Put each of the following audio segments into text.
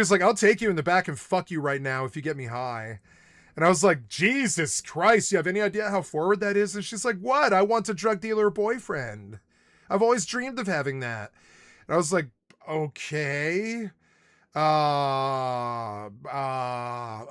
was like, I'll take you in the back and fuck you right now if you get me high. And I was like, Jesus Christ, you have any idea how forward that is? And she's like, what? I want a drug dealer boyfriend. I've always dreamed of having that. And I was like, okay.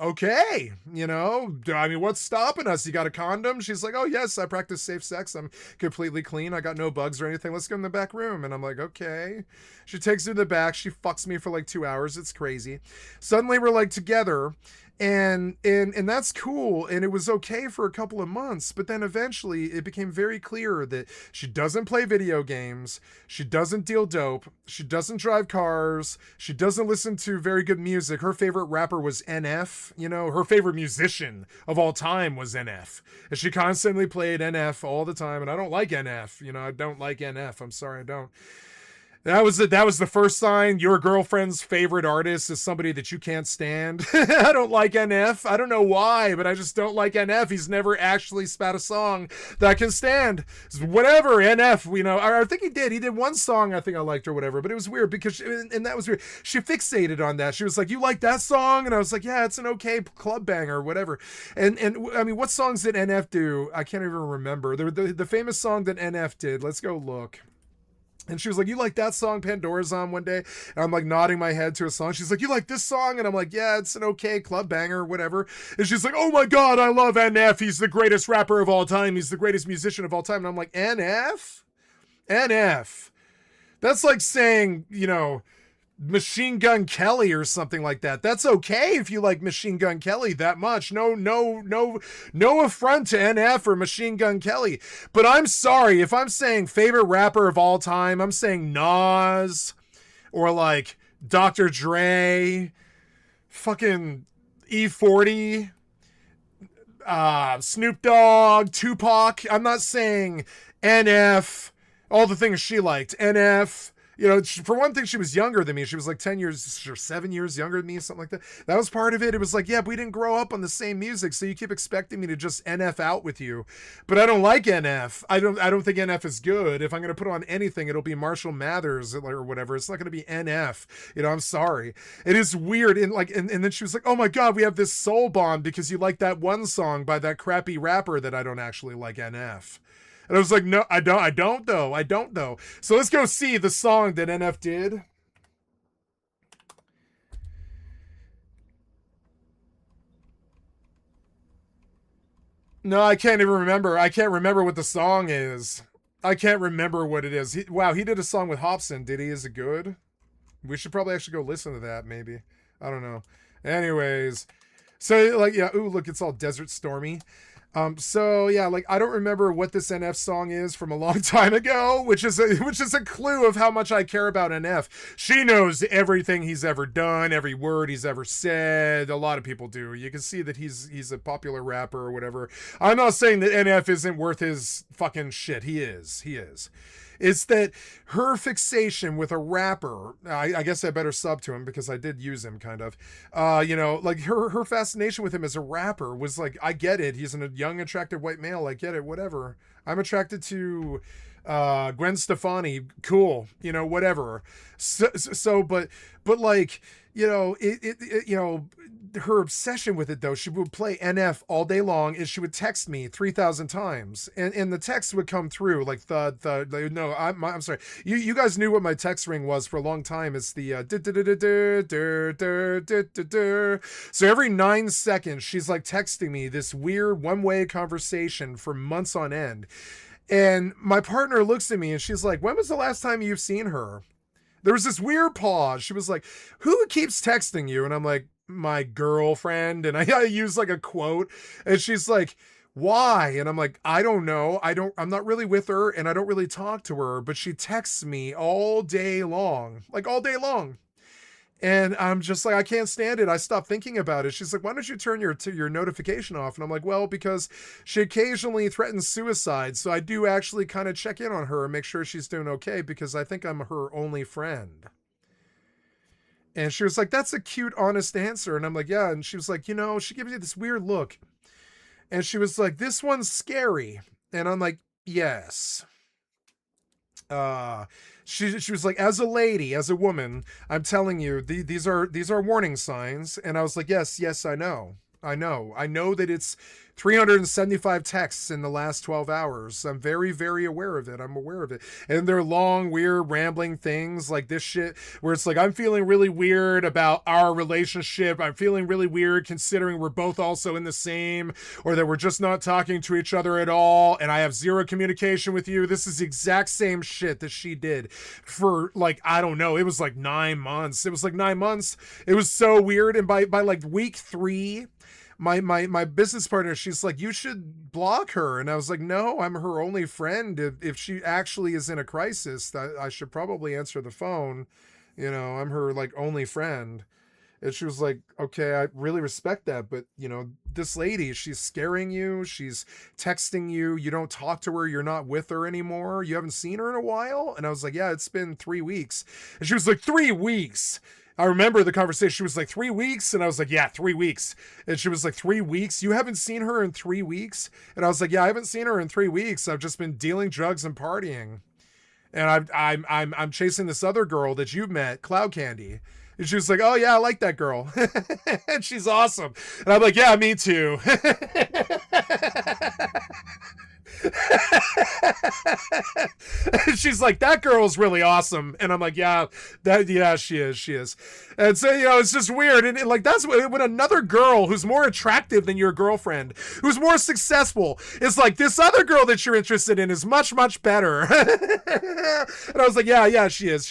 Okay, you know, I mean, what's stopping us? You got a condom? She's like, oh yes, I practice safe sex, I'm completely clean, I got no bugs or anything, let's go in the back room. And I'm like, okay. She takes me to the back, she fucks me for like 2 hours, it's crazy. Suddenly we're like together, and that's cool, and it was okay for a couple of months, but then eventually it became very clear that she doesn't play video games, she doesn't deal dope, she doesn't drive cars, she doesn't listen to very good music. Her favorite rapper was NF, you know, her favorite musician of all time was NF, and she constantly played NF all the time, and I don't like NF, you know, I don't like NF, I'm sorry, I don't. That was the first sign your girlfriend's favorite artist is somebody that you can't stand. I don't like NF. I don't know why, but I just don't like NF. He's never actually spat a song that I can stand. Whatever, NF, you know. I think he did. He did one song I think I liked or whatever, but it was weird because, and that was weird. She fixated on that. She was like, you like that song? And I was like, yeah, it's an okay club banger or whatever. And I mean, what songs did NF do? I can't even remember. The famous song that NF did. Let's go look. And she was like, you like that song Pandora's on one day? And I'm like nodding my head to a song. She's like, you like this song? And I'm like, yeah, it's an okay club banger, whatever. And she's like, oh my God, I love NF. He's the greatest rapper of all time. He's the greatest musician of all time. And I'm like, NF? NF. That's like saying, you know, Machine Gun Kelly or something like that. That's okay if you like Machine Gun Kelly that much. No affront to NF or Machine Gun Kelly. But I'm sorry, if I'm saying favorite rapper of all time, I'm saying Nas or like Dr. Dre, fucking E40, Snoop Dogg, Tupac. I'm not saying NF, all the things she liked. NF, you know, for one thing, she was younger than me. She was like 10 years or 7 years younger than me, something like that. That was part of it. It was like, yeah, we didn't grow up on the same music, so you keep expecting me to just NF out with you. But I don't like NF. I don't think NF is good. If I'm going to put on anything, it'll be Marshall Mathers or whatever. It's not going to be NF. You know, I'm sorry. It is weird. And like, and then she was like, oh my God, we have this soul bond because you like that one song by that crappy rapper that I don't actually like, NF. And I was like, no, I don't though. So let's go see the song that NF did. No, I can't even remember. I can't remember what the song is. I can't remember what it is. Wow, he did a song with Hobson, did he? Is it good? We should probably actually go listen to that, maybe. I don't know. Anyways, so like, yeah, ooh, look, it's all Desert Stormy. So yeah, like I don't remember what this NF song is from a long time ago, which is a clue of how much I care about NF. She knows everything he's ever done, every word he's ever said. A lot of people do. You can see that he's a popular rapper or whatever. I'm not saying that NF isn't worth his fucking shit. He is. It's that her fixation with a rapper, I guess I better sub to him because I did use him kind of, you know, like her fascination with him as a rapper was like, I get it. He's a young, attractive white male. I get it. Whatever. I'm attracted to Gwen Stefani. Cool. You know, whatever. But like, you know, you know, her obsession with it though, she would play NF all day long and she would text me 3,000 times and the text would come through like no, I'm sorry, you guys knew what my text ring was for a long time. It's the so every 9 seconds she's like texting me this weird one-way conversation for months on end, and my partner looks at me and she's like, when was the last time you've seen her? There was this weird pause. She was like, who keeps texting you? And I'm like, my girlfriend. And I use like a quote, and she's like, why? And I'm like, I don't know. I'm not really with her and I don't really talk to her, but she texts me all day long, like all day long. And I'm just like, I can't stand it. I stopped thinking about it. She's like, why don't you turn your notification off? And I'm like, well, because she occasionally threatens suicide. So I do actually kind of check in on her and make sure she's doing okay because I think I'm her only friend. And she was like, that's a cute, honest answer. And I'm like, yeah. And she was like, you know, she gives you this weird look. And she was like, this one's scary. And I'm like, yes. uh she was like, as a lady, as a woman, I'm telling you, these are warning signs. And I was like, yes, I know that it's 375 texts in the last 12 hours. I'm very, very aware of it. I'm aware of it. And they're long, weird, rambling things like this shit where it's like, I'm feeling really weird about our relationship. I'm feeling really weird considering we're both also in the same, or that we're just not talking to each other at all. And I have zero communication with you. This is the exact same shit that she did for like, I don't know. It was like 9 months. It was like 9 months. It was so weird. And by like week 3, my business partner, she's like, you should block her. And I was like, no, I'm her only friend. If she actually is in a crisis, I should probably answer the phone. You know, I'm her like only friend. And she was like, okay, I really respect that. But, you know, this lady, she's scaring you. She's texting you. You don't talk to her. You're not with her anymore. You haven't seen her in a while. And I was like, yeah, it's been 3 weeks. And she was like, 3 weeks. I remember the conversation. She was like, 3 weeks. And I was like, yeah, 3 weeks. And she was like, 3 weeks? You haven't seen her in 3 weeks? And I was like, yeah, I haven't seen her in 3 weeks. I've just been dealing drugs and partying. And I'm chasing this other girl that you met, Cloud Candy. And she was like, oh yeah, I like that girl. And she's awesome. And I'm like, yeah, me too. She's like, that girl's really awesome. And I'm like, yeah, she is. And so, you know, it's just weird. And like, that's when another girl who's more attractive than your girlfriend, who's more successful, is like, this other girl that you're interested in is much, much better. And I was like, yeah, she is.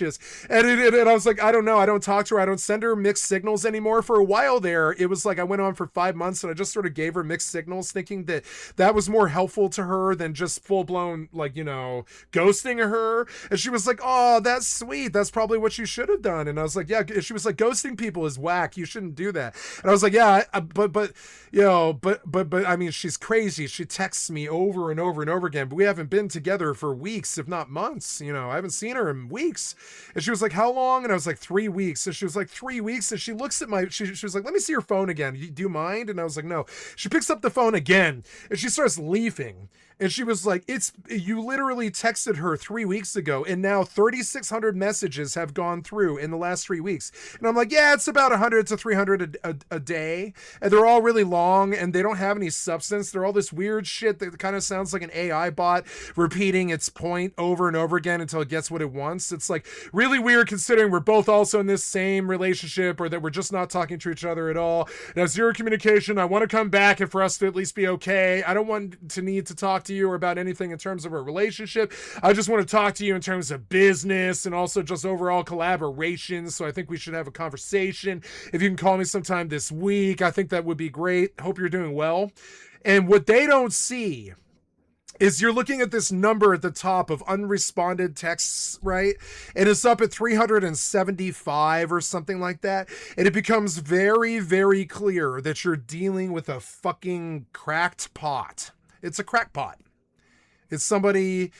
And I was like, I don't know. I don't talk to her. I don't send her mixed signals anymore. For a while there, it was like I went on for 5 months and I just sort of gave her mixed signals, thinking that that was more helpful to her than just full-blown, like, you know, ghosting her. And she was like, oh, that's sweet, that's probably what you should have done. And I was like, yeah. She was like, ghosting people is whack, you shouldn't do that. And I was like, yeah, but you know, but I mean, she's crazy. She texts me over and over and over again, but we haven't been together for weeks, if not months. You know, I haven't seen her in weeks. And she was like, how long? And I was like, 3 weeks. And she was like, 3 weeks. And she looks at she was like, let me see your phone again, do you mind? And I was like, no. She picks up the phone again and she starts leafing. And she was like, you literally texted her 3 weeks ago, and now 3,600 messages have gone through in the last 3 weeks. And I'm like, yeah, it's about 100 to 300 a day. And they're all really long, and they don't have any substance. They're all this weird shit that kind of sounds like an AI bot repeating its point over and over again until it gets what it wants. It's like really weird considering we're both also in this same relationship, or that we're just not talking to each other at all. Now, zero communication. I want to come back and for us to at least be okay. I don't want to need to talk to you or about anything in terms of a relationship. I just want to talk to you in terms of business and also just overall collaboration. So I think we should have a conversation. If you can call me sometime this week, I think that would be great. Hope you're doing well. And what they don't see is you're looking at this number at the top of unresponded texts, right? And it's up at 375 or something like that. And it becomes very, very clear that you're dealing with a fucking cracked pot. It's a crackpot. It's somebody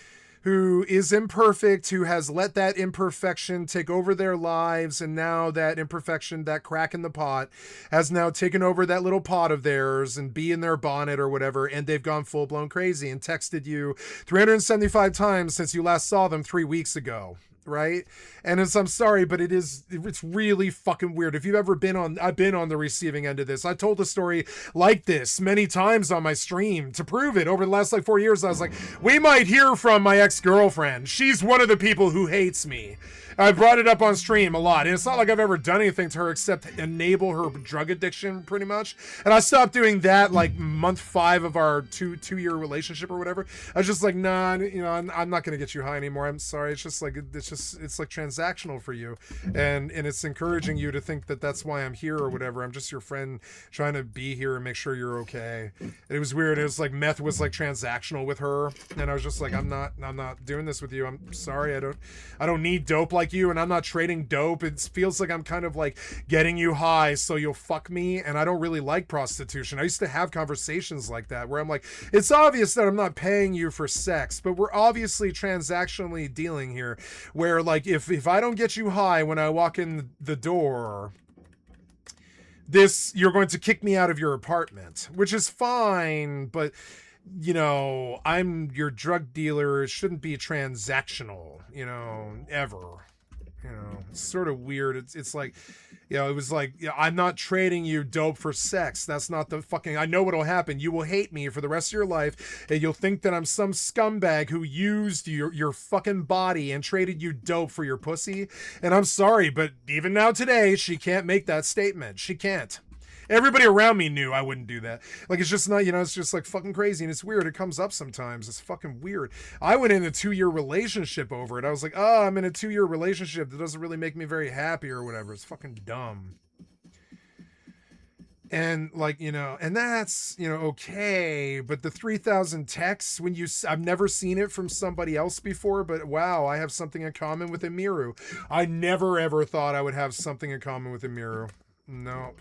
who is imperfect, who has let that imperfection take over their lives, and now that imperfection, that crack in the pot, has now taken over that little pot of theirs and be in their bonnet or whatever, and they've gone full-blown crazy and texted you 375 times since you last saw them 3 weeks ago. Right? And I'm sorry, but it's really fucking weird. If you've ever I've been on the receiving end of this. I told a story like this many times on my stream to prove it. Over the last like 4 years, I was like, we might hear from my ex-girlfriend. She's one of the people who hates me. I brought it up on stream a lot, and it's not like I've ever done anything to her except enable her drug addiction, pretty much. And I stopped doing that like month 5 of our two-year relationship or whatever. I was just like, nah, you know, I'm not gonna get you high anymore. I'm sorry. It's just like it's like transactional for you, and it's encouraging you to think that that's why I'm here or whatever. I'm just your friend trying to be here and make sure you're okay. And it was weird. It was like meth was like transactional with her, and I was just like, I'm not doing this with you. I'm sorry. I don't need dope like you, and I'm not trading dope. It feels like I'm kind of like getting you high so you'll fuck me, and I don't really like prostitution. I used to have conversations like that where I'm like, it's obvious that I'm not paying you for sex, but we're obviously transactionally dealing here, where like if I don't get you high when I walk in the door, you're going to kick me out of your apartment, which is fine, but you know, I'm your drug dealer. It shouldn't be transactional, you know, ever. You know, it's sort of weird. It's like, you know, it was like, yeah, I'm not trading you dope for sex. That's not the fucking. I know what'll happen. You will hate me for the rest of your life, and you'll think that I'm some scumbag who used your fucking body and traded you dope for your pussy. And I'm sorry, but even now today, she can't make that statement. She can't. Everybody around me knew I wouldn't do that. Like, it's just not, you know, it's just like fucking crazy. And it's weird. It comes up sometimes. It's fucking weird. I went in a 2-year relationship over it. I was like, oh, I'm in a 2-year relationship that doesn't really make me very happy or whatever. It's fucking dumb. And like, you know, and that's, you know, okay, but the 3,000 texts when I've never seen it from somebody else before, but wow, I have something in common with Emiru. I never ever thought I would have something in common with Emiru. Nope.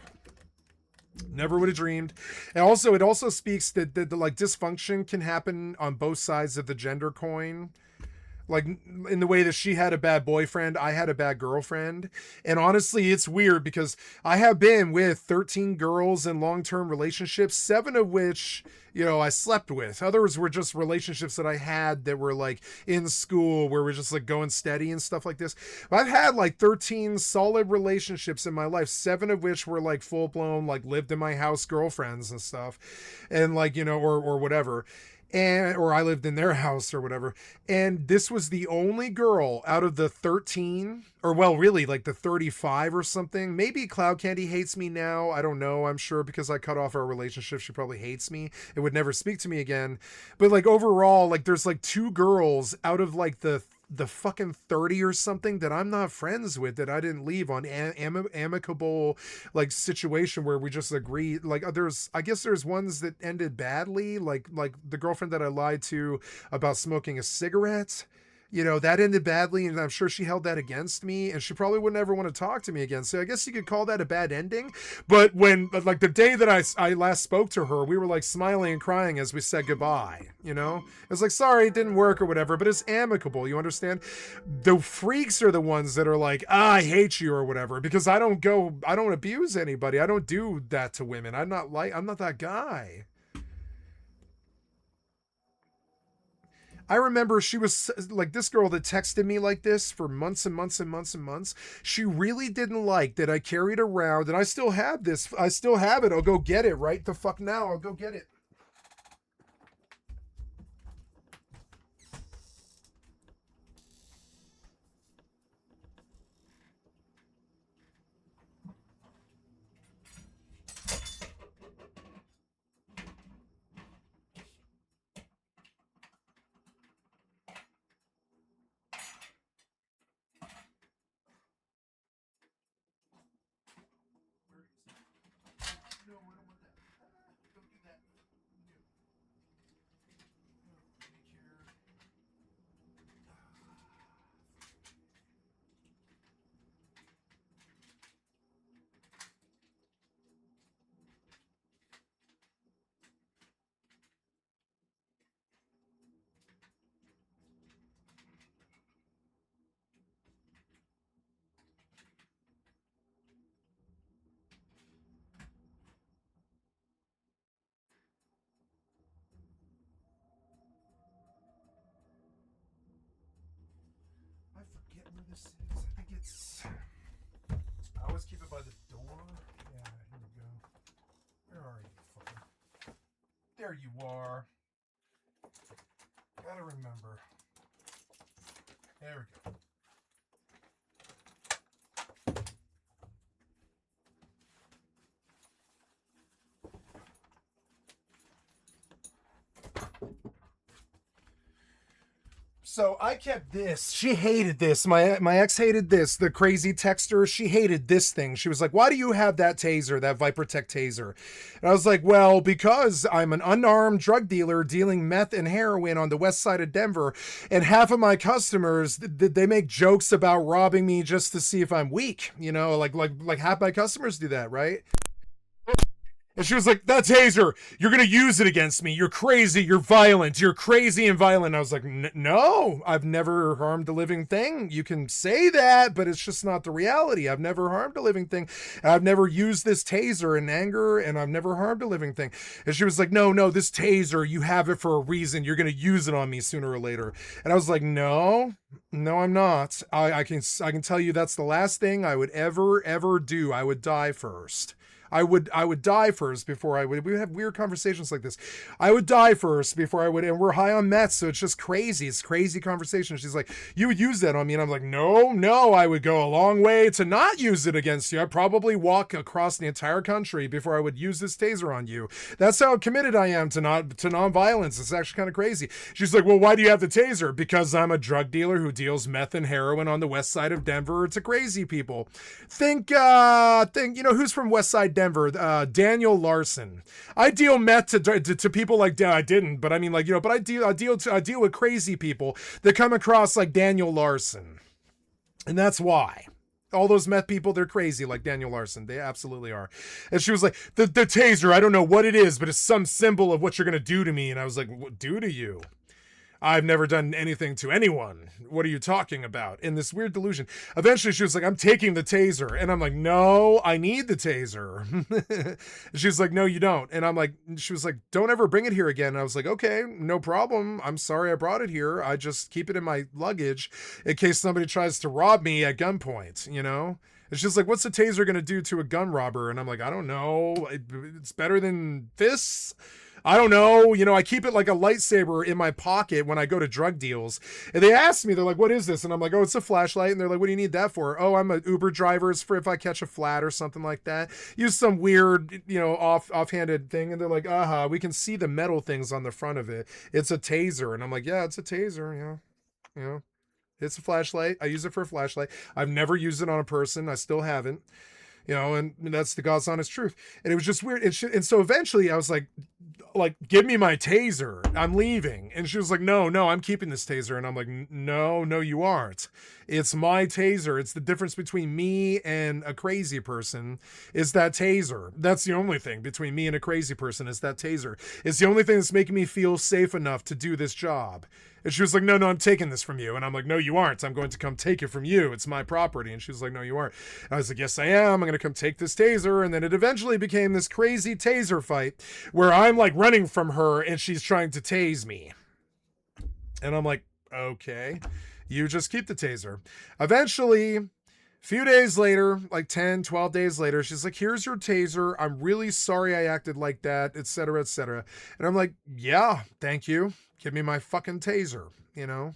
Never would have dreamed. And also, it also speaks that the like dysfunction can happen on both sides of the gender coin. Like, in the way that she had a bad boyfriend, I had a bad girlfriend. And honestly, it's weird because I have been with 13 girls in long-term relationships, 7 of which, you know, I slept with. Others were just relationships that I had that were like in school where we're just like going steady and stuff like this. But I've had like 13 solid relationships in my life, 7 of which were like full-blown, like lived in my house girlfriends and stuff. And like, you know, or whatever. And or I lived in their house or whatever. And this was the only girl out of the 13, or well, really like the 35 or something. Maybe Cloud Candy hates me now. I don't know. I'm sure because I cut off our relationship, she probably hates me and would never speak to me again. But like overall, like there's like 2 girls out of like the fucking 30 or something that I'm not friends with, that I didn't leave on amicable like situation where we just agree. Like there's, I guess there's ones that ended badly, like the girlfriend that I lied to about smoking a cigarette, you know, that ended badly, and I'm sure she held that against me, and she probably wouldn't ever want to talk to me again. So I guess you could call that a bad ending. But when, like, the day that I last spoke to her, we were like smiling and crying as we said goodbye. You know, it was like, sorry, it didn't work or whatever, but it's amicable. You understand? The freaks are the ones that are like, I hate you or whatever, because I don't abuse anybody. I don't do that to women. I'm not that guy. I remember she was like this girl that texted me like this for months and months and months and months. She really didn't like that I carried around, and I still have this. I still have it. I'll go get it right the fuck now. I'll go get it. No, I don't want that. Don't do that. I forget where this is. I think it's. I always keep it by the door. Yeah, here we go. Where are you, fucker? There you are. Gotta remember. There we go. So I kept this. She hated this. My ex hated this. The crazy texter. She hated this thing. She was like, "Why do you have that taser, that ViperTech taser?" And I was like, "Well, because I'm an unarmed drug dealer dealing meth and heroin on the west side of Denver, and half of my customers they make jokes about robbing me just to see if I'm weak. You know, like half my customers do that, right?" And she was like, that taser, you're going to use it against me. You're crazy. You're violent. You're crazy and violent. I was like, no, I've never harmed a living thing. You can say that, but it's just not the reality. I've never harmed a living thing. I've never used this taser in anger, and I've never harmed a living thing. And she was like, no, this taser, you have it for a reason. You're going to use it on me sooner or later. And I was like, no, I'm not. I can tell you that's the last thing I would ever do. I would die first. I would die first before I would. We would have weird conversations like this. I would die first before I would, and we're high on meth, so it's just crazy. It's crazy conversation. She's like, you would use that on me, and I'm like, no, I would go a long way to not use it against you. I'd probably walk across the entire country before I would use this taser on you. That's how committed I am to nonviolence. It's actually kind of crazy. She's like, well, why do you have the taser? Because I'm a drug dealer who deals meth and heroin on the west side of Denver to crazy people. Think, who's from west side Denver, Daniel Larson. I deal meth to people like I didn't, but I mean, like, but I deal with crazy people that come across like Daniel Larson, and that's why. All those meth people, they're crazy like Daniel Larson. They absolutely are. And she was like, the taser, I don't know what it is, but it's some symbol of what you're gonna do to me. And I was like, what do to you? I've never done anything to anyone. What are you talking about? In this weird delusion. Eventually she was like, I'm taking the taser. And I'm like, no, I need the taser. She was like, no, you don't. And I'm like, she was like, don't ever bring it here again. And I was like, okay, no problem. I'm sorry I brought it here. I just keep it in my luggage in case somebody tries to rob me at gunpoint, you know? It's just like, what's a taser going to do to a gun robber? And I'm like, I don't know. It's better than fists. I don't know. I keep it like a lightsaber in my pocket when I go to drug deals. And they ask me, they're like, what is this? And I'm like, oh, it's a flashlight. And they're like, what do you need that for? Oh, I'm an Uber driver. It's for if I catch a flat or something like that. Use some weird, offhanded thing. And they're like, we can see the metal things on the front of it. It's a taser. And I'm like, yeah, it's a taser. It's a flashlight. I use it for a flashlight. I've never used it on a person. I still haven't. And that's the God's honest truth. And it was just weird. And so eventually I was like, give me my taser. I'm leaving. And she was like, no, I'm keeping this taser. And I'm like, no, you aren't. It's my taser. It's the difference between me and a crazy person is that taser. That's the only thing between me and a crazy person is that taser. It's the only thing that's making me feel safe enough to do this job. And she was like, no, I'm taking this from you. And I'm like, no, you aren't. I'm going to come take it from you. It's my property. And she was like, no, you aren't. And I was like, yes, I am. I'm going to come take this taser. And then it eventually became this crazy taser fight where I'm like running from her and she's trying to tase me. And I'm like, okay, you just keep the taser. Eventually, a few days later, like 10, 12 days later, she's like, here's your taser. I'm really sorry I acted like that, etc., etc. And I'm like, yeah, thank you. Give me my fucking taser, Now,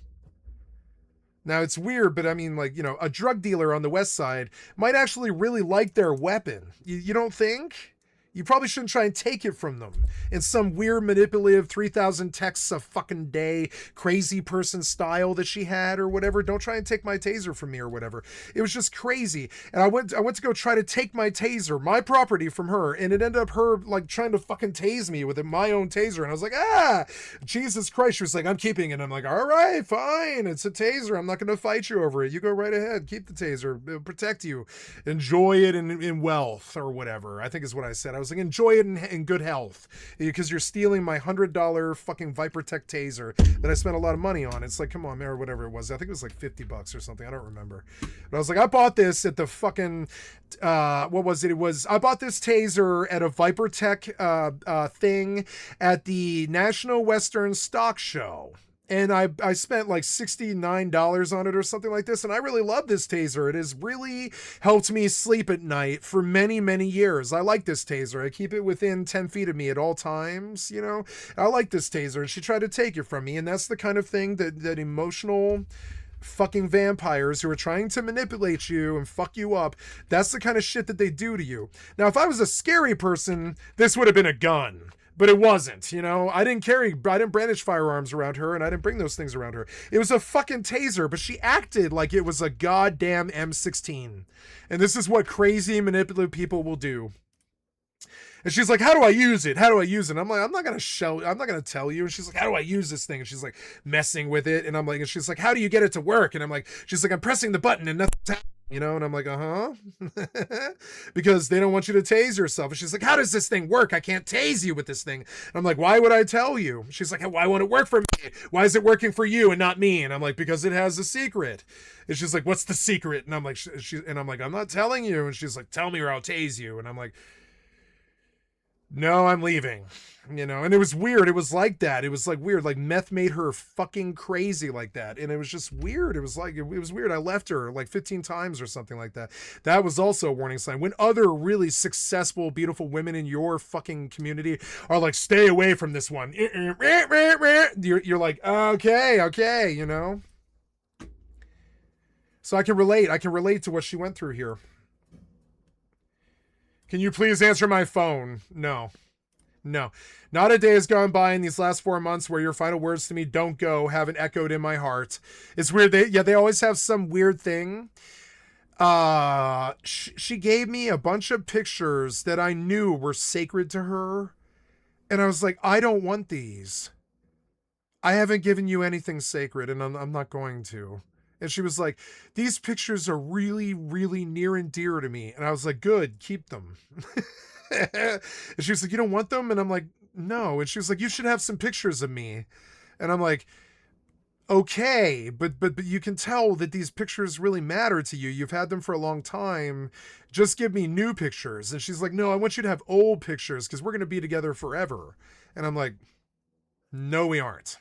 it's weird, but I mean, like, a drug dealer on the west side might actually really like their weapon. You don't think? You probably shouldn't try and take it from them in some weird manipulative 3,000 texts a fucking day crazy person style that she had or whatever. Don't try and take my taser from me or whatever. It was just crazy. And I went to go try to take my taser, my property from her. And it ended up her like trying to fucking tase me with my own taser. And I was like, Jesus Christ. She was like, I'm keeping it. I'm like, all right, fine. It's a taser. I'm not going to fight you over it. You go right ahead. Keep the taser. It'll protect you. Enjoy it in wealth or whatever. I think is what I said. I was like, enjoy it in good health because you're stealing my $100 fucking ViperTech taser that I spent a lot of money on. It's like, come on, man, or whatever it was. I think it was like $50 or something. I don't remember. But I was like, I bought this at the fucking, what was it? I bought this taser at a ViperTech thing at the National Western Stock Show. And I spent like $69 on it or something like this. And I really love this taser. It has really helped me sleep at night for many, many years. I like this taser. I keep it within 10 feet of me at all times, I like this taser. And she tried to take it from me. And that's the kind of thing that emotional fucking vampires who are trying to manipulate you and fuck you up, that's the kind of shit that they do to you. Now, if I was a scary person, this would have been a gun. But it wasn't, I didn't brandish firearms around her and I didn't bring those things around her. It was a fucking taser, but she acted like it was a goddamn M16. And this is what crazy manipulative people will do. And she's like, how do I use it? And I'm like, I'm not going to tell you. And she's like, how do I use this thing? And she's like messing with it. And I'm like, and she's like, how do you get it to work? And I'm like, she's like, I'm pressing the button and nothing's happening. You know, and I'm like, because they don't want you to tase yourself. And she's like, how does this thing work? I can't tase you with this thing. And I'm like, why would I tell you? She's like, why won't it work for me? Why is it working for you and not me? And I'm like, because it has a secret. And she's like, what's the secret? And I'm like, I'm not telling you. And she's like, tell me or I'll tase you. And I'm like, no, I'm leaving. You know, and it was weird. It was like that. It was like weird. Like meth made her fucking crazy like that. And it was just weird. It was like, it was weird. I left her like 15 times or something like that. That was also a warning sign. When other really successful, beautiful women in your fucking community are like, stay away from this one. You're like, okay, you know? So I can relate. I can relate to what she went through here. Can you please answer my phone? No. No, not a day has gone by in these last 4 months where your final words to me, don't go, haven't echoed in my heart. It's weird. They always have some weird thing. She gave me a bunch of pictures that I knew were sacred to her. And I was like, I don't want these. I haven't given you anything sacred and I'm not going to. And she was like, these pictures are really, really near and dear to me. And I was like, good, keep them. And she was like, you don't want them? And I'm like, no. And she was like, you should have some pictures of me. And I'm like, okay, but you can tell that these pictures really matter to you. You've had them for a long time. Just give me new pictures. And she's like, no, I want you to have old pictures because we're going to be together forever. And I'm like, no, we aren't.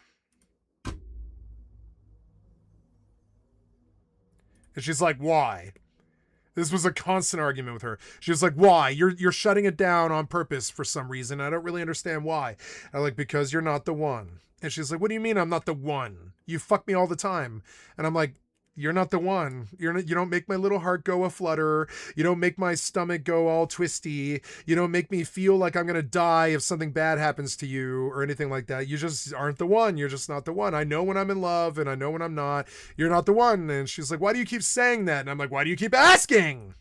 And she's like, why? This was a constant argument with her. She was like, why? You're shutting it down on purpose for some reason. I don't really understand why. I'm like, because you're not the one. And she's like, what do you mean I'm not the one? You fuck me all the time. And I'm like, you're not the one. You don't make my little heart go aflutter. You don't make my stomach go all twisty. You don't make me feel like I'm going to die if something bad happens to you or anything like that. You just aren't the one. You're just not the one. I know when I'm in love and I know when I'm not. You're not the one. And she's like, why do you keep saying that? And I'm like, why do you keep asking?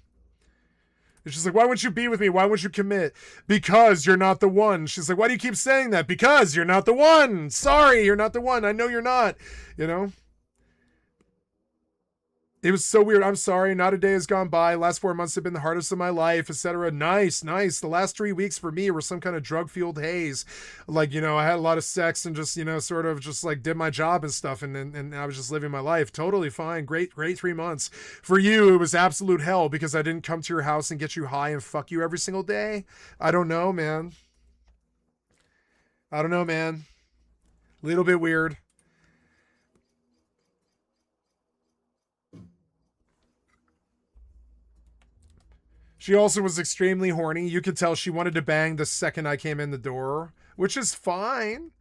And she's like, why wouldn't you be with me? Why wouldn't you commit? Because you're not the one. She's like, why do you keep saying that? Because you're not the one. Sorry, you're not the one. I know you're not, you know? It was so weird. I'm sorry. Not a day has gone by. Last 4 months have been the hardest of my life, etc. Nice. The last 3 weeks for me were some kind of drug-fueled haze. Like, you know, I had a lot of sex and just, you know, sort of just like did my job and stuff. And I was just living my life. Totally fine. Great 3 months. For you, it was absolute hell because I didn't come to your house and get you high and fuck you every single day. I don't know, man. Little bit weird. She also was extremely horny. You could tell she wanted to bang the second I came in the door, which is fine.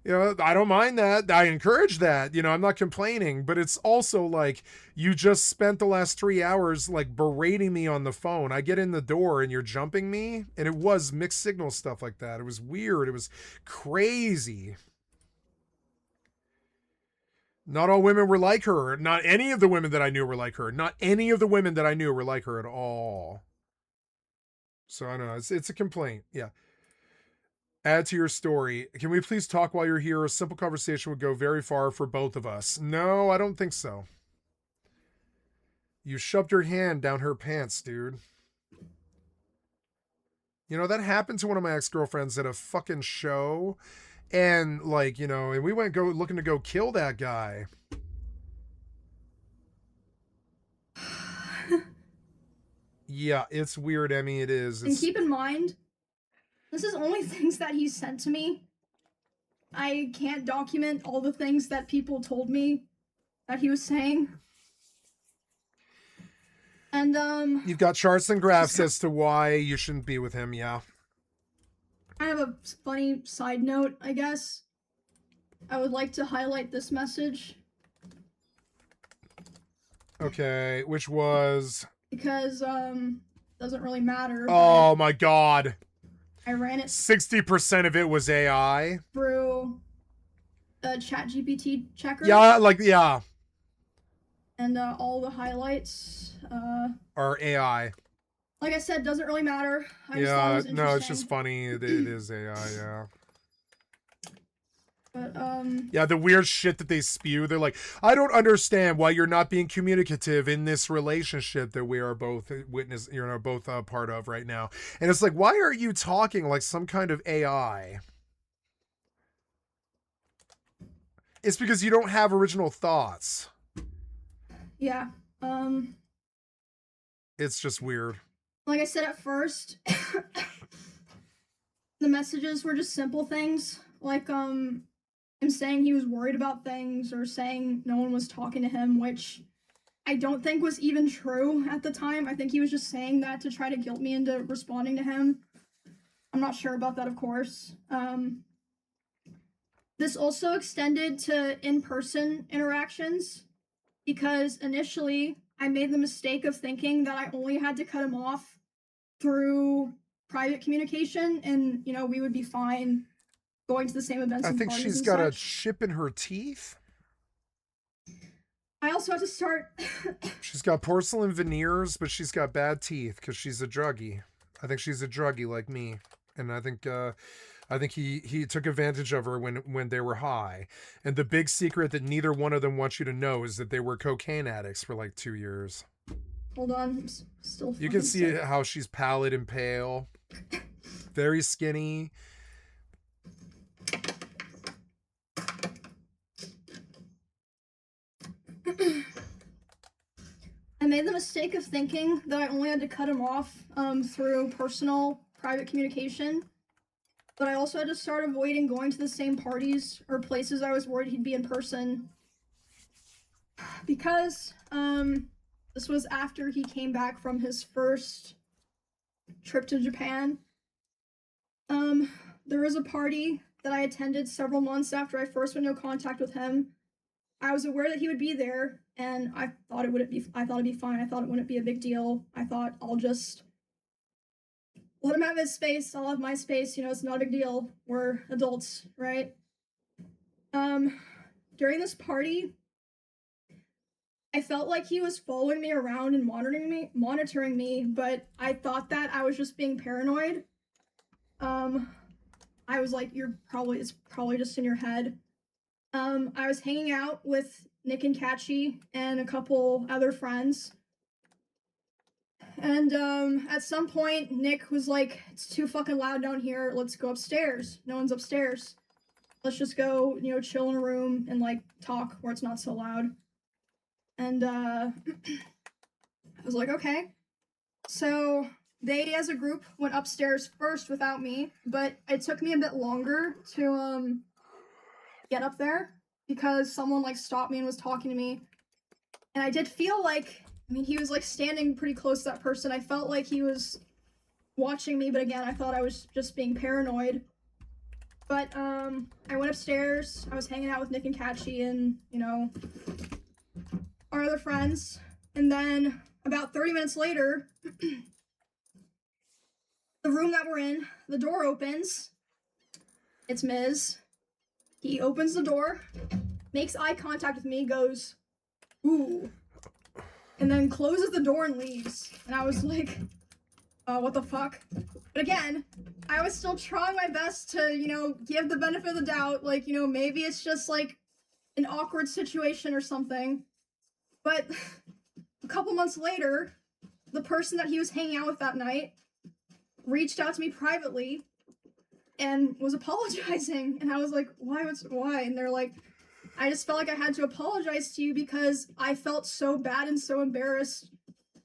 You know, I don't mind that. I encourage that. You know, I'm not complaining, but it's also like you just spent the last 3 hours like berating me on the phone. I get in the door and you're jumping me, and it was mixed signal stuff like that. It was weird. It was crazy. Not all women were like her. Not any of the women that I knew were like her. Not any of the women that I knew were like her at all. So I don't know. It's a complaint. Yeah. Add to your story. Can we please talk while you're here? A simple conversation would go very far for both of us. No, I don't think so. You shoved your hand down her pants, dude. You know, that happened to one of my ex-girlfriends at a fucking show. And like, you know, and we went looking to go kill that guy. Yeah, it's weird, Emmy. It is. And keep in mind, this is only things that he sent to me. I can't document all the things that people told me that he was saying. And you've got charts and graphs as to why you shouldn't be with him. Yeah. Kind of a funny side note, I guess. I would like to highlight this message. Okay, which was... Because, doesn't really matter. Oh my god. I ran it... 60% of it was AI. Through a ChatGPT checker. Yeah, like, yeah. And, all the highlights, are AI. Like I said, doesn't really matter. I yeah, no, it's just funny. It is AI, yeah. But yeah, the weird shit that they spew. They're like, I don't understand why you're not being communicative in this relationship that we are both both part of right now. And it's like, why are you talking like some kind of AI? It's because you don't have original thoughts. yeah. It's just weird. Like I said at first, the messages were just simple things, like him saying he was worried about things or saying no one was talking to him, which I don't think was even true at the time. I think he was just saying that to try to guilt me into responding to him. I'm not sure about that, of course. This also extended to in-person interactions because initially I made the mistake of thinking that I only had to cut him off through private communication and, you know, we would be fine going to the same events I and think parties she's and got a such. chip in her teeth. I also had to start. She's got porcelain veneers, but she's got bad teeth because she's a druggie. I think she's a druggie like me, and I think he took advantage of her when they were high. And the big secret that neither one of them wants you to know is that they were cocaine addicts for like 2 years. Hold on, I'm still. You can see sick. how she's pallid and pale, very skinny. I made the mistake of thinking that I only had to cut him off through personal, private communication. But I also had to start avoiding going to the same parties or places I was worried he'd be in person. Because this was after he came back from his first trip to Japan. There was a party that I attended several months after I first went into contact with him. I was aware that he would be there, and I thought it'd be fine. I thought it wouldn't be a big deal. I thought I'll just let him have his space. I'll have my space. You know, it's not a big deal. We're adults, right? During this party, I felt like he was following me around and monitoring me, but I thought that I was just being paranoid. I was like, it's probably just in your head. I was hanging out with Nick and Catchy and a couple other friends. And at some point, Nick was like, it's too fucking loud down here. Let's go upstairs. No one's upstairs. Let's just go, you know, chill in a room and like talk where it's not so loud. And I was like, okay. So they, as a group, went upstairs first without me, but it took me a bit longer to get up there because someone like stopped me and was talking to me. And I did feel like, I mean, he was like standing pretty close to that person. I felt like he was watching me, but again, I thought I was just being paranoid. But I went upstairs. I was hanging out with Nick and Catchy and, you know, our other friends. And then about 30 minutes later, the room that we're in, the door opens. It's Miz. He opens the door, makes eye contact with me, goes, ooh, and then closes the door and leaves. And I was like, what the fuck? But again, I was still trying my best to, you know, give the benefit of the doubt, like, you know, maybe it's just like an awkward situation or something. But a couple months later, the person that he was hanging out with that night reached out to me privately and was apologizing. And I was like, why? And they're like, I just felt like I had to apologize to you because I felt so bad and so embarrassed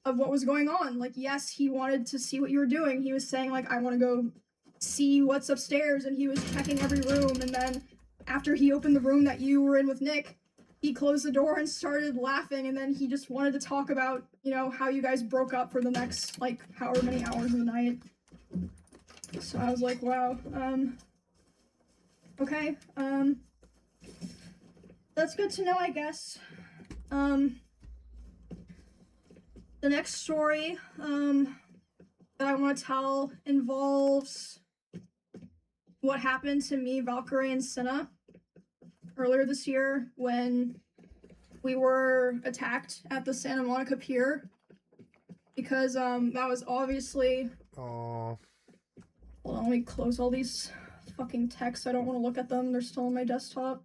of what was going on. Like, yes, he wanted to see what you were doing. He was saying, like, I want to go see what's upstairs, and he was checking every room. And then after he opened the room that you were in with Nick, he closed the door and started laughing, and then he just wanted to talk about, you know, how you guys broke up for the next, like, however many hours of the night. So I was like, wow, okay, that's good to know, I guess. The next story, that I want to tell involves what happened to me, Valkyrie, and Cinna earlier this year when we were attacked at the Santa Monica Pier. Because, that was obviously... Aww. Hold on, let me close all these fucking texts. I don't want to look at them. They're still on my desktop.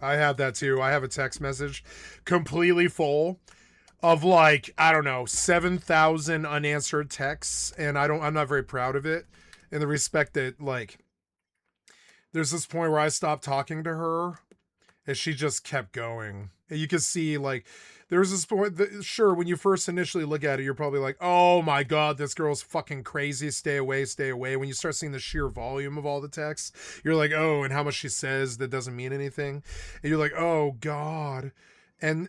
I have that too. I have a text message completely full of like, I don't know, 7,000 unanswered texts, and I'm not very proud of it in the respect that like there's this point where I stopped talking to her and she just kept going. And you can see like there's this point that, sure, when you first initially look at it, you're probably like, oh my God, this girl's fucking crazy. Stay away, stay away. When you start seeing the sheer volume of all the texts, you're like, oh, and how much she says that doesn't mean anything. And you're like, oh God.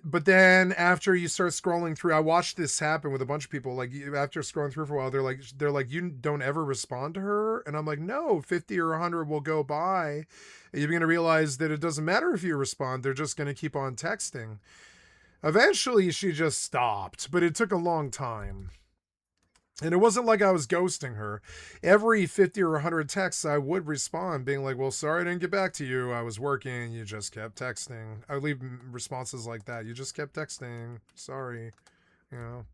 But then after you start scrolling through, I watched this happen with a bunch of people. Like after scrolling through for a while, they're like, you don't ever respond to her, and I'm like, no, 50 or 100 will go by, and you're gonna realize that it doesn't matter if you respond; they're just gonna keep on texting. Eventually, she just stopped, but it took a long time. And it wasn't like I was ghosting her. Every 50 or 100 texts, I would respond, being like, well, sorry I didn't get back to you. I was working. You just kept texting. I would leave responses like that. You just kept texting. Sorry. You know.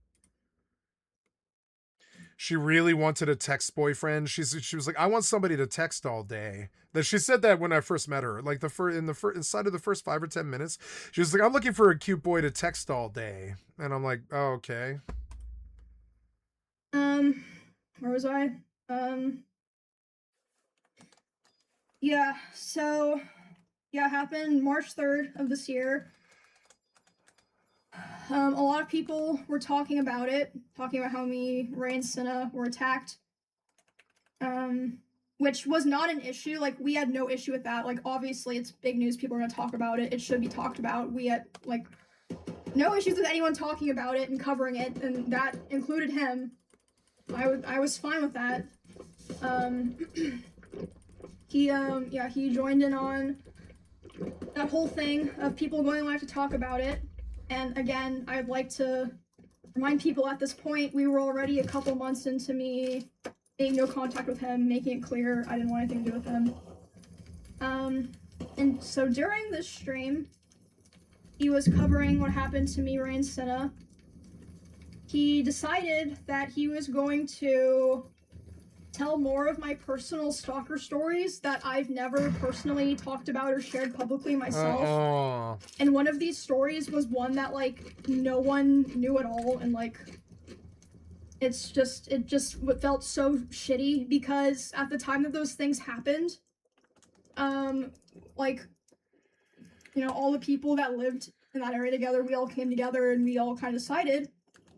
She really wanted a text boyfriend. She was like, I want somebody to text all day. That she said that when I first met her. Like inside of the first 5 or 10 minutes, she was like, I'm looking for a cute boy to text all day. And I'm like, oh, okay. Where was I? Yeah, so, yeah, it happened March 3rd of this year. A lot of people were talking about it, talking about how me, Ray, and Cinna were attacked. Which was not an issue. Like, we had no issue with that. Like, obviously, it's big news. People are going to talk about it. It should be talked about. We had, like, no issues with anyone talking about it and covering it, and that included him. I was fine with that. He joined in on that whole thing of people going live to talk about it. And again, I'd like to remind people at this point, we were already a couple months into me making no contact with him, making it clear I didn't want anything to do with him. And so during this stream, he was covering what happened to me, Ray, and Cinna. He decided that he was going to tell more of my personal stalker stories that I've never personally talked about or shared publicly myself. And one of these stories was one that, like, no one knew at all, and, like, it just felt so shitty because at the time that those things happened, like, you know, all the people that lived in that area together, we all came together and we all kind of decided,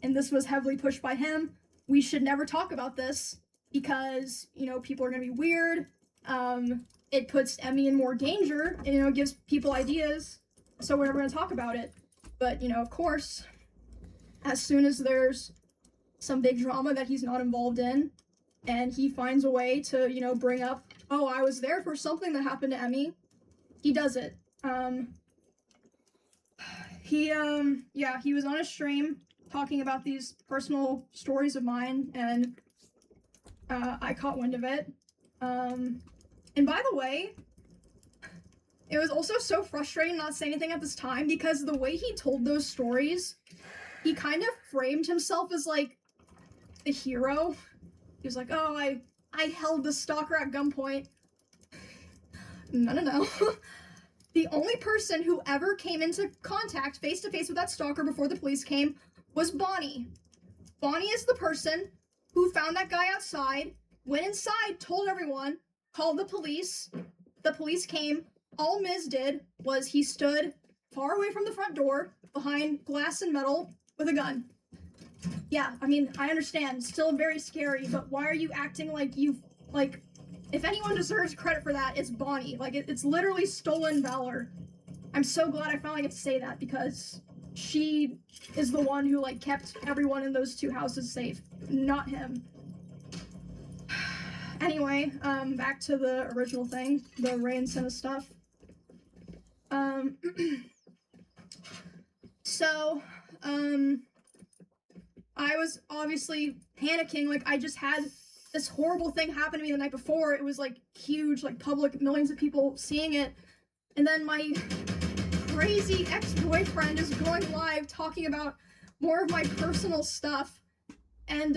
and this was heavily pushed by him, we should never talk about this because, you know, people are going to be weird. It puts Emmy in more danger, and, you know, gives people ideas, so we're never going to talk about it. But, you know, of course, as soon as there's some big drama that he's not involved in, and he finds a way to, you know, bring up, oh, I was there for something that happened to Emmy, he does it. He was on a stream talking about these personal stories of mine, and I caught wind of it. And by the way, it was also so frustrating not saying anything at this time because the way he told those stories, he kind of framed himself as, like, the hero. He was like, oh, I held the stalker at gunpoint. No. The only person who ever came into contact face-to-face with that stalker before the police came was Bonnie. Bonnie is the person who found that guy outside, went inside, told everyone, called the police. The police came. All Miz did was he stood far away from the front door, behind glass and metal, with a gun. Yeah, I mean, I understand. Still very scary, but why are you acting like you've, like, if anyone deserves credit for that, it's Bonnie. Like, it's literally stolen valor. I'm so glad I finally get to say that because she is the one who, like, kept everyone in those two houses safe, not him. Anyway, back to the original thing, the Ray and Cinna stuff. I was obviously panicking, like, I just had this horrible thing happen to me the night before. It was, like, huge, like, public, millions of people seeing it, and then my crazy ex-boyfriend is going live talking about more of my personal stuff, And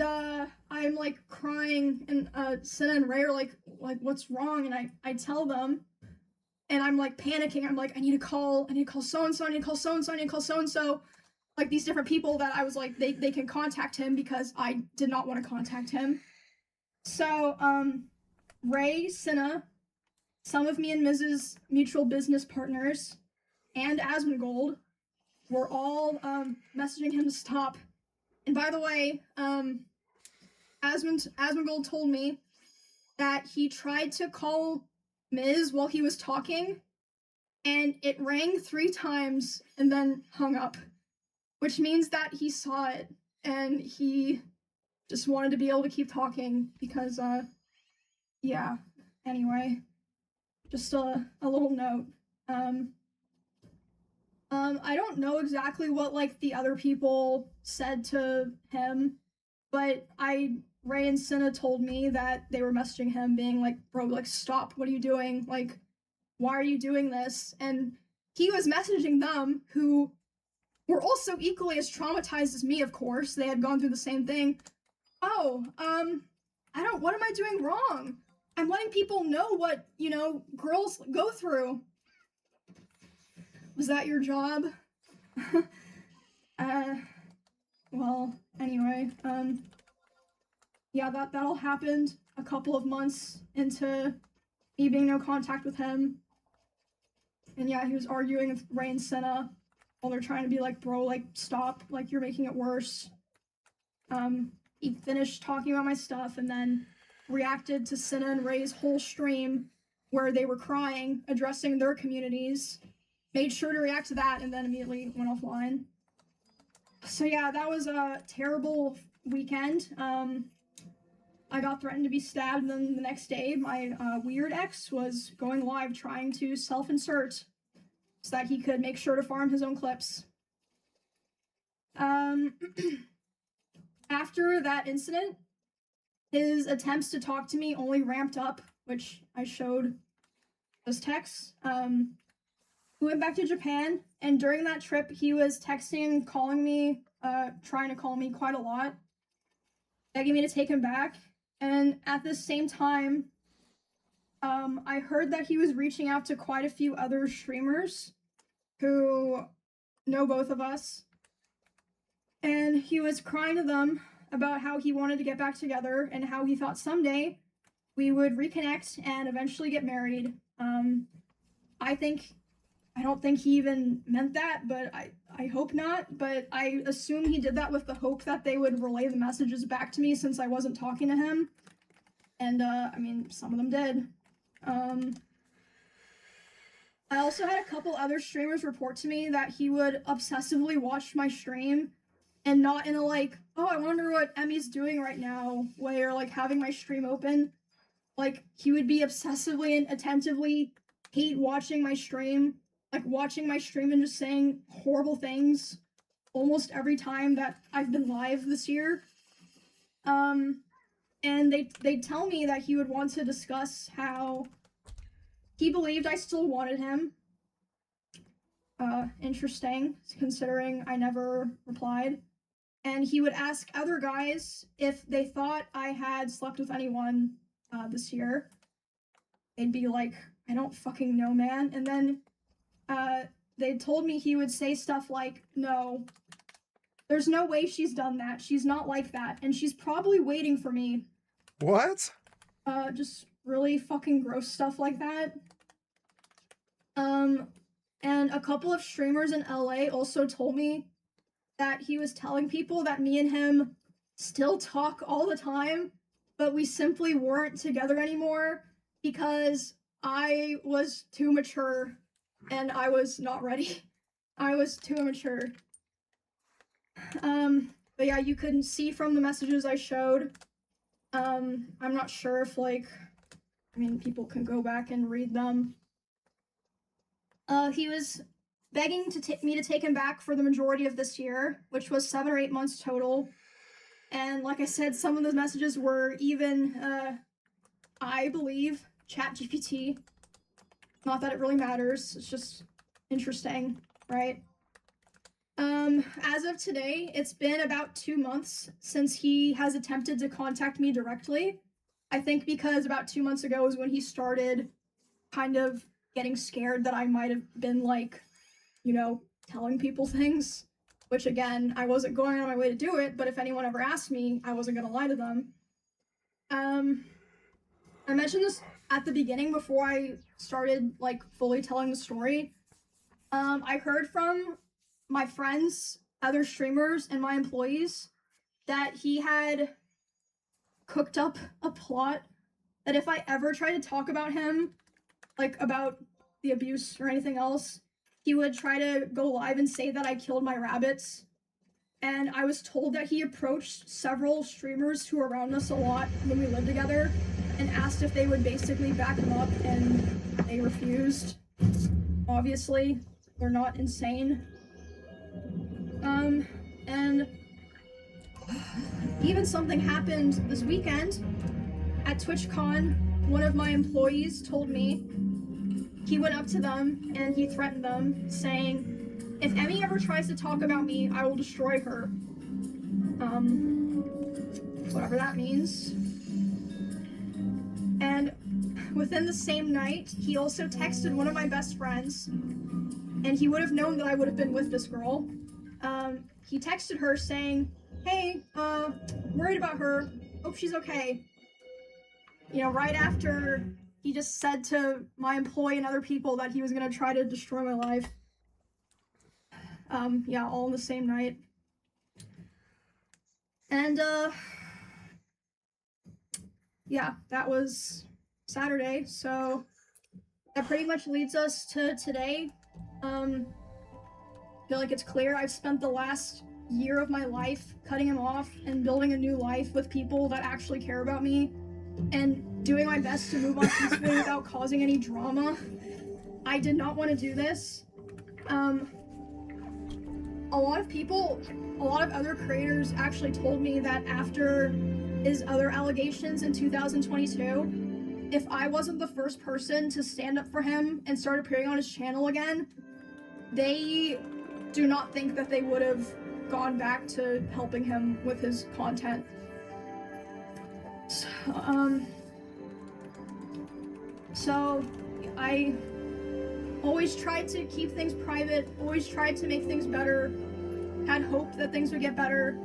I'm like crying, and Senna and Ray are like what's wrong? And I tell them, and I'm like panicking. I'm like, I need to call so and so, I need to call so and so, I need to call so and so. Like these different people that I was like, they can contact him, because I did not want to contact him. So Ray, Senna, some of me and Mrs. mutual business partners, and Asmongold were all messaging him to stop. And by the way, Asmongold told me that he tried to call Ms. while he was talking, and it rang 3 times and then hung up, which means that he saw it and he just wanted to be able to keep talking because, yeah. Anyway, just a little note. I don't know exactly what like the other people said to him, but Ray and Senna told me that they were messaging him being like, bro, like stop, what are you doing? Like, why are you doing this? And he was messaging them, who were also equally as traumatized as me, of course. They had gone through the same thing. Oh, what am I doing wrong? I'm letting people know what, girls go through. Was that your job? Well, anyway, yeah, that all happened a couple of months into me being no contact with him. And yeah, he was arguing with Ray and Senna while they're trying to be like, bro, like, stop, like, you're making it worse. He finished talking about my stuff and then reacted to Senna and Ray's whole stream where they were crying, addressing their communities, made sure to react to that, and then immediately went offline. So yeah, that was a terrible weekend. I got threatened to be stabbed, and then the next day, my weird ex was going live trying to self-insert so that he could make sure to farm his own clips. After that incident, his attempts to talk to me only ramped up, which I showed those texts. We went back to Japan, and during that trip, he was texting and calling me, trying to call me quite a lot, begging me to take him back. And at the same time, I heard that he was reaching out to quite a few other streamers who know both of us. And he was crying to them about how he wanted to get back together and how he thought someday we would reconnect and eventually get married. I don't think he even meant that, but I hope not. But I assume he did that with the hope that they would relay the messages back to me, since I wasn't talking to him. And, I mean, some of them did. I also had a couple other streamers report to me that he would obsessively watch my stream, and not in a like, oh, I wonder what Emmy's doing right now way, or like having my stream open. Like, he would be obsessively and attentively hate watching my stream, like watching my stream and just saying horrible things almost every time that I've been live this year. And they'd tell me that he would want to discuss how he believed I still wanted him. Interesting, considering I never replied. And he would ask other guys if they thought I had slept with anyone this year. They'd be like, I don't fucking know, man. And then they told me he would say stuff like, no, there's no way she's done that. She's not like that. And she's probably waiting for me. What? Just really fucking gross stuff like that. And a couple of streamers in LA also told me that he was telling people that me and him still talk all the time, but we simply weren't together anymore because I was too mature and I was not ready. I was too immature. But yeah, you couldn't see from the messages I showed. I'm not sure if people can go back and read them. He was begging me to take him back for the majority of this year, which was 7 or 8 months total. And like I said, some of the messages were even, I believe, ChatGPT. Not that it really matters, it's just interesting, right? As of today, it's been about 2 months since he has attempted to contact me directly. I think because about 2 months ago is when he started kind of getting scared that I might have been like, you know, telling people things, which again, I wasn't going on my way to do it, but if anyone ever asked me, I wasn't gonna lie to them. I mentioned this at the beginning before I started like fully telling the story. I heard from my friends, other streamers, and my employees that he had cooked up a plot that if I ever tried to talk about him, like about the abuse or anything else, he would try to go live and say that I killed my rabbits. And I was told that he approached several streamers who were around us a lot when we lived together and asked if they would basically back him up, and they refused. Obviously, they're not insane. And even something happened this weekend at TwitchCon. One of my employees told me he went up to them and he threatened them, saying, if Emmy ever tries to talk about me, I will destroy her. Whatever that means. And within the same night, he also texted one of my best friends, and he would have known that I would have been with this girl. He texted her saying, hey, worried about her, hope she's okay. You know, right after he just said to my employee and other people that he was gonna try to destroy my life. Yeah, all in the same night. And, yeah, that was Saturday, so that pretty much leads us to today. I feel like it's clear I've spent the last year of my life cutting him off and building a new life with people that actually care about me and doing my best to move on peacefully without causing any drama. I did not want to do this. A lot of people, a lot of other creators actually told me that after his other allegations in 2022, if I wasn't the first person to stand up for him and start appearing on his channel again, they do not think that they would have gone back to helping him with his content. So I always tried to keep things private, always tried to make things better, had hope that things would get better,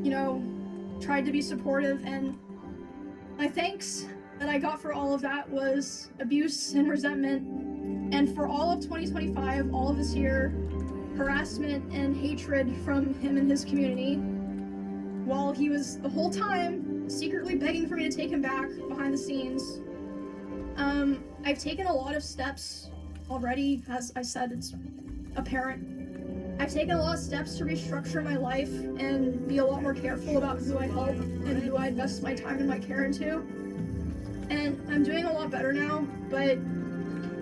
you know, tried to be supportive, and my thanks that I got for all of that was abuse and resentment, and for all of 2025, all of this year, harassment and hatred from him and his community, while he was the whole time secretly begging for me to take him back behind the scenes. I've taken a lot of steps already, as I said, it's apparent. I've taken a lot of steps to restructure my life and be a lot more careful about who I help and who I invest my time and my care into. And I'm doing a lot better now, but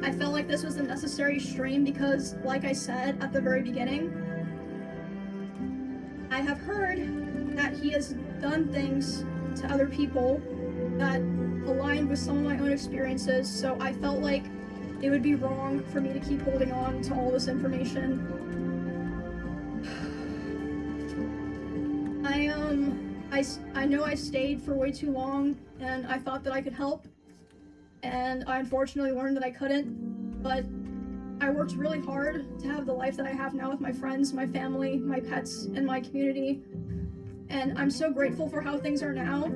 I felt like this was a necessary strain because, like I said at the very beginning, I have heard that he has done things to other people that aligned with some of my own experiences, so I felt like it would be wrong for me to keep holding on to all this information. I know I stayed for way too long, and I thought that I could help, and I unfortunately learned that I couldn't, but I worked really hard to have the life that I have now with my friends, my family, my pets, and my community, and I'm so grateful for how things are now.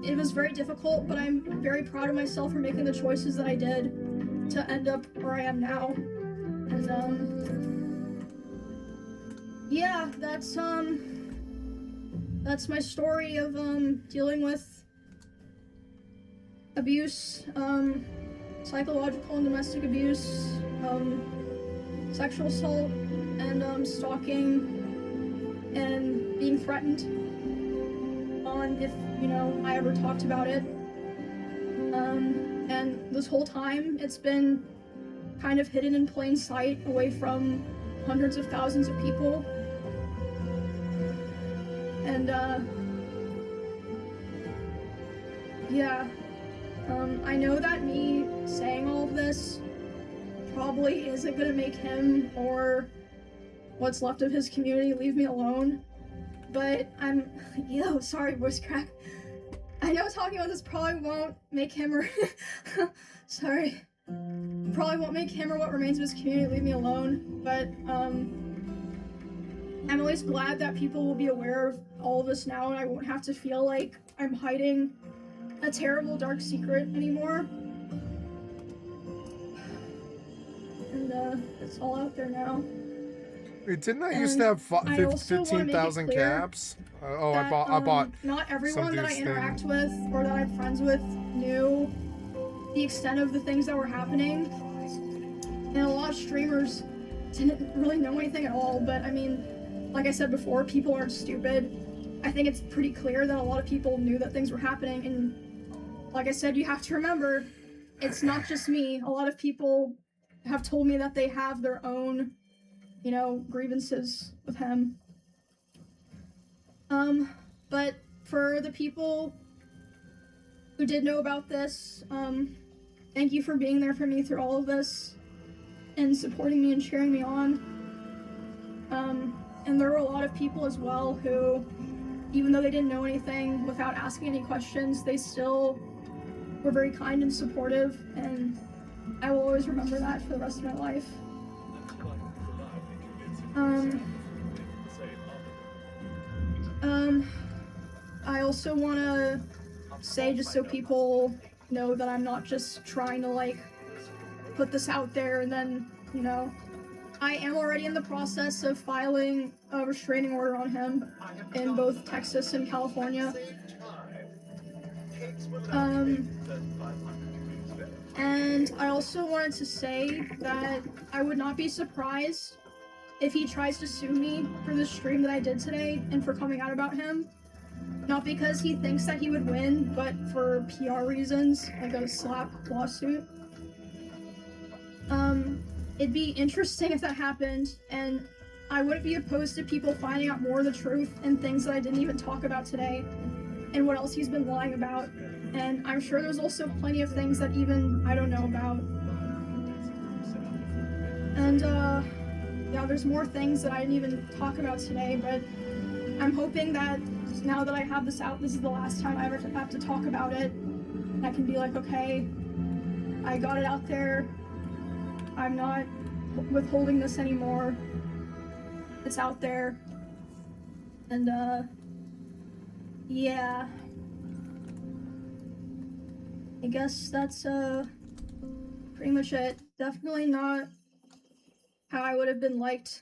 It was very difficult, but I'm very proud of myself for making the choices that I did to end up where I am now. And yeah, that's my story of dealing with abuse, psychological and domestic abuse, sexual assault, and stalking, and being threatened on if, you know, I ever talked about it. And this whole time, it's been kind of hidden in plain sight away from hundreds of thousands of people. And, yeah. I know that me saying all of this probably isn't gonna make him or what's left of his community leave me alone. But I'm, sorry, voice crack. I know talking about this probably won't make him or, sorry, probably won't make him or what remains of his community leave me alone, but, I'm at least glad that people will be aware of all of this now and I won't have to feel like I'm hiding a terrible dark secret anymore. And, it's all out there now. Wait, didn't I used to have 15,000 caps? I bought not everyone that I thing. interact with or that I'm friends with knew the extent of the things that were happening. And a lot of streamers didn't really know anything at all, but I mean, like I said before, people aren't stupid. I think it's pretty clear that a lot of people knew that things were happening, and like I said, you have to remember, it's not just me. A lot of people have told me that they have their own, you know, grievances with him. But for the people who did know about this, thank you for being there for me through all of this and supporting me and cheering me on. And there were a lot of people as well who, even though they didn't know anything, without asking any questions, they still were very kind and supportive, and I will always remember that for the rest of my life. I also want to say, just so people know, that I'm not just trying to, like, put this out there and then, you know, I am already in the process of filing a restraining order on him in both Texas and California. And I also wanted to say that I would not be surprised if he tries to sue me for the stream that I did today and for coming out about him. Not because he thinks that he would win, but for PR reasons, like a slap lawsuit. It'd be interesting if that happened, and I wouldn't be opposed to people finding out more of the truth and things that I didn't even talk about today, and what else he's been lying about. And I'm sure there's also plenty of things that even I don't know about. And, yeah, there's more things that I didn't even talk about today, but I'm hoping that now that I have this out, this is the last time I ever have to talk about it. And I can be like, okay, I got it out there. I'm not withholding this anymore. It's out there. And, yeah. I guess that's, pretty much it. Definitely not how I would have been liked.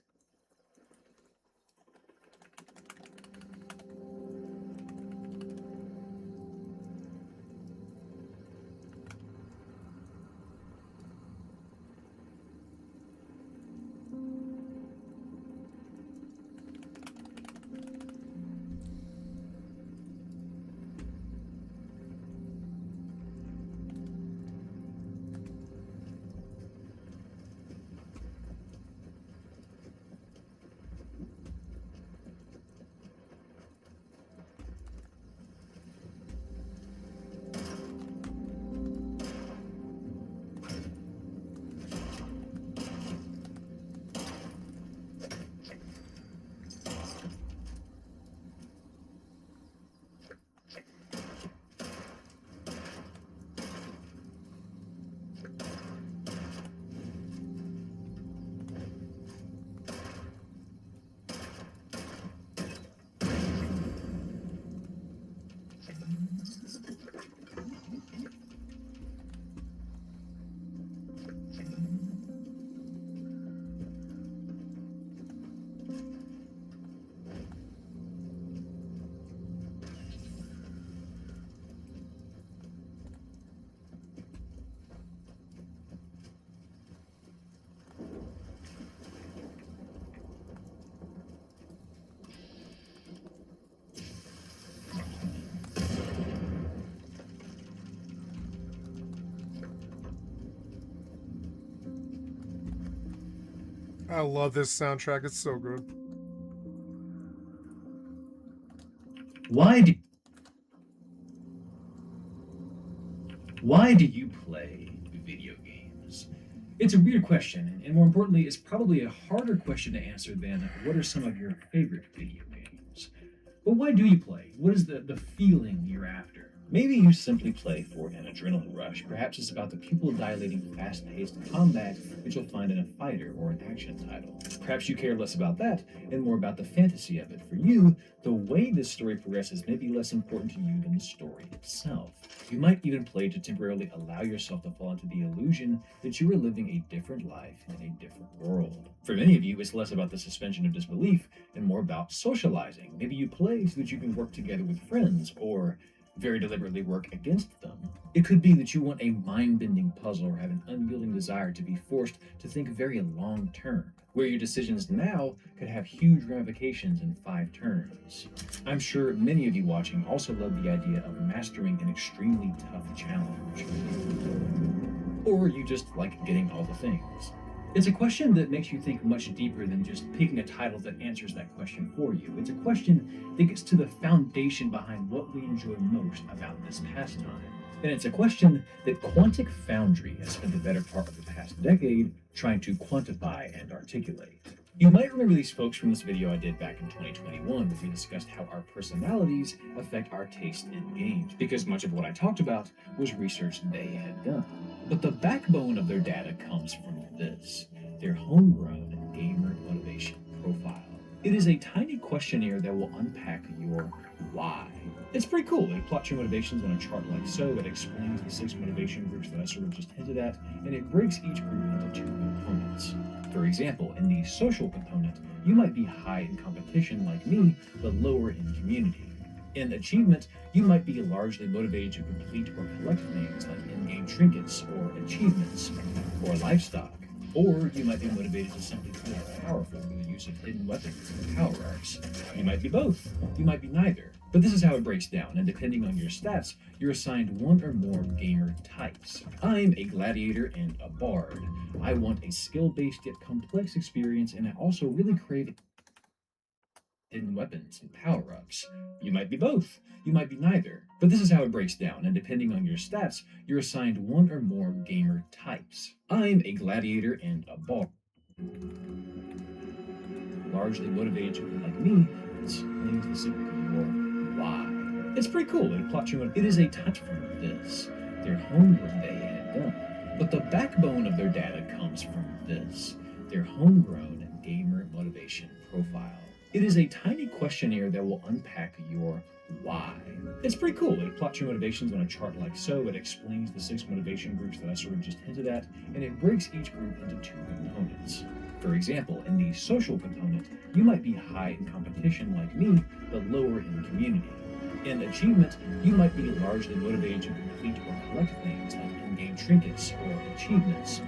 I love this soundtrack. It's so good. Why do you play video games? It's a weird question, and more importantly, it's probably a harder question to answer than what are some of your favorite video games? But why do you play? What is the feeling you're after? Maybe you simply play for an adrenaline rush. Perhaps it's about the pupil-dilating, fast-paced combat that you'll find in a fighter or an action title. Perhaps you care less about that and more about the fantasy of it. For you, the way this story progresses may be less important to you than the story itself. You might even play to temporarily allow yourself to fall into the illusion that you are living a different life in a different world. For many of you, it's less about the suspension of disbelief and more about socializing. Maybe you play so that you can work together with friends, or very deliberately work against them. It could be that you want a mind-bending puzzle or have an unyielding desire to be forced to think very long-term, where your decisions now could have huge ramifications in 5 turns. I'm sure many of you watching also love the idea of mastering an extremely tough challenge. Or you just like getting all the things. It's a question that makes you think much deeper than just picking a title that answers that question for you. It's a question that gets to the foundation behind what we enjoy most about this pastime. And it's a question that Quantic Foundry has spent the better part of the past decade trying to quantify and articulate. You might remember these folks from this video I did back in 2021, where we discussed how our personalities affect our taste in games, because much of what I talked about was research they had done. But the backbone of their data comes from this, their homegrown gamer motivation profile. It is a tiny questionnaire that will unpack your why. It's pretty cool. It plots your motivations on a chart like so. It explains the 6 motivation groups that I sort of just hinted at, and it breaks each group into 2 components. For example, in the social component, you might be high in competition like me, but lower in community. In achievement, you might be largely motivated to complete or collect things like in-game trinkets or achievements or livestock. Or you might be motivated to simply feel powerful through the use of hidden weapons and power-ups. You might be both. You might be neither. But this is how it breaks down, and depending on your stats, you're assigned 1 or more gamer types. I'm a gladiator and a bard. I want a skill-based yet complex experience, and I also really crave hidden weapons and power-ups. You might be both. You might be neither. But this is how it breaks down, and depending on your stats, you're assigned 1 or more gamer types. I'm a gladiator and a bard. Largely motivated to like me, explains the secret of your why. It's pretty cool. It plots your it is a touch from this, their homegrown they had done. But the backbone of their data comes from this, their homegrown gamer motivation profile. It is a tiny questionnaire that will unpack your why. It's pretty cool. It plots your motivations on a chart like so. It explains the 6 motivation groups that I sort of just hinted at, and it breaks each group into 2 components. For example, in the social component, you might be high in competition like me, but lower in community. In achievement, you might be largely motivated to complete or collect things like in-game trinkets or achievements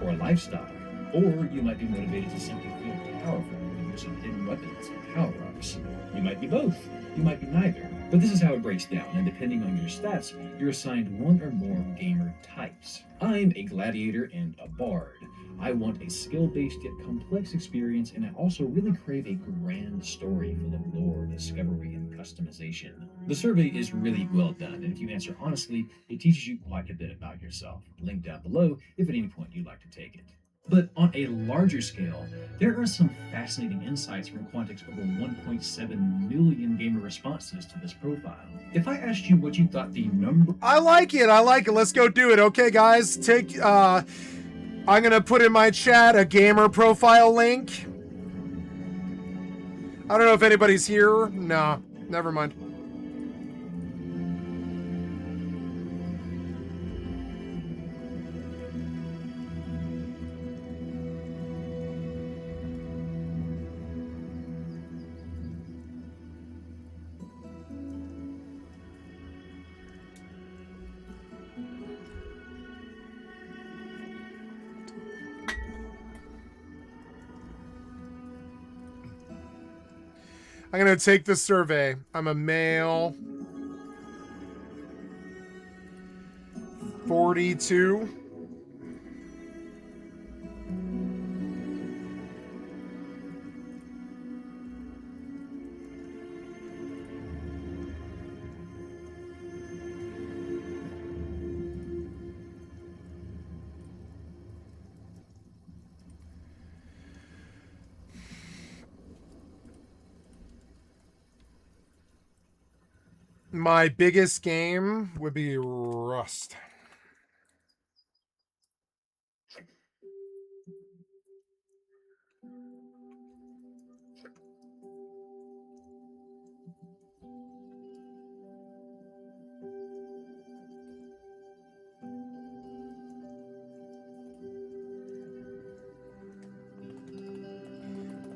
or livestock. Or you might be motivated to simply feel powerful through the use of hidden weapons and power-ups. You might be both. You might be neither. But this is how it breaks down, and depending on your stats, you're assigned 1 or more gamer types. I'm a gladiator and a bard. I want a skill-based yet complex experience, and I also really crave a grand story full of lore, discovery, and customization. The survey is really well done, and if you answer honestly, it teaches you quite a bit about yourself. Link down below if at any point you'd like to take it. But on a larger scale, there are some fascinating insights from Quantic's over 1.7 million gamer responses to this profile. If I asked you what you thought the number... I like it. Let's go do it. Okay, guys, I'm gonna put in my chat a gamer profile link. I don't know if anybody's here. No, never mind. I'm gonna take the survey. I'm a male. 42. My biggest game would be Rust.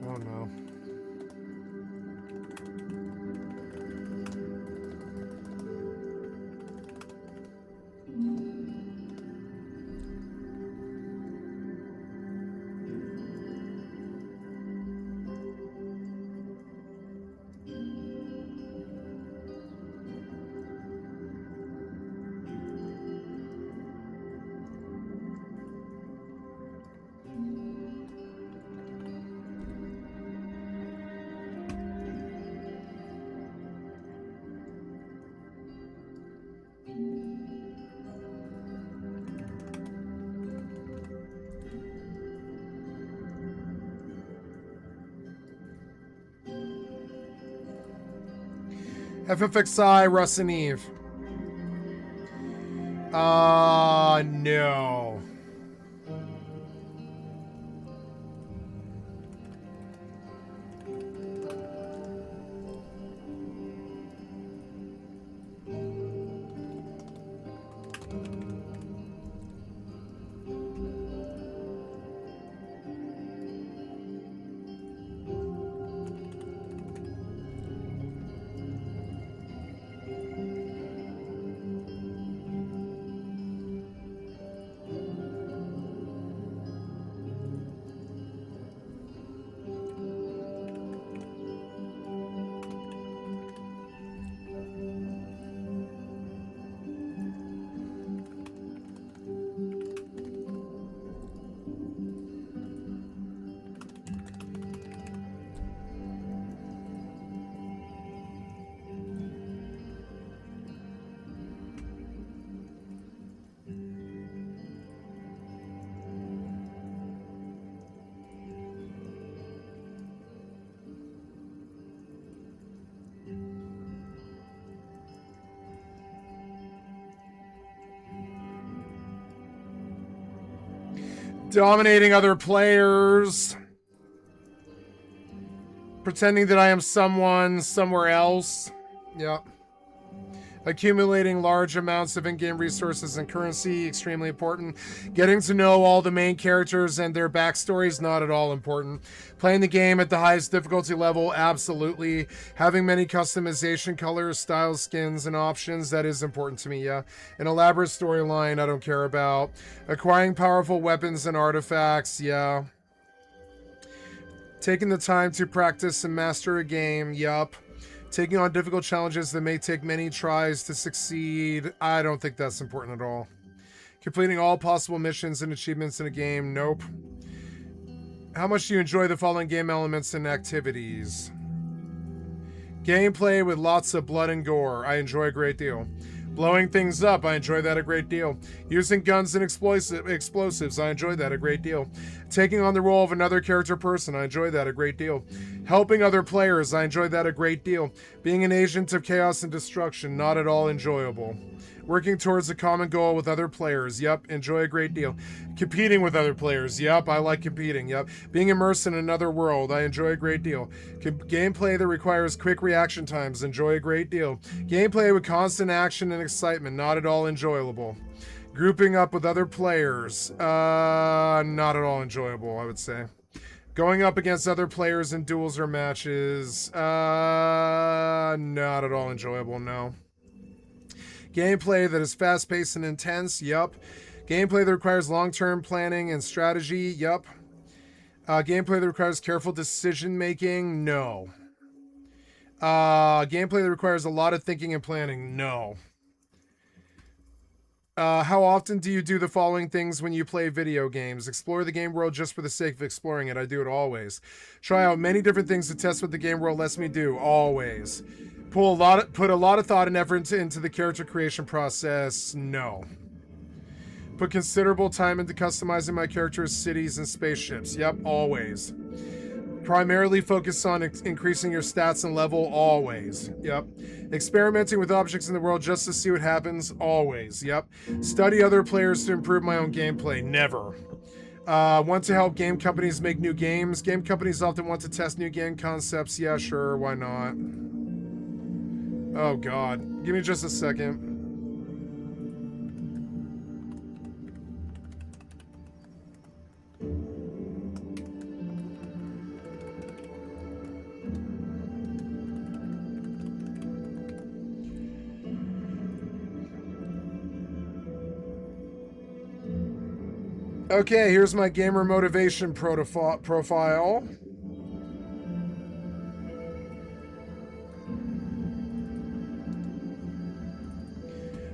Oh no. FFXI, Russ and Eve. No. Dominating other players. Pretending that I am someone somewhere else. Yep. Accumulating large amounts of in-game resources and currency, extremely important. Getting to know all the main characters and their backstories, not at all important. Playing the game at the highest difficulty level, absolutely. Having many customization, colors, styles, skins, and options, that is important to me, yeah. An elaborate storyline, I don't care about. Acquiring powerful weapons and artifacts, yeah. Taking the time to practice and master a game, yup. Taking on difficult challenges that may take many tries to succeed. I don't think that's important at all. Completing all possible missions and achievements in a game. Nope. How much do you enjoy the following game elements and activities? Gameplay with lots of blood and gore. I enjoy a great deal. Blowing things up, I enjoy that a great deal. Using guns and explosives, I enjoy that a great deal. Taking on the role of another character person, I enjoy that a great deal. Helping other players, I enjoy that a great deal. Being an agent of chaos and destruction, not at all enjoyable. Working towards a common goal with other players, yep, enjoy a great deal. Competing with other players, yep, I like competing, yep. Being immersed in another world, I enjoy a great deal. Gameplay that requires quick reaction times, enjoy a great deal. Gameplay with constant action and excitement, not at all enjoyable. Grouping up with other players, not at all enjoyable, I would say. Going up against other players in duels or matches, not at all enjoyable, no. Gameplay that is fast-paced and intense, yup. Gameplay that requires long-term planning and strategy, yup. Gameplay that requires careful decision-making, no. Gameplay that requires a lot of thinking and planning, no. How often do you do the following things when you play video games? Explore the game world just for the sake of exploring it. I do it always. Try out many different things to test what the game world lets me do. Always. Put a lot of thought and effort into the character creation process. No. Put considerable time into customizing my characters, cities, and spaceships. Yep, always. Primarily focus on increasing your stats and level, always. Yep. Experimenting with objects in the world just to see what happens, always. Yep. Study other players to improve my own gameplay, never. Want to help game companies make new games. Game companies often want to test new game concepts. Yeah, sure, why not? Oh god. Give me just a second. Okay, here's my gamer motivation profile.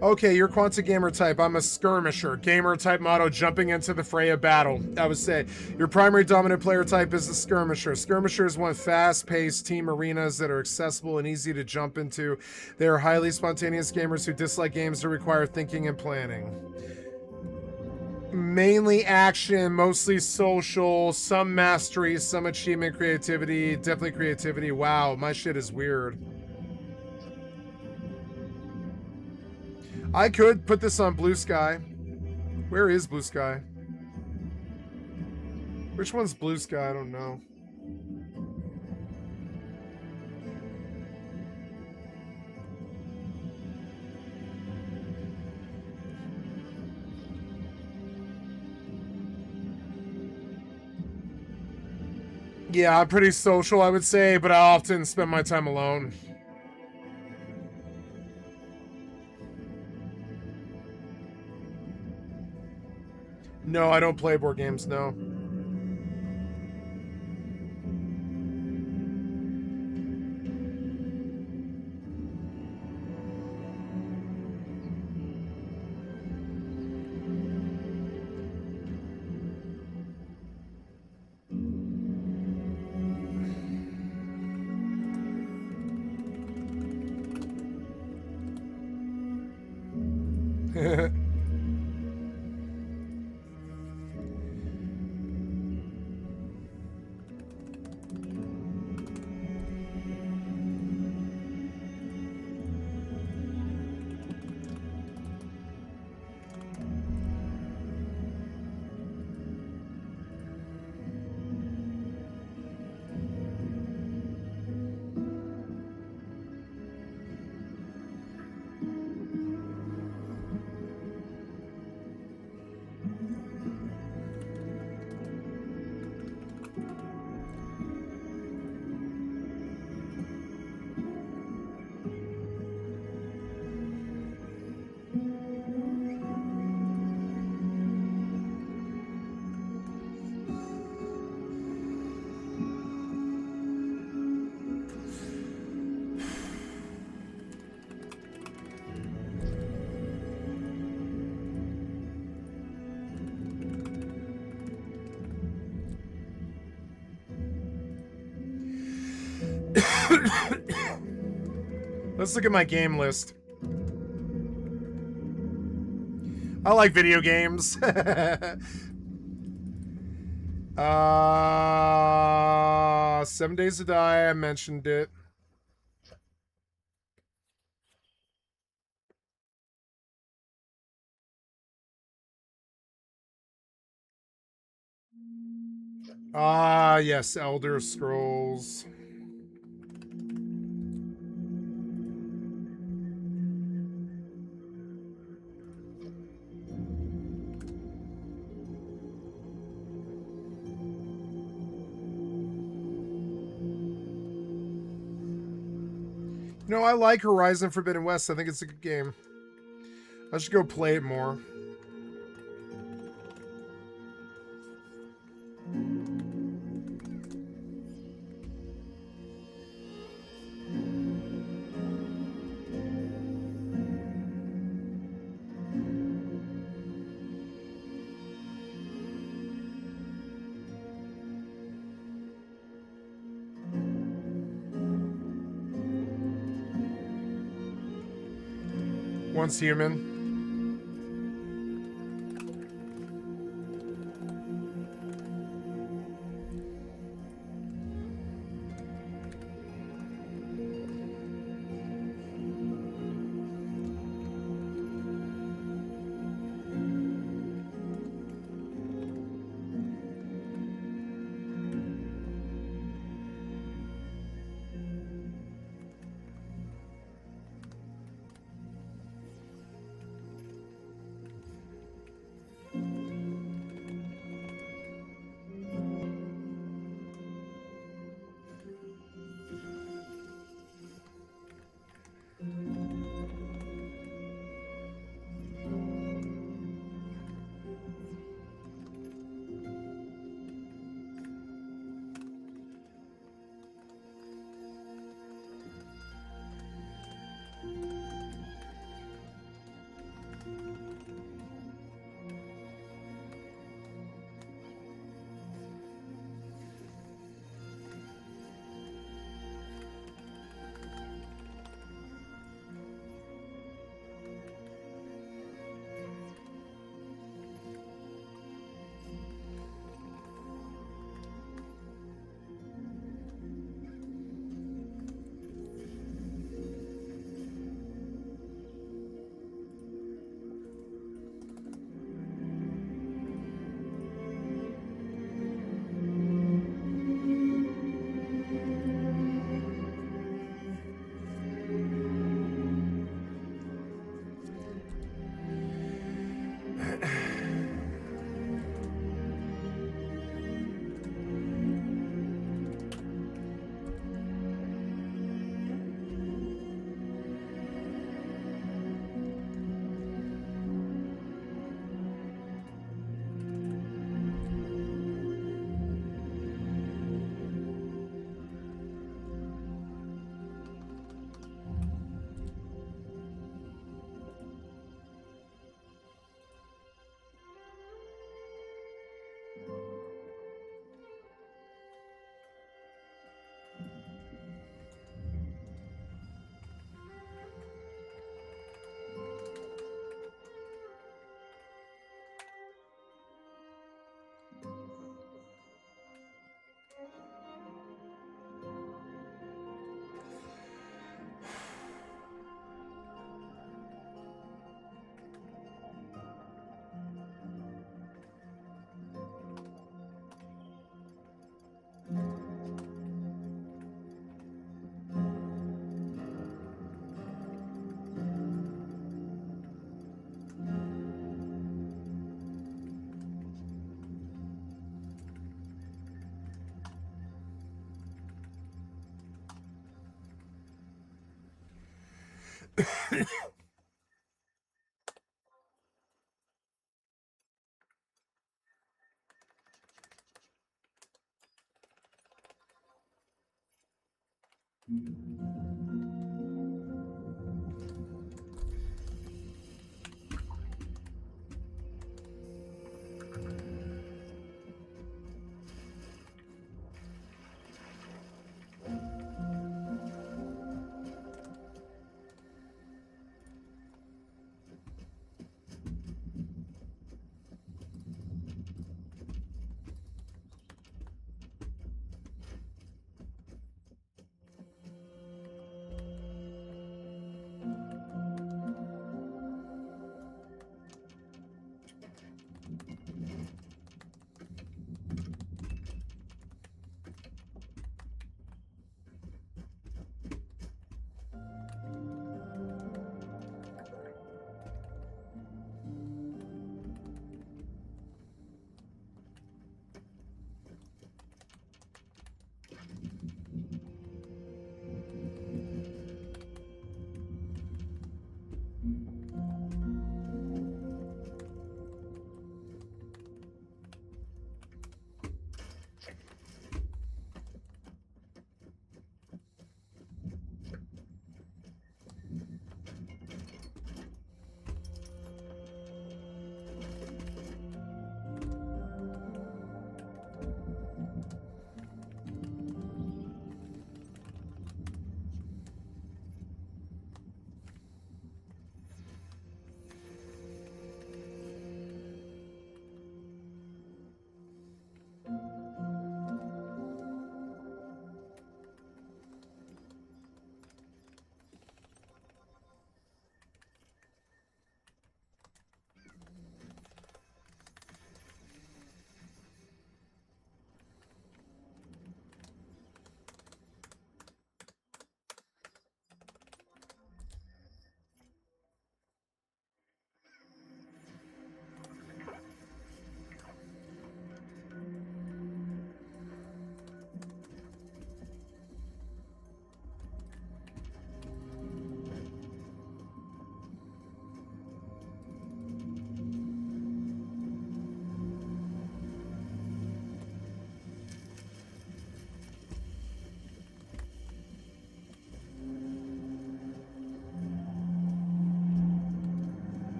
Okay, you're Quanta Gamer type. I'm a skirmisher. Gamer type motto, jumping into the fray of battle. I would say your primary dominant player type is the skirmisher. Skirmishers want fast-paced team arenas that are accessible and easy to jump into. They are highly spontaneous gamers who dislike games that require thinking and planning. Mainly action, mostly social, some mastery, some achievement, creativity, definitely creativity. Wow, my shit is weird. I could put this on Blue Sky. Where is Blue Sky? Which one's Blue Sky? I don't know. Yeah, I'm pretty social, I would say, but I often spend my time alone. No, I don't play board games, no. Let's look at my game list. I like video games. 7 Days to Die, I mentioned it. Yes, Elder Scrolls. No, I like Horizon Forbidden West. I think it's a good game. I should go play it more. Once Human.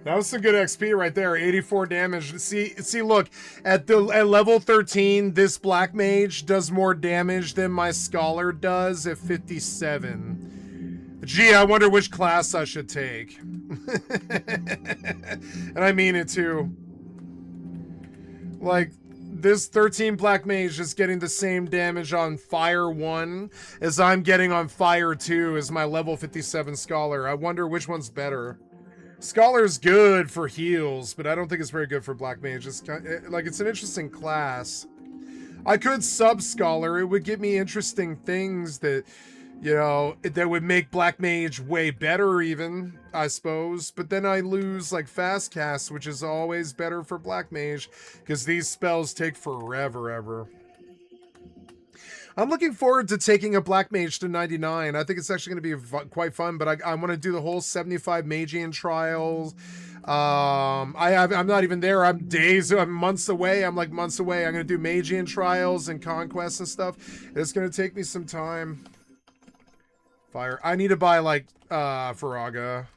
That was some good XP right there. 84 damage. See, look at level 13. This black mage does more damage than my scholar does at 57. Gee, I wonder which class I should take. And I mean it too. Like, this 13 Black Mage is getting the same damage on Fire 1 as I'm getting on Fire 2 as my level 57 Scholar. I wonder which one's better. Scholar's good for heals, but I don't think it's very good for Black Mage. It's like, it's an interesting class. I could sub-Scholar. It would give me interesting things that, you know, that would make Black Mage way better even, I suppose. But then I lose, like, Fast Cast, which is always better for Black Mage, because these spells take forever, ever. I'm looking forward to taking a Black Mage to 99. I think it's actually going to be quite fun, but I want to do the whole 75 Magian trials. I'm not even there. I'm months away. I'm like months away. I'm going to do Magian trials and conquests and stuff. It's going to take me some time. Fire. I need to buy, like, Faraga.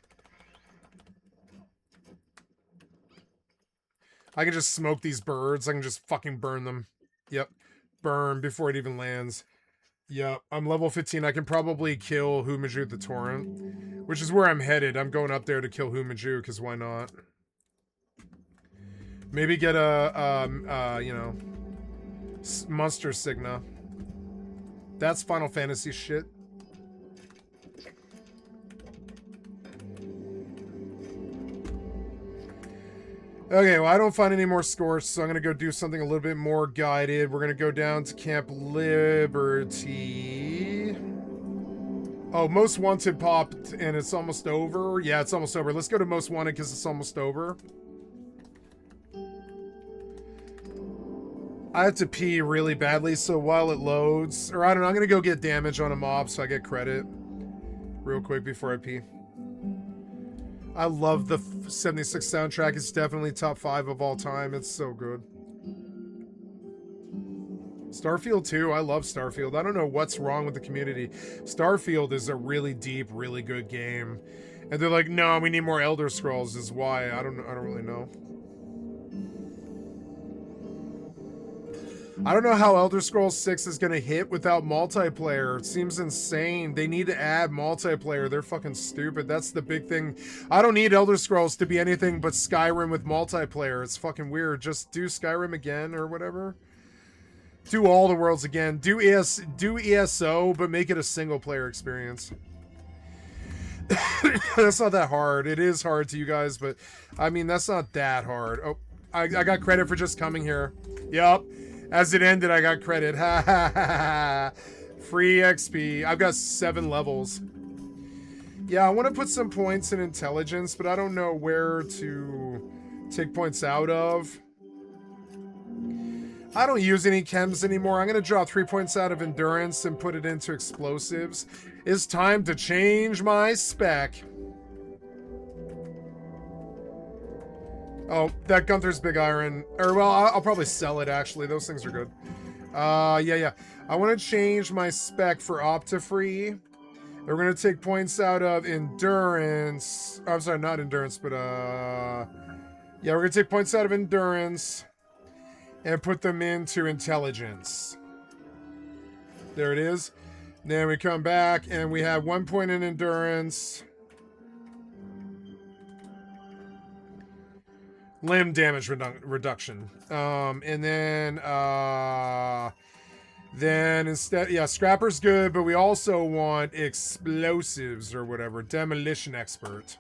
I can just smoke these birds. I can just fucking burn them. Yep. Burn before it even lands. Yep. I'm level 15. I can probably kill Humaju the Torrent, which is where I'm headed. I'm going up there to kill Humaju, because why not? Maybe get a, you know, Monster Signa. That's Final Fantasy shit. Okay, well, I don't find any more Scorch, so I'm going to go do something a little bit more guided. We're going to go down to Camp Liberty. Oh, Most Wanted popped, and it's almost over. Yeah, it's almost over. Let's go to Most Wanted, because it's almost over. I have to pee really badly, so while it loads... Or, I don't know, I'm going to go get damage on a mob, so I get credit. Real quick before I pee. I love the 76 soundtrack. It's definitely top 5 of all time. It's so good. Starfield 2. I love Starfield. I don't know what's wrong with the community. Starfield is a really deep, really good game. And they're like, no, we need more Elder Scrolls is why. I don't really know. I don't know how Elder Scrolls 6 is going to hit without multiplayer. It seems insane. They need to add multiplayer. They're fucking stupid. That's the big thing. I don't need Elder Scrolls to be anything but Skyrim with multiplayer. It's fucking weird. Just do Skyrim again or whatever. Do all the worlds again. Do ESO, but make it a single player experience. That's not that hard. It is hard to you guys, but I mean, that's not that hard. Oh, I got credit for just coming here. Yup. As it ended, I got credit. Ha ha ha ha. Free XP. I've got 7 levels. Yeah, I want to put some points in intelligence, but I don't know where to take points out of. I don't use any chems anymore. I'm going to draw 3 points out of endurance and put it into explosives. It's time to change my spec. Oh, that Gunther's Big Iron. Or, well, I'll probably sell it, actually. Those things are good. Yeah. I want to change my spec for Optifree. We're going to take points out of endurance. Oh, I'm sorry, not endurance, but, yeah, we're going to take points out of endurance and put them into intelligence. There it is. Then we come back, and we have 1 point in endurance. Limb damage reduction. And then instead, yeah, Scrapper's good, but we also want explosives or whatever. Demolition expert.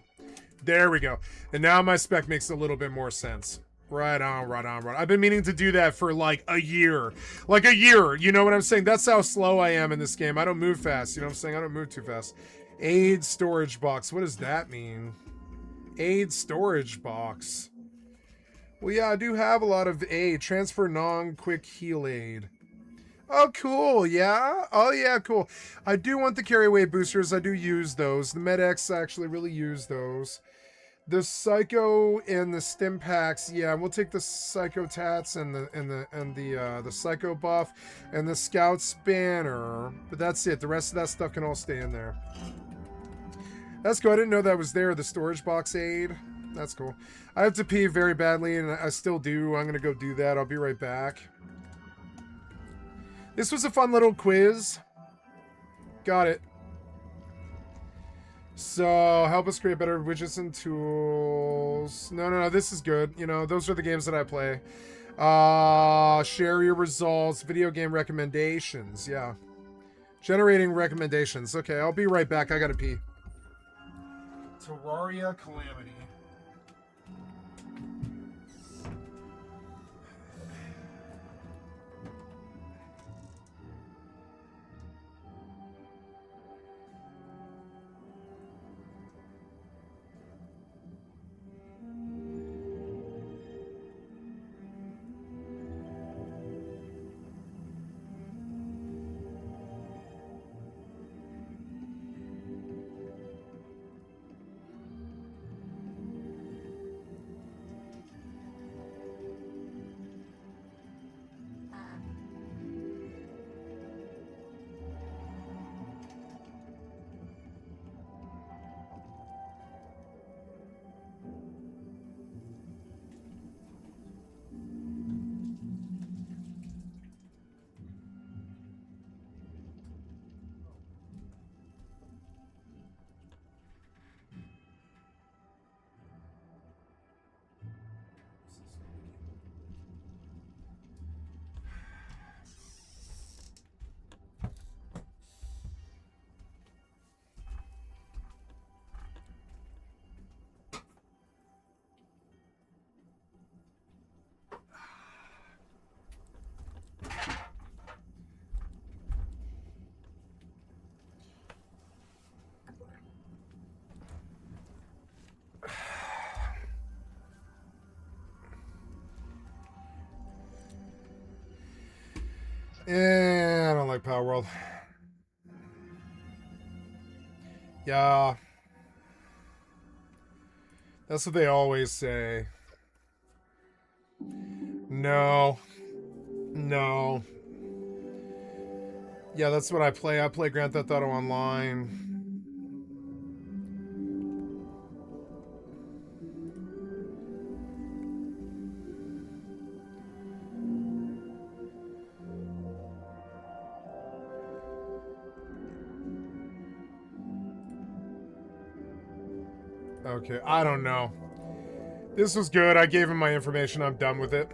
There we go. And now my spec makes a little bit more sense. Right on. I've been meaning to do that for like a year. Like a year, you know what I'm saying? That's how slow I am in this game. I don't move fast, you know what I'm saying? I don't move too fast. Aid storage box. What does that mean? Aid storage box. Well, yeah, I do have a lot of aid. Transfer non-quick heal aid. Oh, cool, yeah? Oh, yeah, cool. I do want the carry away boosters. I do use those. The Med-X, I actually really use those. The Psycho and the Stim Packs, yeah, we'll take the Psycho Tats and the Psycho Buff and the Scout's Banner. But that's it. The rest of that stuff can all stay in there. That's cool. I didn't know that was there, the storage box aid. That's cool. I have to pee very badly, and I still do. I'm going to go do that. I'll be right back. This was a fun little quiz. Got it. So, help us create better widgets and tools. No, this is good. You know, those are the games that I play. Share your results. Video game recommendations. Yeah. Generating recommendations. Okay, I'll be right back. I gotta pee. Terraria Calamity. I don't like Power World. Yeah. That's what they always say. No. No. Yeah, that's what I play. I play Grand Theft Auto Online. Okay, I don't know. This was good. I gave him my information. I'm done with it.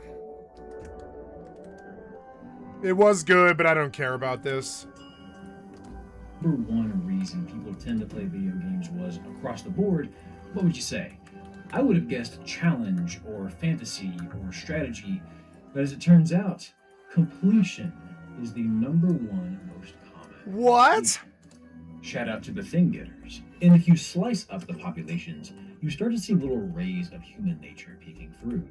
It was good, but I don't care about this. Number one reason people tend to play video games was across the board. What would you say? I would have guessed challenge or fantasy or strategy, but as it turns out, completion is the number one most common. What? Shout out to the thing getters. And if you slice up the populations, you start to see little rays of human nature peeking through.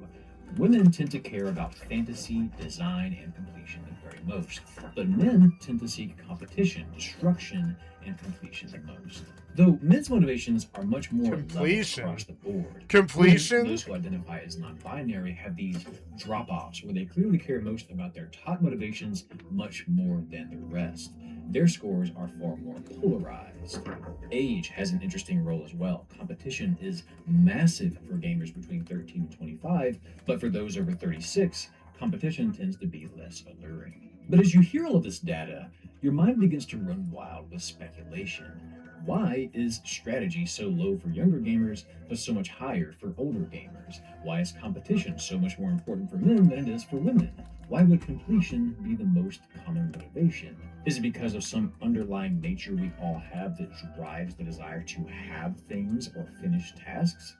Women tend to care about fantasy, design, and completion the very most, but men tend to seek competition, destruction, and completion the most. Though men's motivations are much more level Completion. across the board. Completion? Those who identify as non-binary have these drop-offs where they clearly care most about their top motivations much more than the rest. Their scores are far more polarized. Age has an interesting role as well. Competition is massive for gamers between 13 and 25, but for those over 36, competition tends to be less alluring. But as you hear all of this data, your mind begins to run wild with speculation. Why is strategy so low for younger gamers, but so much higher for older gamers? Why is competition so much more important for men than it is for women? Why would completion be the most common motivation? Is it because of some underlying nature we all have that drives the desire to have things or finish tasks?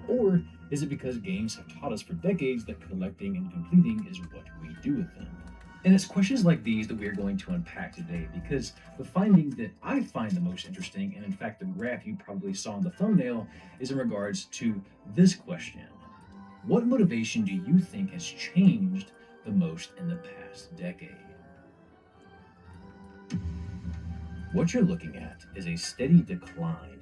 Or is it because games have taught us for decades that collecting and completing is what we do with them? And it's questions like these that we are going to unpack today, because the finding that I find the most interesting, and in fact the graph you probably saw in the thumbnail, is in regards to this question. What motivation do you think has changed the most in the past decade? What you're looking at is a steady decline.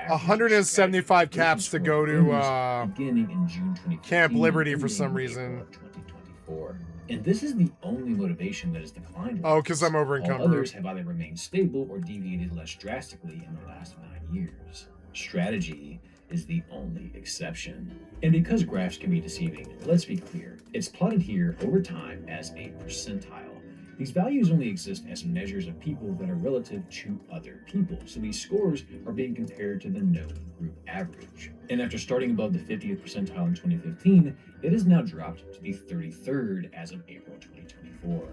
175 caps to go to beginning in June 2015, Camp Liberty for ending some in reason. April of 2024. And this is the only motivation that has declined. Oh, because I'm over All encumbered. others have either remained stable or deviated less drastically in the last 9 years. Strategy is the only exception. And because graphs can be deceiving, let's be clear. It's plotted here over time as a percentile. These values only exist as measures of people that are relative to other people, so these scores are being compared to the known group average. And after starting above the 50th percentile in 2015, it has now dropped to the 33rd as of April 2024.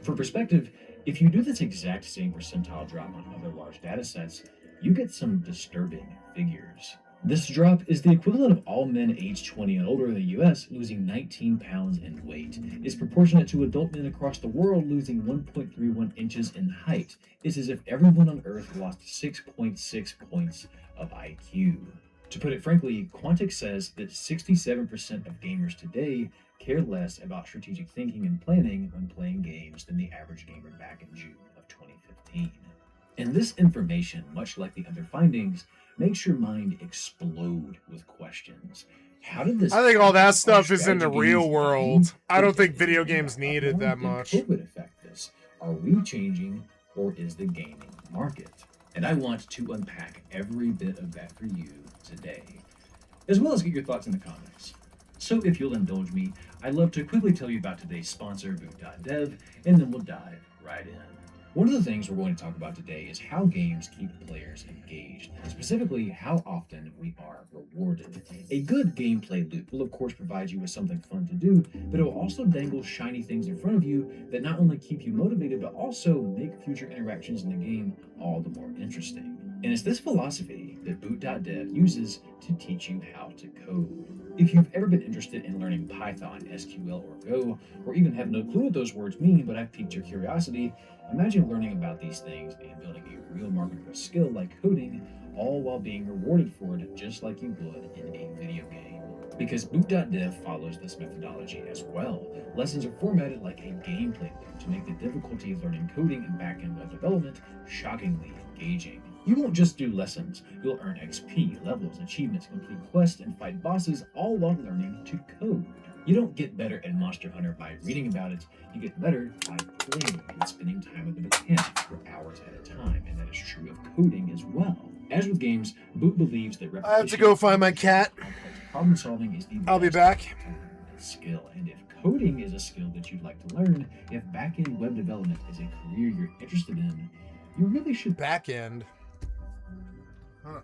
For perspective, if you do this exact same percentile drop on other large data sets, you get some disturbing figures. This drop is the equivalent of all men aged 20 and older in the US losing 19 pounds in weight, is proportionate to adult men across the world losing 1.31 inches in height. It's as if everyone on Earth lost 6.6 points of IQ. To put it frankly, Quantic says that 67% of gamers today care less about strategic thinking and planning when playing games than the average gamer back in June of 2015. And this information, much like the other findings, makes your mind explode with questions. How did this? I think all that Are stuff is in the strategy real games world. dying? I don't Did think AI video end games up need it more? that Did much. COVID affect this? Are we changing, or is the gaming market? And I want to unpack every bit of that for you today, as well as get your thoughts in the comments. So if you'll indulge me, I'd love to quickly tell you about today's sponsor, boot.dev, and then we'll dive right in. One of the things we're going to talk about today is how games keep players engaged, specifically how often we are rewarded. A good gameplay loop will of course provide you with something fun to do, but it will also dangle shiny things in front of you that not only keep you motivated, but also make future interactions in the game all the more interesting. And it's this philosophy that boot.dev uses to teach you how to code. If you've ever been interested in learning Python, SQL, or Go, or even have no clue what those words mean but have piqued your curiosity, imagine learning about these things and building a real marketable skill like coding, all while being rewarded for it just like you would in a video game. Because boot.dev follows this methodology as well. Lessons are formatted like a gameplay loop to make the difficulty of learning coding and back-end web development shockingly engaging. You won't just do lessons, you'll earn XP, levels, achievements, complete quests, and fight bosses, all while learning to code. You don't get better at Monster Hunter by reading about it, you get better by playing and spending time with the mechanics for hours at a time, and that is true of coding as well. As with games, Boot believes that repetition... I have to go find my cat. Problem solving is the I'll be best back. to learn a skill, and if coding is a skill that you'd like to learn, if back-end web development is a career you're interested in, you really should... Back end. Huh.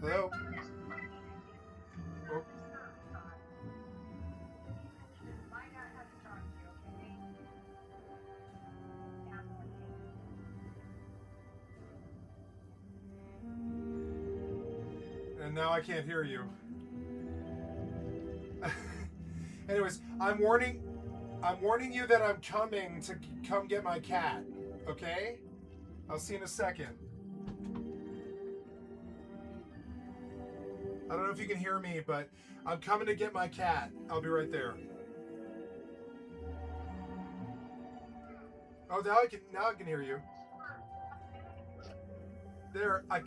Hello? Oh. And now I can't hear you. Anyways, I'm warning you that I'm coming to come get my cat. Okay? I'll see you in a second. I don't know if you can hear me, but I'm coming to get my cat. I'll be right there. Oh, now I can hear you. There, all right.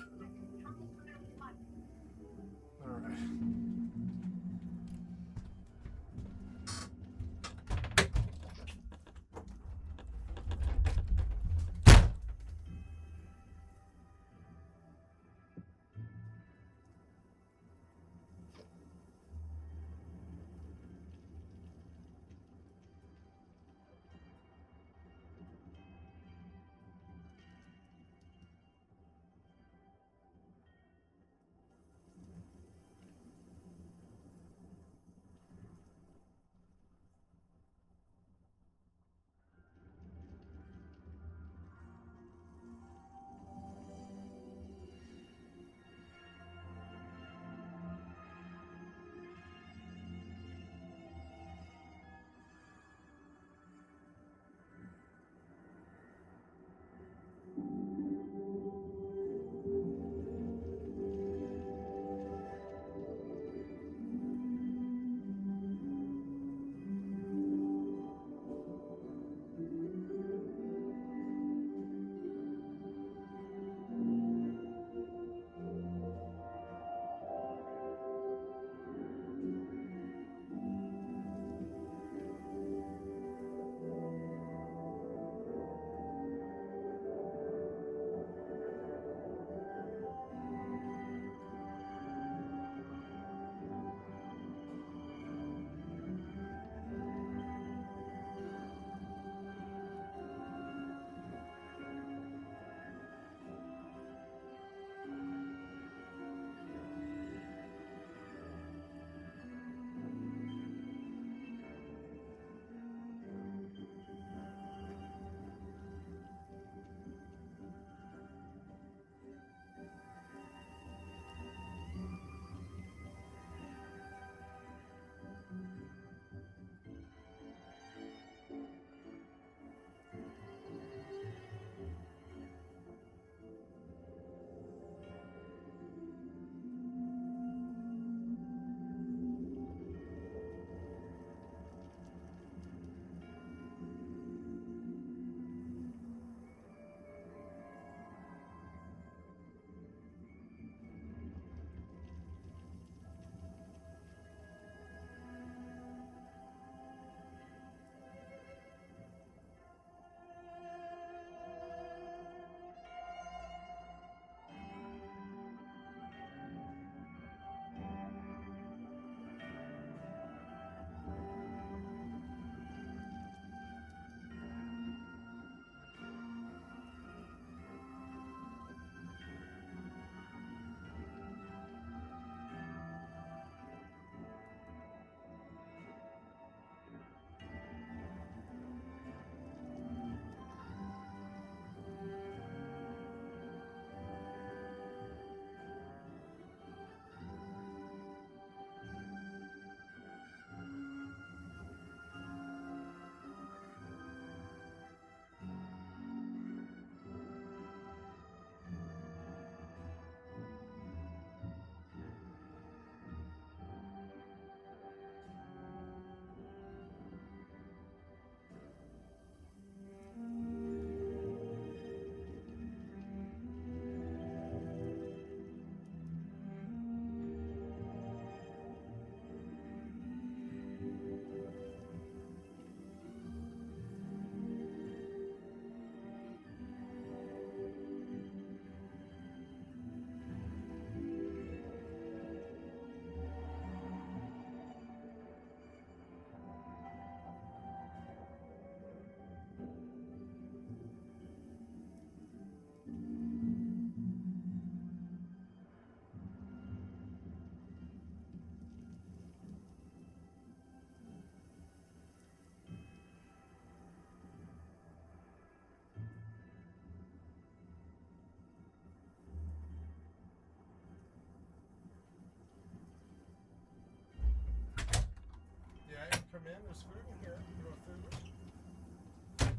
him in. There's food in here. You want food?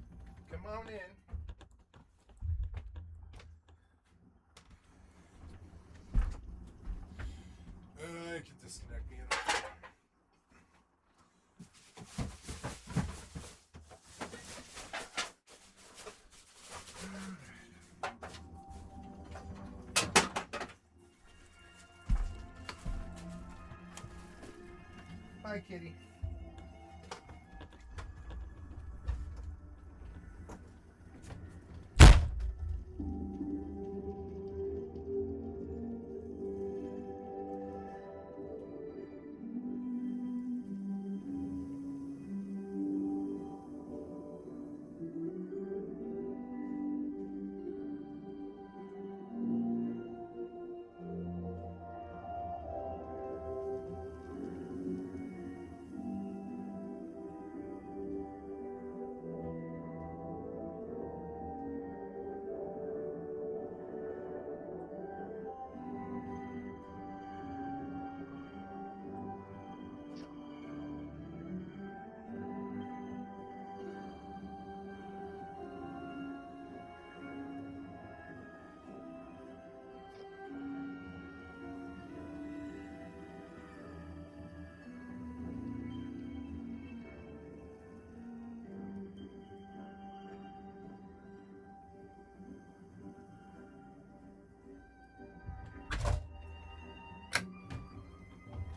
Come on in. I can disconnect me. Hi, kitty.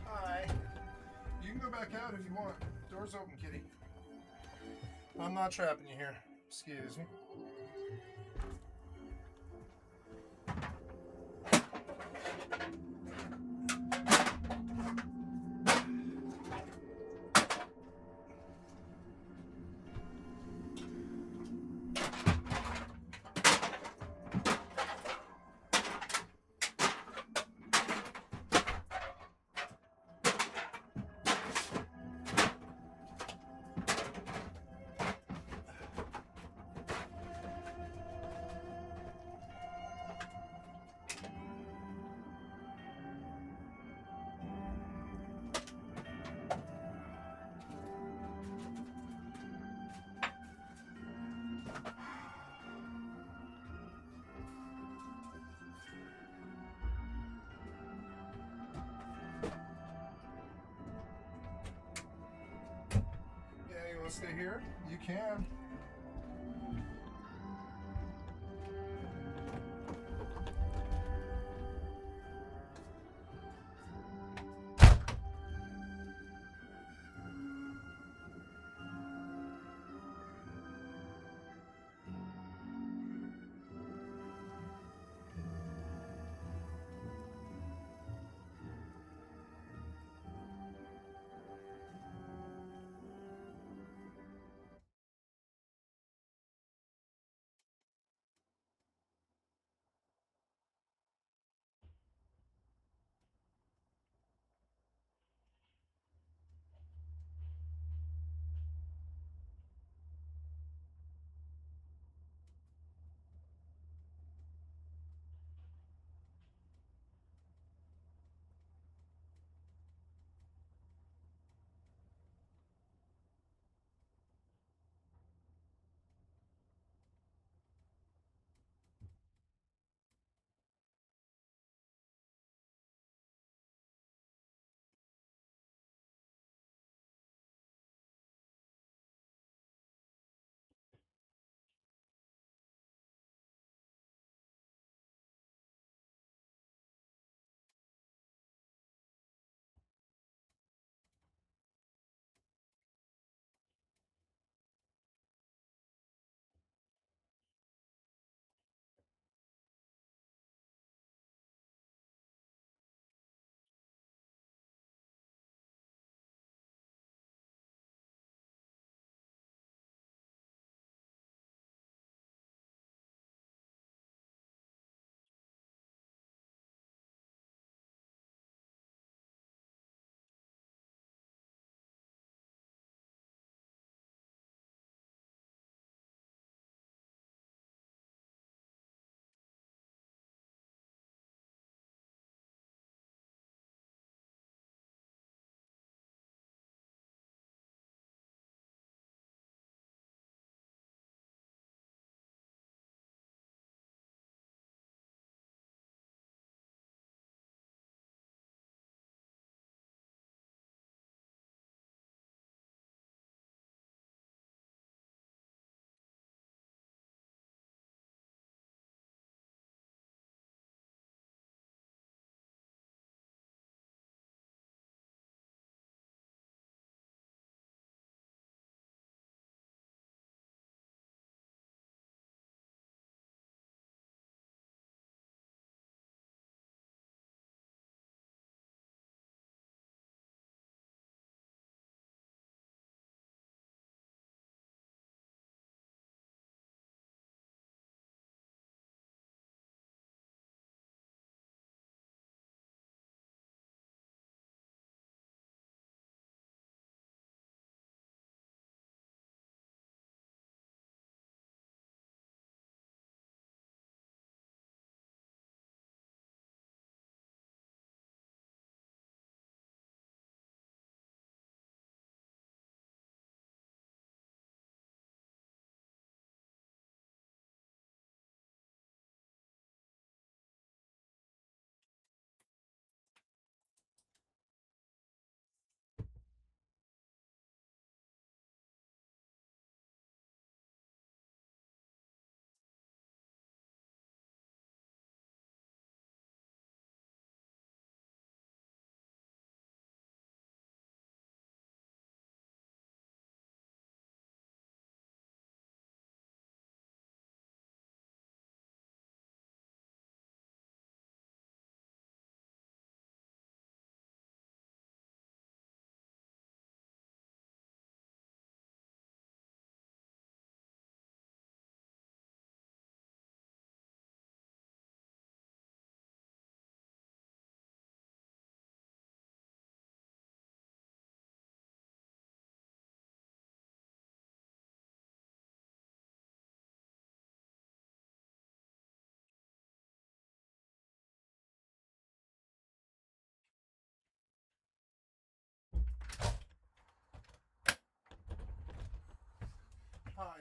Hi. You can go back out if you want. Door's open, kitty. I'm not trapping you here. Excuse me. Yeah, you want to stay here? You can.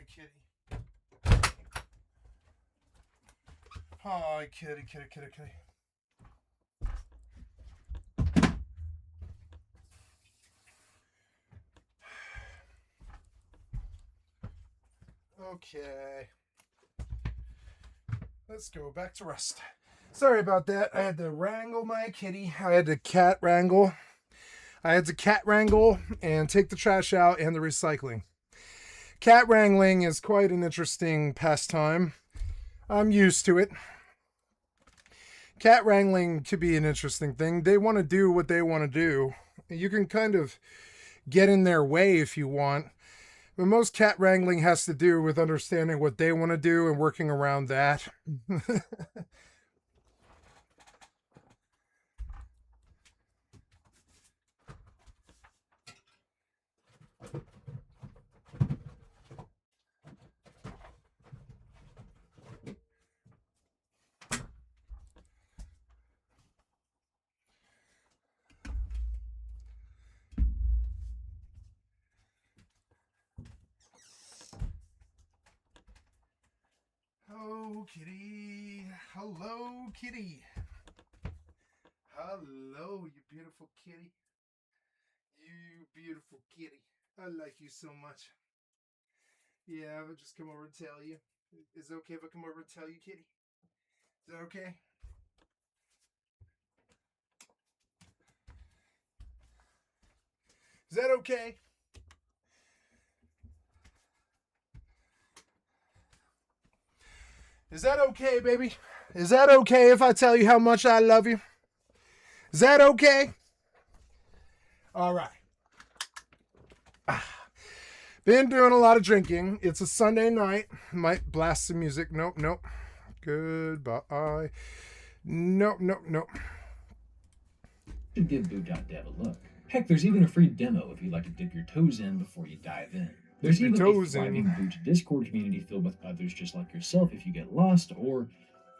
kitty. Hi, kitty, kitty, kitty, kitty. Okay. Let's go back to rest. Sorry about that. I had to wrangle my kitty. I had to cat wrangle. I had to cat wrangle and take the trash out and the recycling. Cat wrangling is quite an interesting pastime. I'm used to it. Cat wrangling could be an interesting thing. They want to do what they want to do. You can kind of get in their way if you want. But most cat wrangling has to do with understanding what they want to do and working around that. Oh, kitty. Hello, kitty. Hello, you beautiful kitty. You beautiful kitty. I like you so much. Yeah, I would just come over and tell you. Is it okay if I come over and tell you, kitty? Is that okay? Is that okay? Is that okay, baby? Is that okay if I tell you how much I love you? Is that okay? All right. Been doing a lot of drinking. It's a Sunday night. Might blast some music. Nope, nope. Goodbye. Nope, nope, nope. Should give Boot.dev a look. Heck, there's even a free demo if you'd like to dip your toes in before you dive in. There's even a thriving Boot Discord community filled with others just like yourself if you get lost, or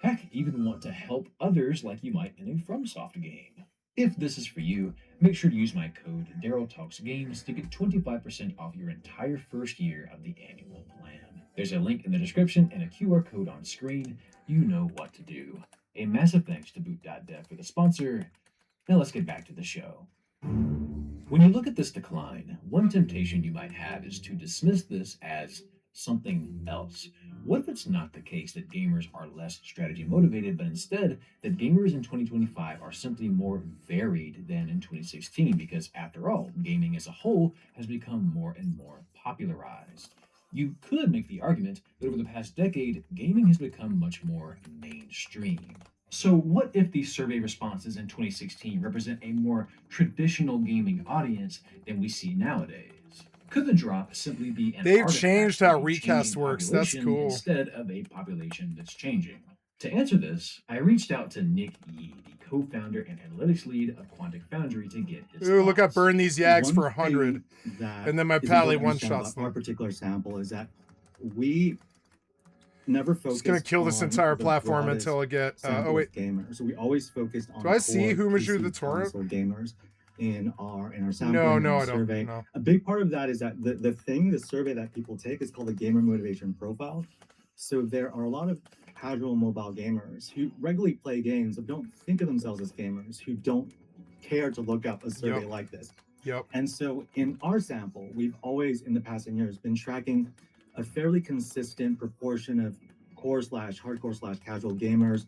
heck, even want to help others like you might in a FromSoft game. If this is for you, make sure to use my code DarylTalksGames to get 25% off your entire first year of the annual plan. There's a link in the description and a QR code on screen. You know what to do. A massive thanks to Boot.dev for the sponsor. Now let's get back to the show. When you look at this decline, one temptation you might have is to dismiss this as something else. What if it's not the case that gamers are less strategy motivated, but instead that gamers in 2025 are simply more varied than in 2016? Because after all, gaming as a whole has become more and more popularized. You could make the argument that over the past decade, gaming has become much more mainstream. So what if the survey responses in 2016 represent a more traditional gaming audience than we see nowadays? Could the drop simply be an They've changed how recast works. That's cool. Instead of a population that's changing? To answer this, I reached out to Nick Yee, the co-founder and analytics lead of Quantic Foundry, to get his Ooh, look, I thoughts. burned these Yags for 100. And then my Pally one-shots them. Our particular sample is that we never focused. Just gonna kill this entire platform until I get. Oh wait, gamers. So we always focused on. Do I see who Major the Torrent? Gamers in our sampling no, I survey. don't. No. A big part of that is that the survey that people take is called a gamer motivation profile. So there are a lot of casual mobile gamers who regularly play games but don't think of themselves as gamers, who don't care to look up a survey like this. Yep. And so in our sample, we've always in the past 10 years been tracking a fairly consistent proportion of core/hardcore/ casual gamers.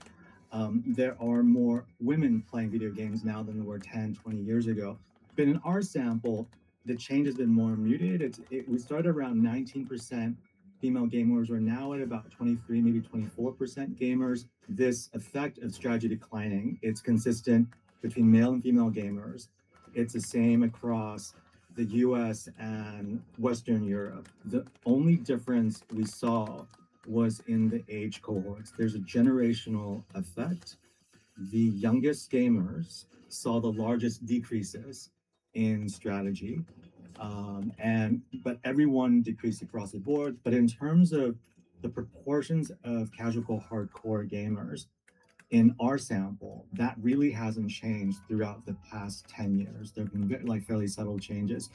There are more women playing video games now than there were 10, 20 years ago. But in our sample, the change has been more muted. We started around 19% female gamers. We're now at about 23, maybe 24% gamers. This effect of strategy declining, it's consistent between male and female gamers. It's the same across the US and Western Europe. The only difference we saw was in the age cohorts. There's a generational effect. The youngest gamers saw the largest decreases in strategy, but everyone decreased across the board. But in terms of the proportions of casual hardcore gamers in our sample, that really hasn't changed throughout the past 10 years. There have been fairly subtle changes.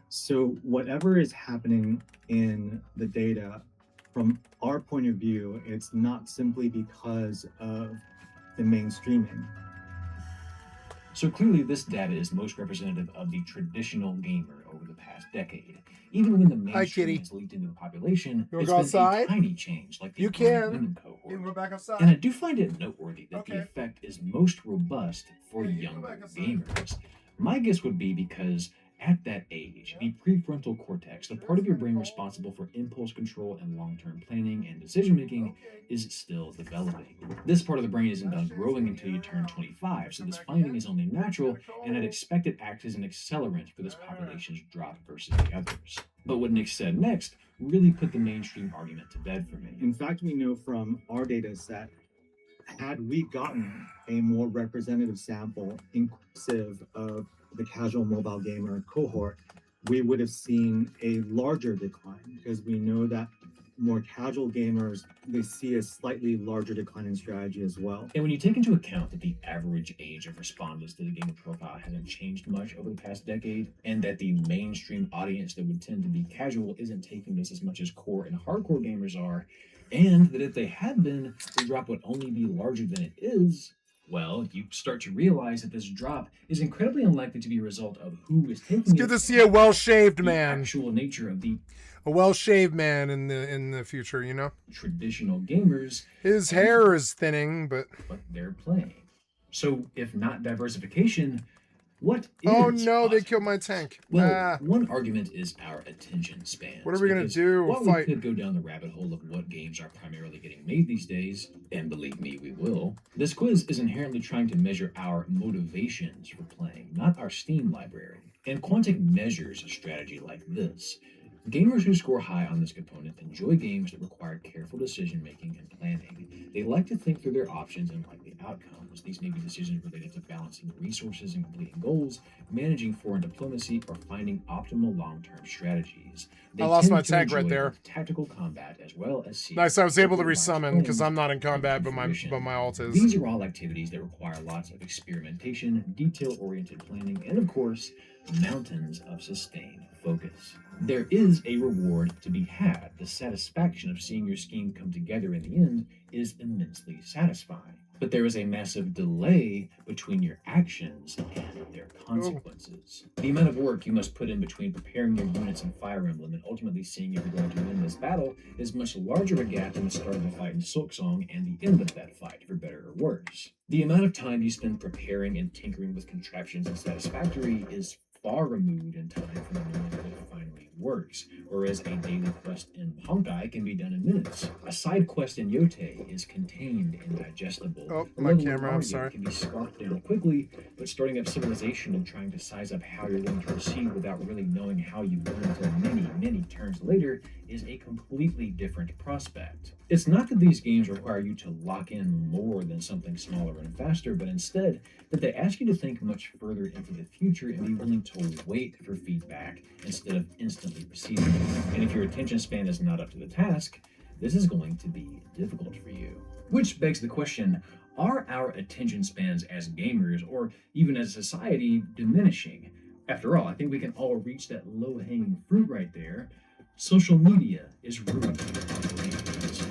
So whatever is happening in the data From our point of view, it's not simply because of the mainstreaming. So clearly this data is most representative of the traditional gamer over the past decade. Even when the mainstream kitty. has leaked into the population, You wanna it's go been outside? a tiny change like the You growing can. women You can cohort. go back outside. And I do find it noteworthy that Okay. the effect is most robust for Yeah, you can go younger back outside. gamers. My guess would be because at that age, the prefrontal cortex, the part of your brain responsible for impulse control and long-term planning and decision-making, is still developing. This part of the brain isn't done growing until you turn 25, so this finding is only natural, and I'd expect it acts as an accelerant for this population's drop versus the others. But what Nick said next really put the mainstream argument to bed for me. In fact, we know from our data set, had we gotten a more representative sample inclusive of the casual mobile gamer cohort, we would have seen a larger decline because we know that more casual gamers, they see a slightly larger decline in strategy as well. And when you take into account that the average age of respondents to the gamer profile hasn't changed much over the past decade, and that the mainstream audience that would tend to be casual isn't taking this as much as core and hardcore gamers are, and that if they had been, the drop would only be larger than it is, well, you start to realize that this drop is incredibly unlikely to be a result of who is taking It's it. good to see a well-shaved the man. actual nature of the A well-shaved man in the future, you know? traditional gamers, His hair is thinning, but what they're playing. So, if not diversification, what is oh no, they positive? killed my tank. Well, one argument is our attention spans. What are we gonna because do? While Fight? we could go down the rabbit hole of what games are primarily getting made these days, and believe me, we will, this quiz is inherently trying to measure our motivations for playing, not our Steam library. And Quantic measures a strategy like this. Gamers who score high on this component enjoy games that require careful decision making and planning. They like to think through their options and likely outcomes. These may be decisions related to balancing resources and completing goals, managing foreign diplomacy, or finding optimal long-term strategies. They I lost tend my to tank right enjoy there. both tactical combat as well as Nice, I was able to organized resummon because plans I'm not in combat, and but my fruition. alt is. These are all activities that require lots of experimentation, detail-oriented planning, and of course, mountains of sustained focus. There is a reward to be had. The satisfaction of seeing your scheme come together in the end is immensely satisfying. But there is a massive delay between your actions and their consequences. The amount of work you must put in between preparing your units in Fire Emblem and ultimately seeing if you're going to win this battle is much larger a gap than the start of the fight in Silksong and the end of that fight, for better or worse. The amount of time you spend preparing and tinkering with contraptions in Satisfactory is far removed in time from the moment that it finally works, whereas a daily quest in Honkai can be done in minutes. A side quest in Yote is contained and digestible. Oh, A my level in camera, I'm Mario sorry. can be scarfed down quickly, but starting up Civilization and trying to size up how you're going to proceed without really knowing how you will until many, many turns later is a completely different prospect. It's not that these games require you to lock in more than something smaller and faster, but instead that they ask you to think much further into the future and be willing to wait for feedback instead of instantly receiving it. And if your attention span is not up to the task, this is going to be difficult for you. Which begs the question, are our attention spans as gamers, or even as a society, diminishing? After all, I think we can all reach that low-hanging fruit right there. Social media is ruining our brains.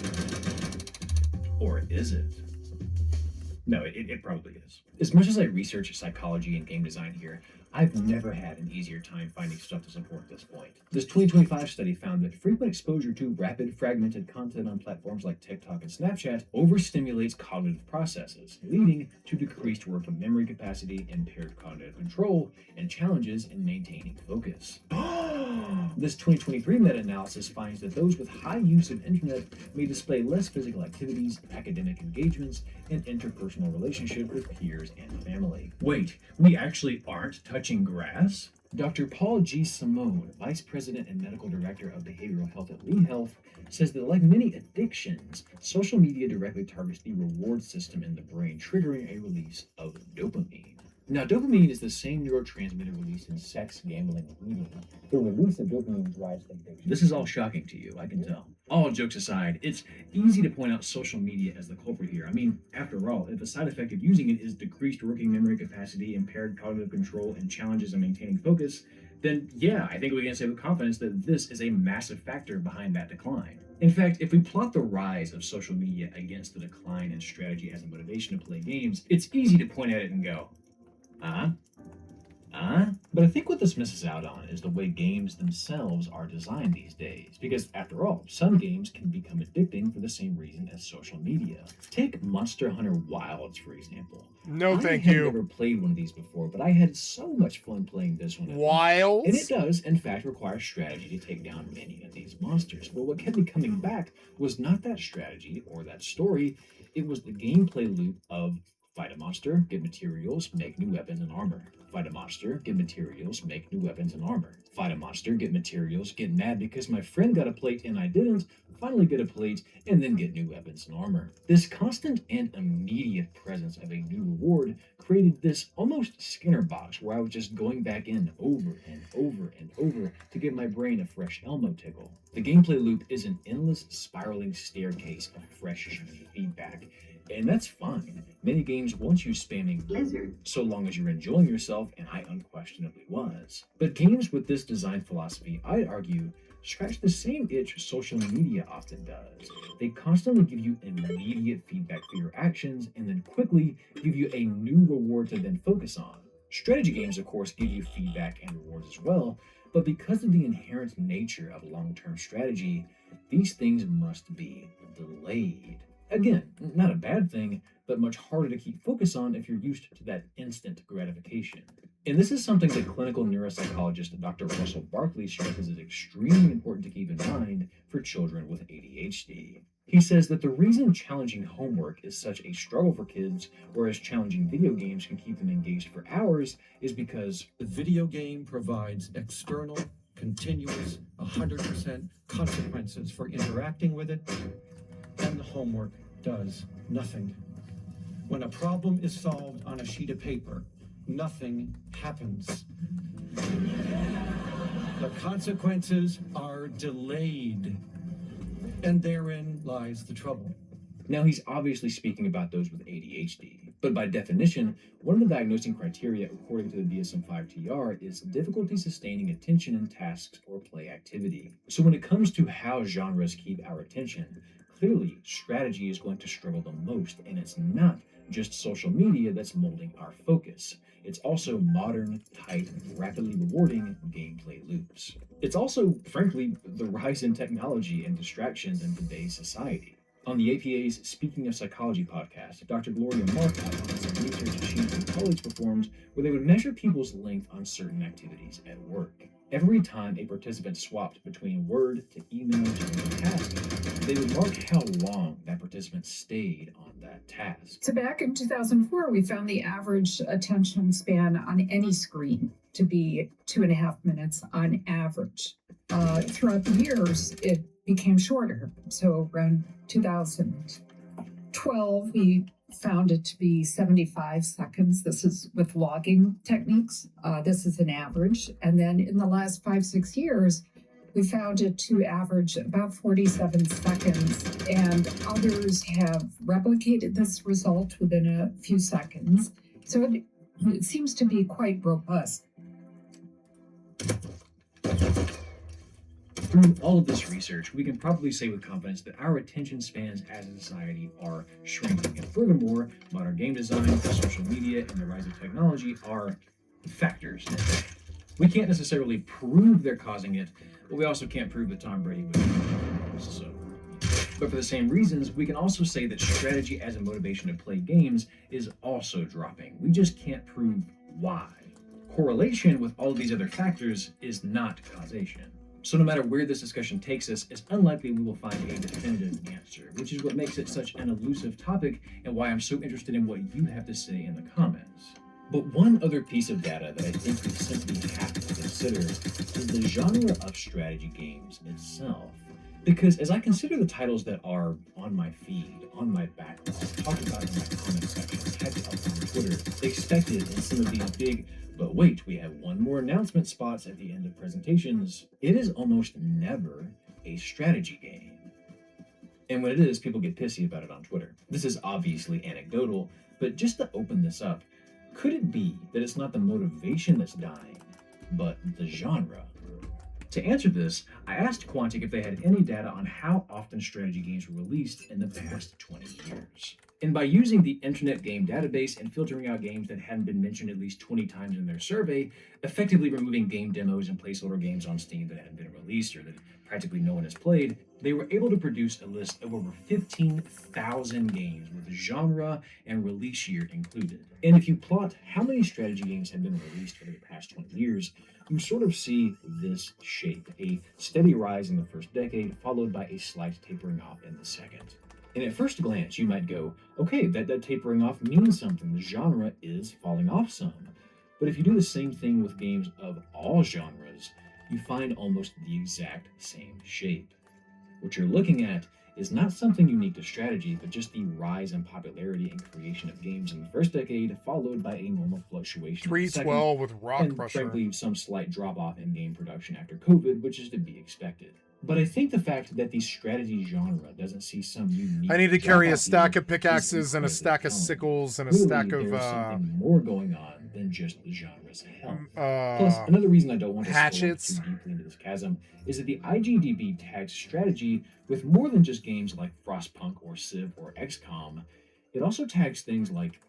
Or is it? No, it probably is. As much as I research psychology and game design here, I've never had an easier time finding stuff to support this point. This 2025 study found that frequent exposure to rapid, fragmented content on platforms like TikTok and Snapchat overstimulates cognitive processes, leading to decreased working memory capacity, impaired cognitive control, and challenges in maintaining focus. This 2023 meta-analysis finds that those with high use of internet may display less physical activities, academic engagements, and interpersonal relationships with peers and family. Wait, we actually aren't touching grass? Dr. Paul G. Simone, Vice President and Medical Director of Behavioral Health at Lee Health, says that like many addictions, social media directly targets the reward system in the brain, triggering a release of dopamine. Now, dopamine is the same neurotransmitter released in sex, gambling, and eating. The release of dopamine drives addiction. This is all shocking to you, I can tell. All jokes aside, it's easy to point out social media as the culprit here. I mean, after all, if a side effect of using it is decreased working memory capacity, impaired cognitive control, and challenges in maintaining focus, then yeah, I think we can say with confidence that this is a massive factor behind that decline. In fact, if we plot the rise of social media against the decline in strategy as a motivation to play games, it's easy to point at it and go, but I think what this misses out on is the way games themselves are designed these days. Because after all, some games can become addicting for the same reason as social media. Take Monster Hunter Wilds, for example. No, thank I had you. never played one of these before, but I had so much fun playing this one. Wilds? And it does, in fact, require strategy to take down many of these monsters. But what kept me coming back was not that strategy or that story, it was the gameplay loop of fight a monster, get materials, make new weapons and armor. Fight a monster, get materials, make new weapons and armor. Fight a monster, get materials, get mad because my friend got a plate and I didn't, finally get a plate, and then get new weapons and armor. This constant and immediate presence of a new reward created this almost Skinner box where I was just going back in over and over and over to give my brain a fresh Elmo tickle. The gameplay loop is an endless spiraling staircase of fresh feedback. And that's fine. Many games want you spamming Blizzard, so long as you're enjoying yourself, and I unquestionably was. But games with this design philosophy, I'd argue, scratch the same itch social media often does. They constantly give you immediate feedback for your actions, and then quickly give you a new reward to then focus on. Strategy games, of course, give you feedback and rewards as well, but because of the inherent nature of long-term strategy, these things must be delayed. Again, not a bad thing, but much harder to keep focus on if you're used to that instant gratification. And this is something that clinical neuropsychologist Dr. Russell Barkley stresses is extremely important to keep in mind for children with ADHD. He says that the reason challenging homework is such a struggle for kids, whereas challenging video games can keep them engaged for hours, is because the video game provides external, continuous, 100% consequences for interacting with it, and the homework does nothing. When a problem is solved on a sheet of paper, nothing happens. The consequences are delayed, and therein lies the trouble. Now, he's obviously speaking about those with ADHD, but by definition, one of the diagnosing criteria according to the DSM-5-TR is difficulty sustaining attention in tasks or play activity. So when it comes to how genres keep our attention, clearly strategy is going to struggle the most, and it's not just social media that's molding our focus. It's also modern, tight, rapidly rewarding gameplay loops. It's also, frankly, the rise in technology and distractions in today's society. On the APA's Speaking of Psychology podcast, Dr. Gloria Mark outlined some research she and colleagues performed where they would measure people's length on certain activities at work. Every time a participant swapped between Word to email to another task, they would mark how long that participant stayed on that task. So back in 2004, we found the average attention span on any screen to be 2.5 minutes on average. Throughout the years, it became shorter. So around 2012, we found it to be 75 seconds. This is with logging techniques. This is an average. And then in the last 5-6 years, we found it to average about 47 seconds. And others have replicated this result within a few seconds. So it seems to be quite robust. Through all of this research, we can probably say with confidence that our attention spans as a society are shrinking. And furthermore, modern game design, social media, and the rise of technology are factors. We can't necessarily prove they're causing it, but we also can't prove that Tom Brady was. So, but for the same reasons, we can also say that strategy as a motivation to play games is also dropping. We just can't prove why. Correlation with all of these other factors is not causation. So no matter where this discussion takes us, it's unlikely we will find a definitive answer, which is what makes it such an elusive topic and why I'm so interested in what you have to say in the comments. But one other piece of data that I think we simply have to consider is the genre of strategy games itself. Because as I consider the titles that are on my feed, on my backlog, talked about in my comment section, typed up on Twitter, expected in some of these big but wait, we have one more announcement spots at the end of presentations. It is almost never a strategy game. And when it is, people get pissy about it on Twitter. This is obviously anecdotal, but just to open this up, could it be that it's not the motivation that's dying, but the genre? To answer this, I asked Quantic if they had any data on how often strategy games were released in the past 20 years. And by using the Internet Game Database and filtering out games that hadn't been mentioned at least 20 times in their survey, effectively removing game demos and placeholder games on Steam that hadn't been released or that practically no one has played, they were able to produce a list of over 15,000 games with genre and release year included. And if you plot how many strategy games have been released over the past 20 years, you sort of see this shape, a steady rise in the first decade, followed by a slight tapering off in the second. And at first glance, you might go, okay, that tapering off means something. The genre is falling off some. But if you do the same thing with games of all genres, you find almost the exact same shape. What you're looking at is not something unique to strategy, but just the rise in popularity and creation of games in the first decade, followed by a normal fluctuation in the second, 312 with Rock and Crusher. frankly, some slight drop-off in game production after COVID, which is to be expected. But I think the fact that the strategy genre doesn't see some unique... I need to carry a drop-off stack either of pickaxes is and a incredibly stack of telling. sickles and a Clearly, stack of there's something more going on than just the genre's health. Plus, another reason I don't want to hatchets. slow too deeply into this chasm is that the IGDB tags strategy with more than just games like Frostpunk or Civ or XCOM. It also tags things like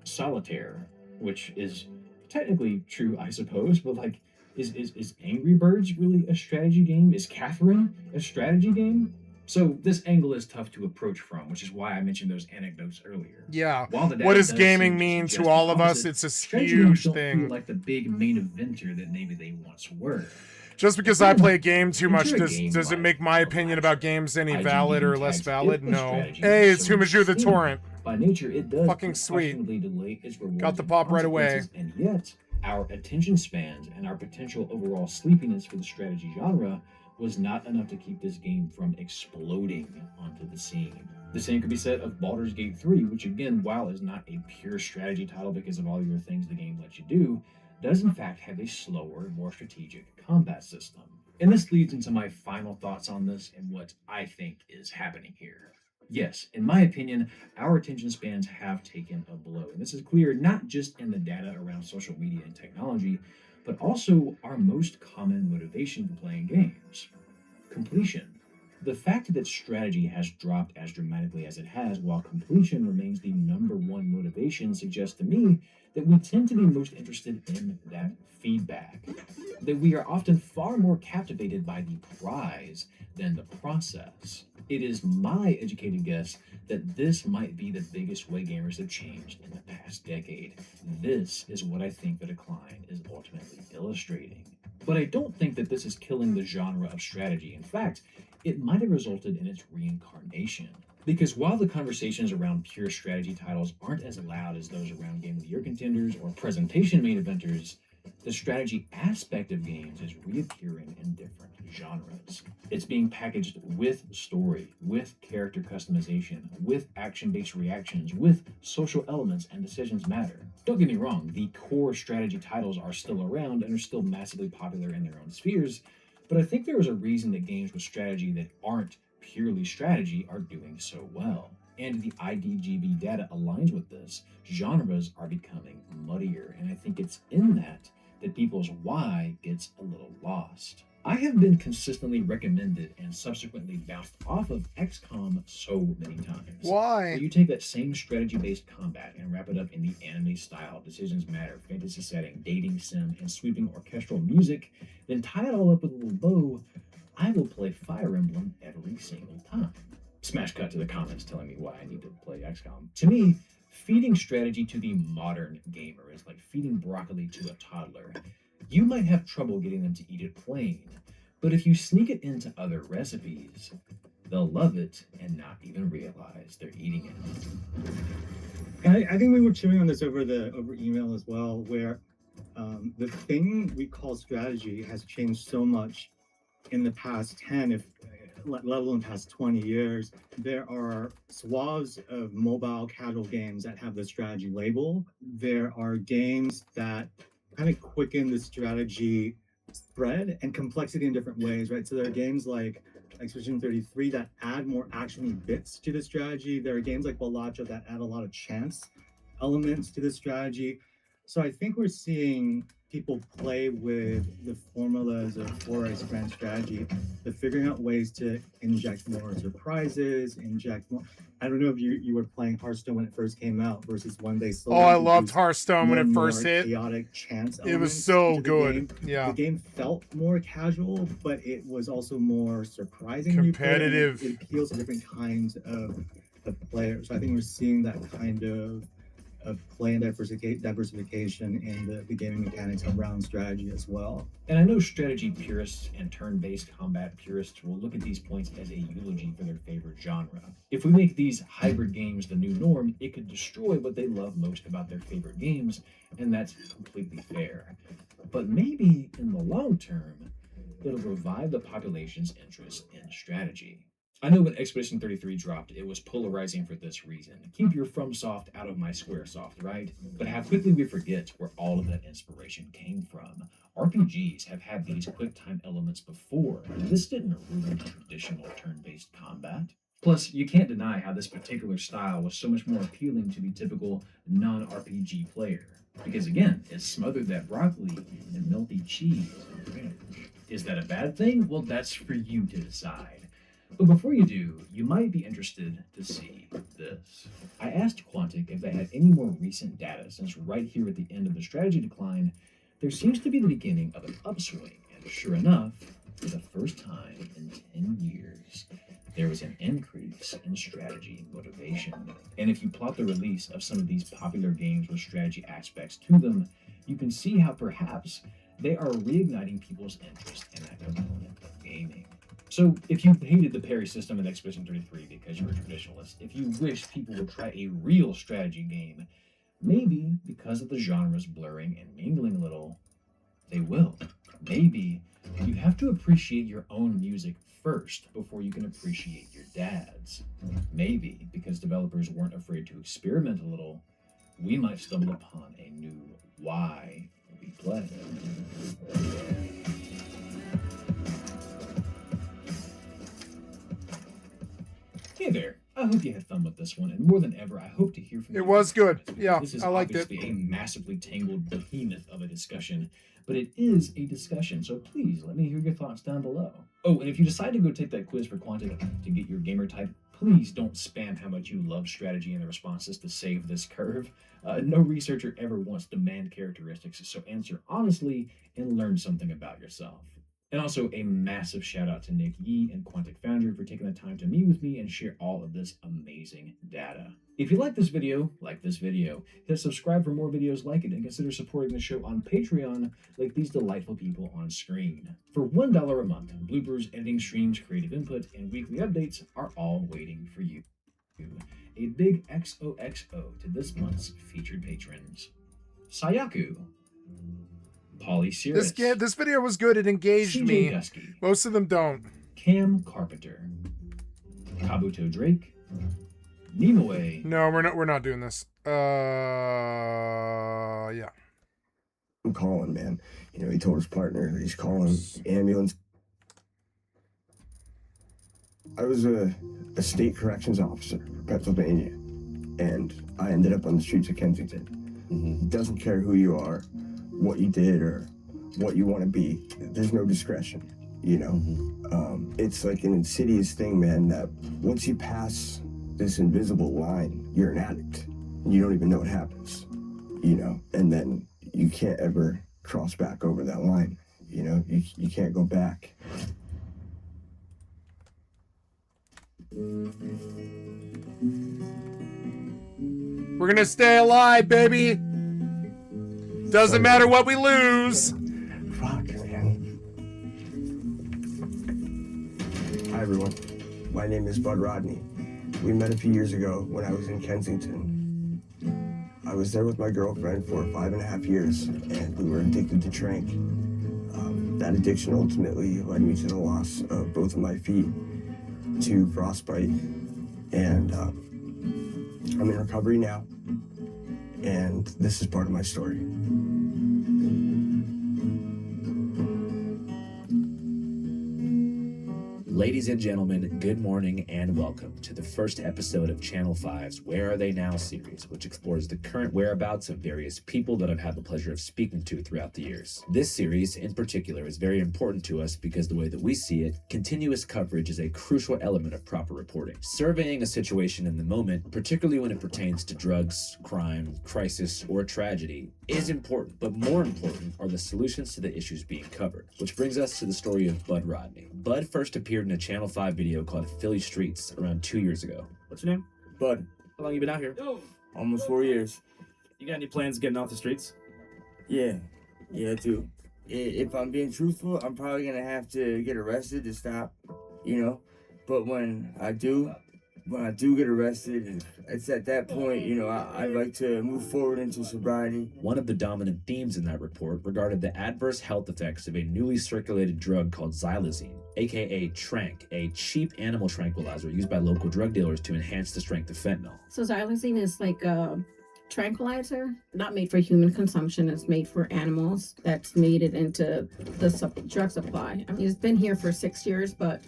Solitaire, which is technically true, I suppose, but like, is Angry Birds really a strategy game? Is Catherine a strategy game? So this angle is tough to approach from, which is why I mentioned those anecdotes earlier. Yeah. While the data What does does gaming seem mean suggest to all the of us? opposite, It's a strategy games huge don't thing. feel like the big main eventer that maybe they once were. Just because I play a game too much, Enter a does game it like make my The opinion Latcher. about games any IGDB valid or less tags valid? it as No. strategy, Hey, it's so Humashu the Steam, Torrent. By nature, it does Fucking sweet. unquestionably delay its rewards Got the and pop right away. consequences, and yet our attention spans and our potential overall sleepiness for the strategy genre was not enough to keep this game from exploding onto the scene. The same could be said of Baldur's Gate 3, which again, while is not a pure strategy title because of all the other things the game lets you do, does in fact have a slower, more strategic combat system. And this leads into my final thoughts on this and what I think is happening here. Yes, in my opinion, our attention spans have taken a blow. And this is clear not just in the data around social media and technology, but also our most common motivation for playing games: completion. The fact that strategy has dropped as dramatically as it has, while completion remains the #1 motivation, suggests to me that we tend to be most interested in that feedback. That we are often far more captivated by the prize than the process. It is my educated guess that this might be the biggest way gamers have changed in the past decade. This is what I think the decline is ultimately illustrating. But I don't think that this is killing the genre of strategy. In fact, it might have resulted in its reincarnation. Because while the conversations around pure strategy titles aren't as loud as those around Game of the Year contenders or presentation main eventers, the strategy aspect of games is reappearing in different genres. It's being packaged with story, with character customization, with action-based reactions, with social elements, and decisions matter. Don't get me wrong, the core strategy titles are still around and are still massively popular in their own spheres, but I think there is a reason that games with strategy that aren't purely strategy are doing so well. And the IDGB data aligns with this. Genres are becoming muddier, and I think it's in that people's why gets a little lost. I have been consistently recommended and subsequently bounced off of XCOM so many times. Why? But you take that same strategy-based combat and wrap it up in the anime style, decisions matter, fantasy setting, dating sim, and sweeping orchestral music, then tie it all up with a little bow, I will play Fire Emblem every single time. Smash cut to the comments telling me why I need to play XCOM. To me, feeding strategy to the modern gamer is like feeding broccoli to a toddler. You might have trouble getting them to eat it plain, but if you sneak it into other recipes, they'll love it and not even realize they're eating it. And I think we were chewing on this over email as well, where the thing we call strategy has changed so much in the past 10, let alone past 20 years. There are swaths of mobile casual games that have the strategy label. There are games that kind of quicken the strategy spread and complexity in different ways, right? So there are games like Expedition 33 that add more action-y bits to the strategy. There are games like Balatro that add a lot of chance elements to the strategy. So I think we're seeing people play with the formula because of 4X grand strategy, but figuring out ways to inject more surprises, inject more. I don't know if you were playing Hearthstone when it first came out versus when they slowly Oh, I loved introduced Hearthstone when more it and first more hit. chaotic chance It was elements so into the good. game. Yeah. The game felt more casual, but it was also more surprising when you played it, and Competitive. It appeals to different kinds of players. So I think we're seeing that kind of play and diversification in the gaming mechanics around strategy as well. And I know strategy purists and turn-based combat purists will look at these points as a eulogy for their favorite genre. If we make these hybrid games the new norm, it could destroy what they love most about their favorite games, and that's completely fair. But maybe in the long term, it'll revive the population's interest in strategy. I know when Expedition 33 dropped, it was polarizing for this reason. Keep your FromSoft out of my Squaresoft, right? But how quickly we forget where all of that inspiration came from. RPGs have had these quick-time elements before, and this didn't ruin traditional turn-based combat. Plus, you can't deny how this particular style was so much more appealing to the typical non-RPG player. Because again, it smothered that broccoli in melty cheese and ranch. Is that a bad thing? Well, that's for you to decide. But before you do, you might be interested to see this. I asked Quantic if they had any more recent data, since right here at the end of the strategy decline, there seems to be the beginning of an upswing, and sure enough, for the first time in 10 years, there was an increase in strategy motivation. And if you plot the release of some of these popular games with strategy aspects to them, you can see how perhaps they are reigniting people's interest in that component of gaming. So, if you hated the parry system in Expedition 33 because you're a traditionalist, if you wish people would try a real strategy game, maybe because of the genres blurring and mingling a little, they will. Maybe you have to appreciate your own music first before you can appreciate your dad's. Maybe because developers weren't afraid to experiment a little, we might stumble upon a new why we play. Hey there. I hope you had fun with this one, and more than ever, I hope to hear from you. It was good. Yeah, This is I liked it. obviously a massively tangled behemoth of a discussion, but it is a discussion, so please let me hear your thoughts down below. Oh, and if you decide to go take that quiz for Quantic to get your gamer type, please don't spam how much you love strategy in the responses to save this curve. No researcher ever wants demand characteristics, so answer honestly and learn something about yourself. And also a massive shout out to Nick Yee and Quantic Foundry for taking the time to meet with me and share all of this amazing data. If you like this video, hit subscribe for more videos like it, and consider supporting the show on Patreon like these delightful people on screen. For $1 a month, bloopers, editing streams, creative input, and weekly updates are all waiting for you. A big XOXO to this month's featured patrons. Sayaku, Polly Cirrus, This video was good. It engaged CJ me. Gusky, Most of them don't. Cam Carpenter, Kabuto Drake, Nimoe, No, we're not doing this. Yeah. I'm calling, man. You know, he told his partner he's calling ambulance. I was a state corrections officer for Pennsylvania, and I ended up on the streets of Kensington. It doesn't care who you are, what you did, or what you want to be. There's no discretion, you know? It's like an insidious thing, man, that once you pass this invisible line, you're an addict. And you don't even know what happens, you know? And then you can't ever cross back over that line, you know? You can't go back. We're gonna stay alive, baby. Doesn't matter what we lose. Fuck, man. Hi, everyone. My name is Bud Rodney. We met a few years ago when I was in Kensington. I was there with my girlfriend for 5.5 years, and we were addicted to trank. That addiction ultimately led me to the loss of both of my feet to frostbite, and I'm in recovery now, and this is part of my story. Ladies and gentlemen, good morning and welcome to the first episode of Channel 5's Where Are They Now series, which explores the current whereabouts of various people that I've had the pleasure of speaking to throughout the years. This series, in particular, is very important to us because the way that we see it, continuous coverage is a crucial element of proper reporting. Surveying a situation in the moment, particularly when it pertains to drugs, crime, crisis, or tragedy, is important, but more important are the solutions to the issues being covered, which brings us to the story of Bud Rodney. Bud first appeared in a Channel 5 video called Philly Streets around 2 years ago. What's your name? Bud, How long you been out here? almost 4 years. You got any plans getting off the streets? Yeah, I do. If I'm being truthful, I'm probably gonna have to get arrested to stop, But when I do get arrested, it's at that point, I'd like to move forward into sobriety. One of the dominant themes in that report regarded the adverse health effects of a newly circulated drug called xylazine, aka Trank, a cheap animal tranquilizer used by local drug dealers to enhance the strength of fentanyl. So xylazine is like a tranquilizer, not made for human consumption. It's made for animals. That's made it into the drug supply. I mean, it's been here for 6 years, but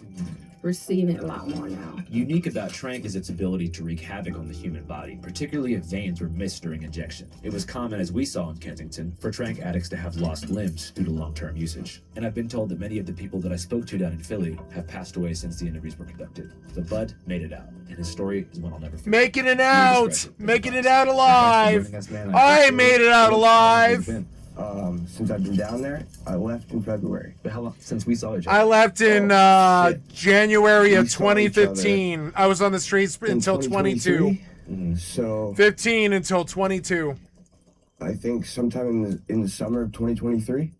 we're seeing it a lot more now. Unique about Trank is its ability to wreak havoc on the human body, particularly if veins were missed during injection. It was common, as we saw in Kensington, for Trank addicts to have lost limbs due to long-term usage. And I've been told that many of the people that I spoke to down in Philly have passed away since the interviews were conducted. But Bud made it out, and his story is one I'll never forget. Making it out! Making it out alive! I made it out alive! Since I've been down there, I left in February. But how long since we saw each other? I left in January of We saw each 2015. I was on the streets In until 22. 2023. So 15 until 22. I think sometime in the summer of 2023.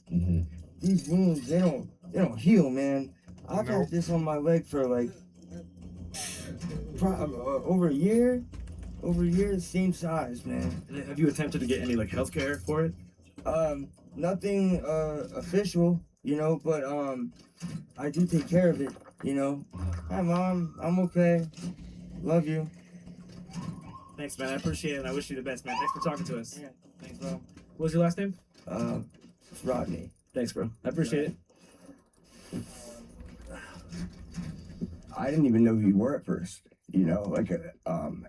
These wounds, they don't heal, man. I've had this on my leg for like over a year. Over a year, same size, man. Have you attempted to get any like health care for it? Nothing official, but I do take care of it, Hi, Mom, I'm okay. Love you. Thanks, man. I appreciate it. I wish you the best, man. Thanks for talking to us. Yeah, thanks, bro. What was your last name? It's Rodney. Thanks, bro. I appreciate it. I didn't even know who you were at first.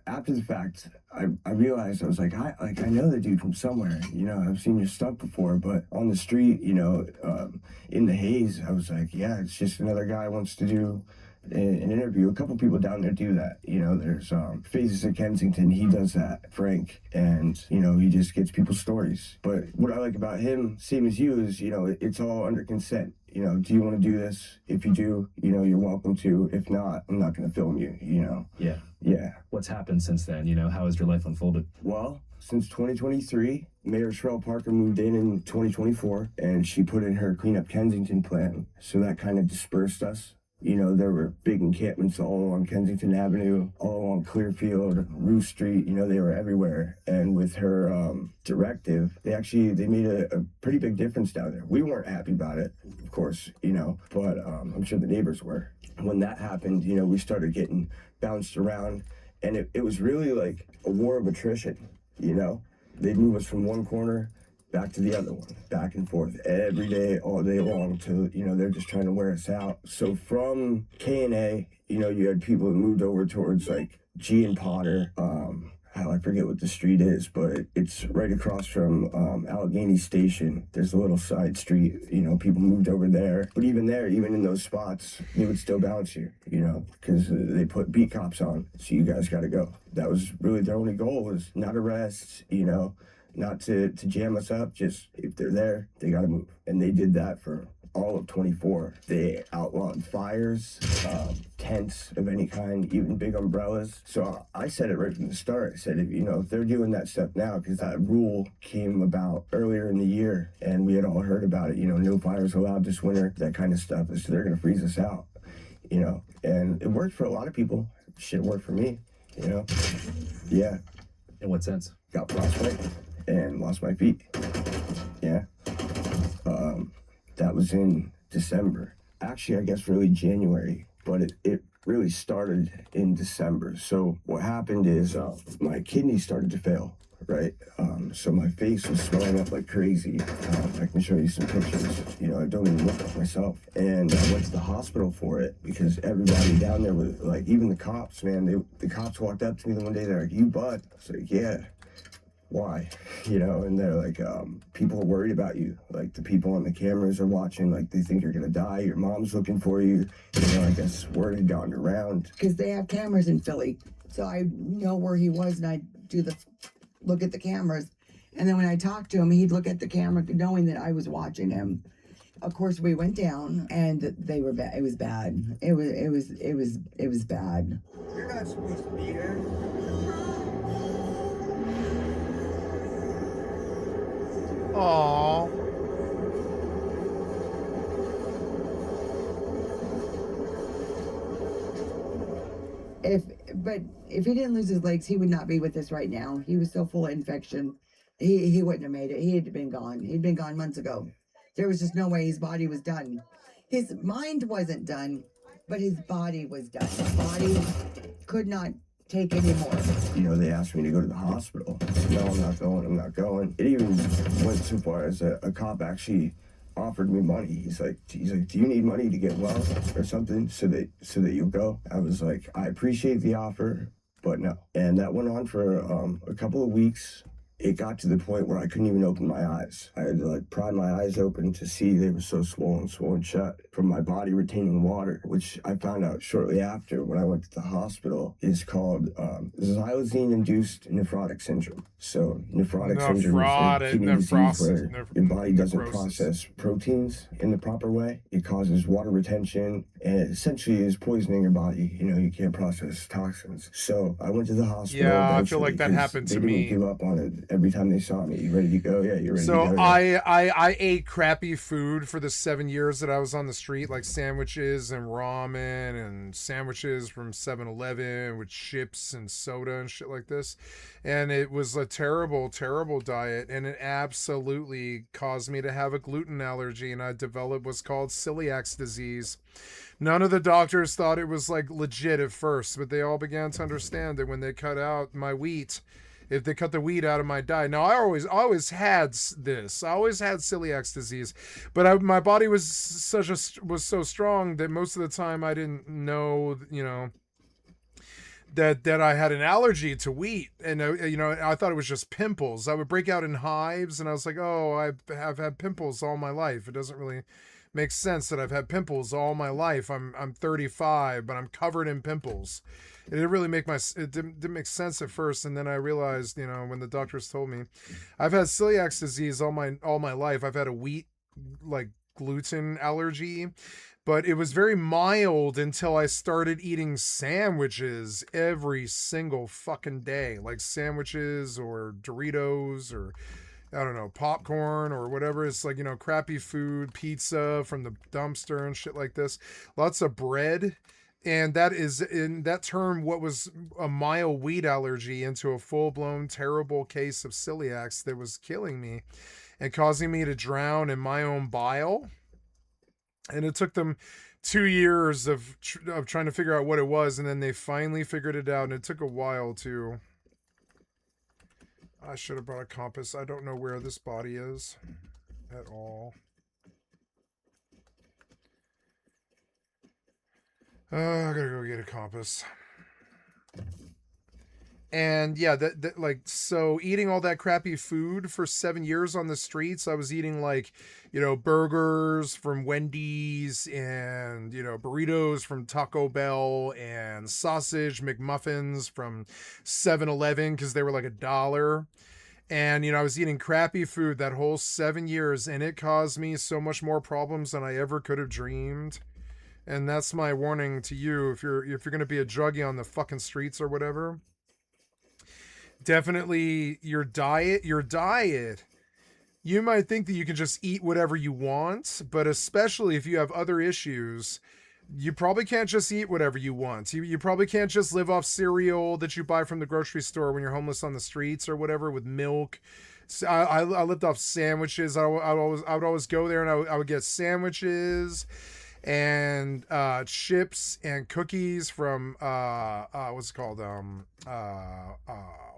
After the fact, I realized I was like, I know the dude from somewhere. I've seen your stuff before, but on the street, in the haze, I was like, yeah, it's just another guy wants to do an interview. A couple people down there do that. There's Phases of Kensington. He does that, Frank, and he just gets people's stories. But what I like about him, same as you, is it's all under consent. Do you want to do this? If you do, you're welcome to. If not, I'm not going to film you. Yeah. What's happened since then? How has your life unfolded? Well, since 2023, Mayor Sherelle Parker moved in 2024, and she put in her Clean Up Kensington plan. So that kind of dispersed us. There were big encampments all along Kensington Avenue, all along Clearfield, Roof Street, they were everywhere. And with her directive, they made a pretty big difference down there. We weren't happy about it, of course, but I'm sure the neighbors were. When that happened, we started getting bounced around, and it was really like a war of attrition, They'd move us from one corner back to the other one, back and forth every day, all day long, till they're just trying to wear us out. So from K&A, you had people that moved over towards like G and Potter. I forget what the street is, but it's right across from Allegheny Station. There's a little side street, people moved over there. But even there, even in those spots, they would still bounce you, because they put beat cops on. So you guys got to go. That was really their only goal, was not arrest, not to jam us up, just if they're there, they gotta move. And they did that for all of 24. They outlawed fires, tents of any kind, even big umbrellas. So I said it right from the start. I said, if they're doing that stuff now, because that rule came about earlier in the year, and we had all heard about it, no fires allowed this winter, that kind of stuff. So they're gonna freeze us out, and it worked for a lot of people. Shit worked for me, Yeah. In what sense? Got frostbite and lost my feet. Yeah. That was in December. Actually, I guess really January, but it really started in December. So what happened is my kidneys started to fail right? So my face was swelling up like crazy. I can show you some pictures. You know, I don't even look like myself. And I went to the hospital for it because everybody down there was like, even the cops, man, the cops walked up to me the one day, they're like, "You bud?" I was like, "Yeah." "Why?" You know, and they're like, "People are worried about you. Like, the people on the cameras are watching, like, they think you're gonna die. Your mom's looking for you." You know, I guess word had gotten around. Because they have cameras in Philly. So I know where he was, and I look at the cameras. And then when I talked to him, he'd look at the camera knowing that I was watching him. Of course, we went down, and they were bad. It was bad. It was bad. You're not supposed to be here. Aww. But if he didn't lose his legs, he would not be with us right now. He was so full of infection. He wouldn't have made it. He had been gone. He'd been gone months ago. There was just no way his body was done. His mind wasn't done, but his body was done. His body could not take anymore. You know, they asked me to go to the hospital. I said, "No, I'm not going. I'm not going." It even went so far as a cop actually offered me money. He's like, "Do you need money to get well or something so that you'll go?" I was like, "I appreciate the offer, but no." And that went on for a couple of weeks. It got to the point where I couldn't even open my eyes. I had to like pry my eyes open to see they were so swollen shut from my body retaining water, which I found out shortly after when I went to the hospital is called xylazine-induced nephrotic syndrome. So nephrotic syndrome is a kidney disease where your body doesn't process proteins in the proper way. It causes water retention and it essentially is poisoning your body. You know, you can't process toxins. So I went to the hospital. Yeah, I feel like that happened to me. They didn't give up on it. Every time they saw me, "You ready to go?" "Yeah, you're ready to go." So I ate crappy food for the 7 years that I was on the street, like sandwiches and ramen and sandwiches from 7-Eleven with chips and soda and shit like this. And it was a terrible, terrible diet. And it absolutely caused me to have a gluten allergy. And I developed what's called celiac disease. None of the doctors thought it was like legit at first, but they all began to understand that when they cut out my wheat, if they cut the wheat out of my diet. Now, I always had this. I always had celiac disease, but my body was so strong that most of the time I didn't know, you know, that I had an allergy to wheat. And, you know, I thought it was just pimples. I would break out in hives, and I was like, oh, I have had pimples all my life. It doesn't really make sense that I've had pimples all my life. I'm 35, but I'm covered in pimples. It didn't really it didn't make sense at first, and then I realized, you know, when the doctors told me, I've had celiac disease all my life. I've had a wheat like gluten allergy, but it was very mild until I started eating sandwiches every single fucking day, like sandwiches or Doritos or I don't know, popcorn or whatever. It's like, you know, crappy food, pizza from the dumpster and shit like this. Lots of bread. And that is, in that turn, what was a mild wheat allergy into a full-blown terrible case of celiac that was killing me and causing me to drown in my own bile. And it took them 2 years of trying to figure out what it was, and then they finally figured it out, and it took a while too. I should have brought a compass. I don't know where this body is at all. I gotta go get a compass. And yeah, that like, so eating all that crappy food for 7 years on the streets, I was eating like, you know, burgers from Wendy's and, you know, burritos from Taco Bell and sausage McMuffins from 7-Eleven because they were like $1. And, you know, I was eating crappy food that whole 7 years, and it caused me so much more problems than I ever could have dreamed. And that's my warning to you. If you're going to be a druggie on the fucking streets or whatever, definitely your diet. You might think that you can just eat whatever you want, but especially if you have other issues, you probably can't just eat whatever you want. You probably can't just live off cereal that you buy from the grocery store when you're homeless on the streets or whatever with milk. So I lived off sandwiches. I would always go there and I would get sandwiches. and chips and cookies from what's it called?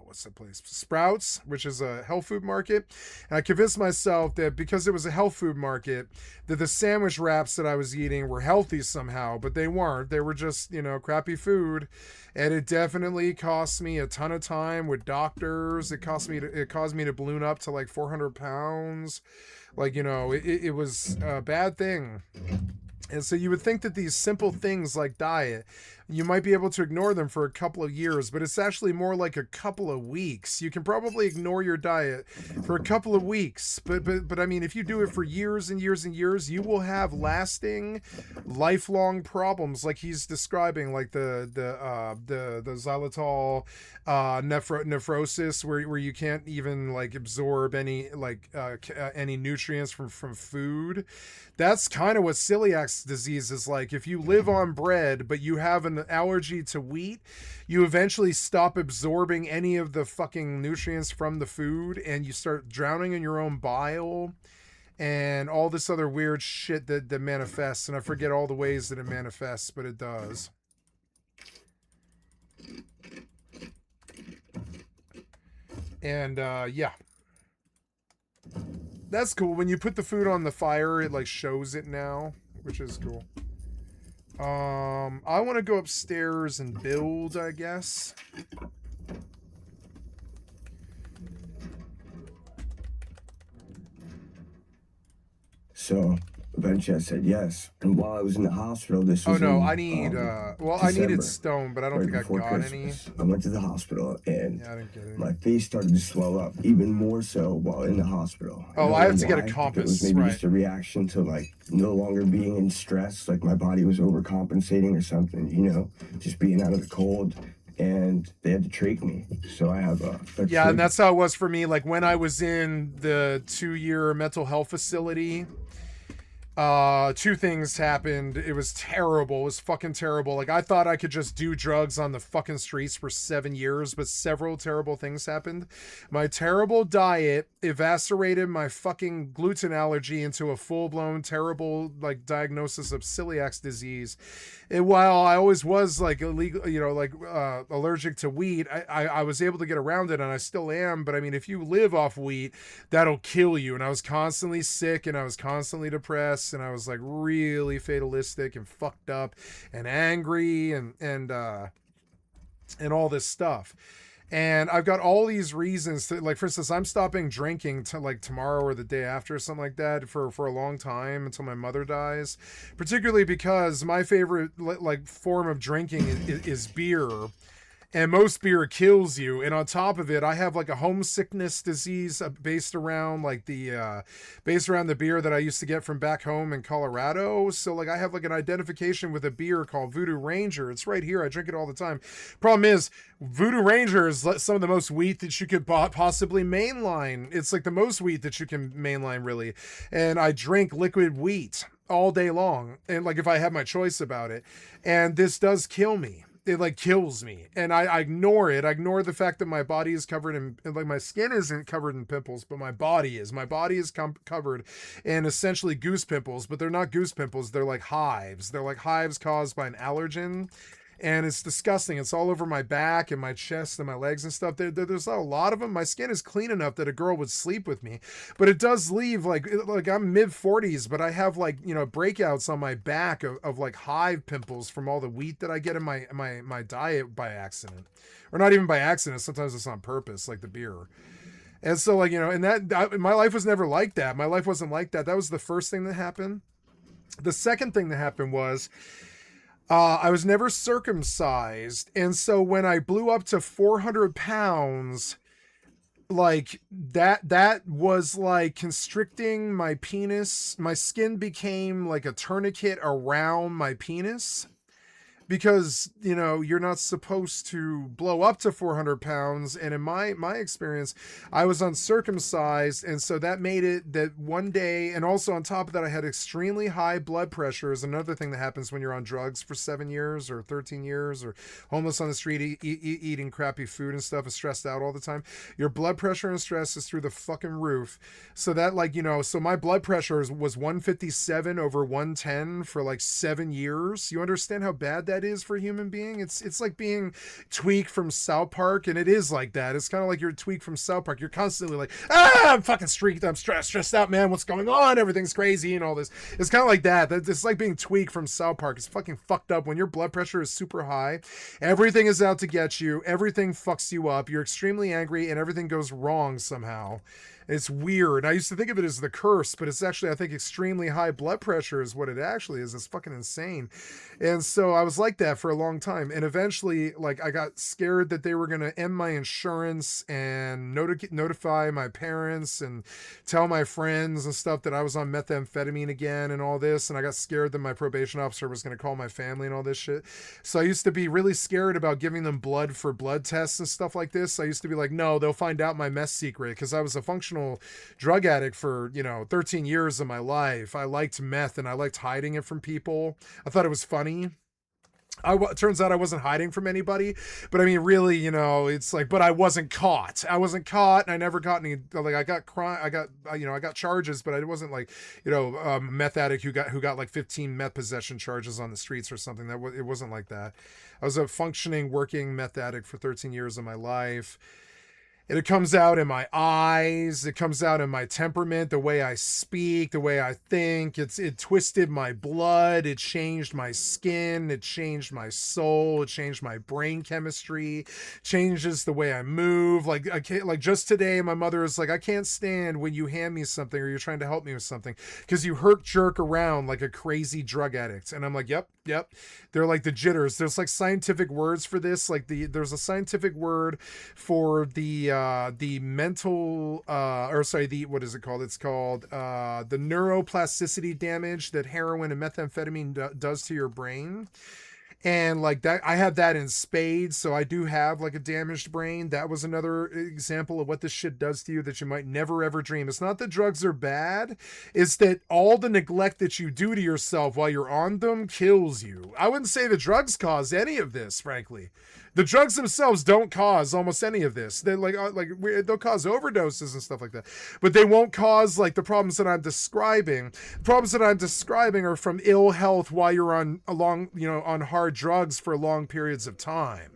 What's the place? Sprouts, which is a health food market. And I convinced myself that because it was a health food market, that the sandwich wraps that I was eating were healthy somehow, but they weren't. They were just, crappy food. And it definitely cost me a ton of time with doctors. It caused me to balloon up to like 400 pounds. Like, it was a bad thing. And so you would think that these simple things like diet, you might be able to ignore them for a couple of years, but it's actually more like a couple of weeks. You can probably ignore your diet for a couple of weeks, but I mean, if you do it for years and years and years, you will have lasting, lifelong problems, like he's describing, like the xylitol nephrosis, where you can't even like absorb any any nutrients from food. That's kind of what celiac disease is like. If you live on bread, but you have an allergy to wheat, you eventually stop absorbing any of the fucking nutrients from the food, and you start drowning in your own bile and all this other weird shit that manifests. And I forget all the ways that it manifests, but it does. And yeah. That's cool. When you put the food on the fire, it like shows it now, which is cool. I want to go upstairs and build, I guess. So eventually I said yes. And while I was in the hospital, this Oh was no, in, I need I needed stone, but I don't right think I before got Christmas. any. I went to the hospital and Yeah, I didn't get any. my face started to swell up even more so while in the hospital. Oh, I have to get a compass, It was maybe right. just a reaction to like no longer being in stress, like my body was overcompensating or something, just being out of the cold. And they had to trach me. So I have a yeah, and that's how it was for me. Like when I was in the 2-year mental health facility, two things happened. It was terrible. It was fucking terrible. Like I thought I could just do drugs on the fucking streets for 7 years, but several terrible things happened. My terrible diet eviscerated my fucking gluten allergy into a full-blown terrible like diagnosis of celiac disease. And while I always was like illegal, allergic to wheat, I was able to get around it, and I still am. But I mean, if you live off wheat, that'll kill you. And I was constantly sick, and I was constantly depressed, and I was like really fatalistic and fucked up and angry and all this stuff. And I've got all these reasons to, like, for instance, I'm stopping drinking to like tomorrow or the day after or something like that for a long time until my mother dies, particularly because my favorite like form of drinking is beer. And most beer kills you. And on top of it, I have like a homesickness disease based around the beer that I used to get from back home in Colorado. So like I have like an identification with a beer called Voodoo Ranger. It's right here. I drink it all the time. Problem is, Voodoo Ranger is some of the most wheat that you could possibly mainline. It's like the most wheat that you can mainline, really. And I drink liquid wheat all day long. And like if I have my choice about it. And this does kill me. It like kills me, and I ignore it. I ignore the fact that my body is covered in, like, my skin isn't covered in pimples, but my body is. My body is covered in essentially goose pimples, but they're not goose pimples. They're like hives. They're like hives caused by an allergen. And it's disgusting. It's all over my back and my chest and my legs and stuff. There's not a lot of them. My skin is clean enough that a girl would sleep with me, but it does leave like I'm mid 40s, but I have like, breakouts on my back of like hive pimples from all the wheat that I get in my diet by accident, or not even by accident. Sometimes it's on purpose, like the beer. And so like, and my life was never like that. My life wasn't like that. That was the first thing that happened. The second thing that happened was, I was never circumcised. And so when I blew up to 400 pounds, like that was like constricting my penis. My skin became like a tourniquet around my penis. because you're not supposed to blow up to 400 pounds. And in my experience, I was uncircumcised, and so that made it that one day, and also on top of that, I had extremely high blood pressure. Is another thing that happens when you're on drugs for 7 years or 13 years or homeless on the street, eating crappy food and stuff, and stressed out all the time. Your blood pressure and stress is through the fucking roof. So that, like, so my blood pressure was 157 over 110 for like 7 years. You understand how bad that is for a human being? It's like being Tweak from South Park, and it is like that. It's kind of like you're Tweak from South Park. You're constantly like, I'm fucking streaked, I'm stressed out, man, what's going on, everything's crazy and all this. It's kind of like that. It's like being Tweak from South Park. It's fucking fucked up when your blood pressure is super high. Everything is out to get you, everything fucks you up, you're extremely angry, and everything goes wrong somehow. It's weird. I used to think of it as the curse, but it's actually, I think, extremely high blood pressure is what it actually is. It's fucking insane. And so I was like that for a long time. And eventually, like, I got scared that they were going to end my insurance and notify my parents and tell my friends and stuff that I was on methamphetamine again and all this. And I got scared that my probation officer was going to call my family and all this shit. So I used to be really scared about giving them blood for blood tests and stuff like this. I used to be like, no, they'll find out my mess secret, because I was a functional drug addict for 13 years of my life. I liked meth and I liked hiding it from people. I thought it was funny. It turns out I wasn't hiding from anybody, but I mean, really, it's like, but I wasn't caught, and I never got any, like, I got charges, but I wasn't like, meth addict who got like 15 meth possession charges on the streets or something. It wasn't like that. I was a functioning, working meth addict for 13 years of my life. And it comes out in my eyes. It comes out in my temperament, the way I speak, the way I think. It twisted my blood. It changed my skin. It changed my soul. It changed my brain chemistry. Changes the way I move. Like, I can't, like, just today, my mother is like, I can't stand when you hand me something or you're trying to help me with something, because you jerk around like a crazy drug addict. And I'm like, yep. They're like the jitters. There's like scientific words for this. Like there's a scientific word for the mental, what is it called? It's called the neuroplasticity damage that heroin and methamphetamine does to your brain. And like that, I have that in spades. So I do have like a damaged brain. That was another example of what this shit does to you that you might never ever dream. It's not that drugs are bad. It's that all the neglect that you do to yourself while you're on them kills you. I wouldn't say the drugs cause any of this, frankly. The drugs themselves don't cause almost any of this. They'll cause overdoses and stuff like that, but they won't cause like the problems that I'm describing. The problems that I'm describing are from ill health while you're on hard drugs for long periods of time.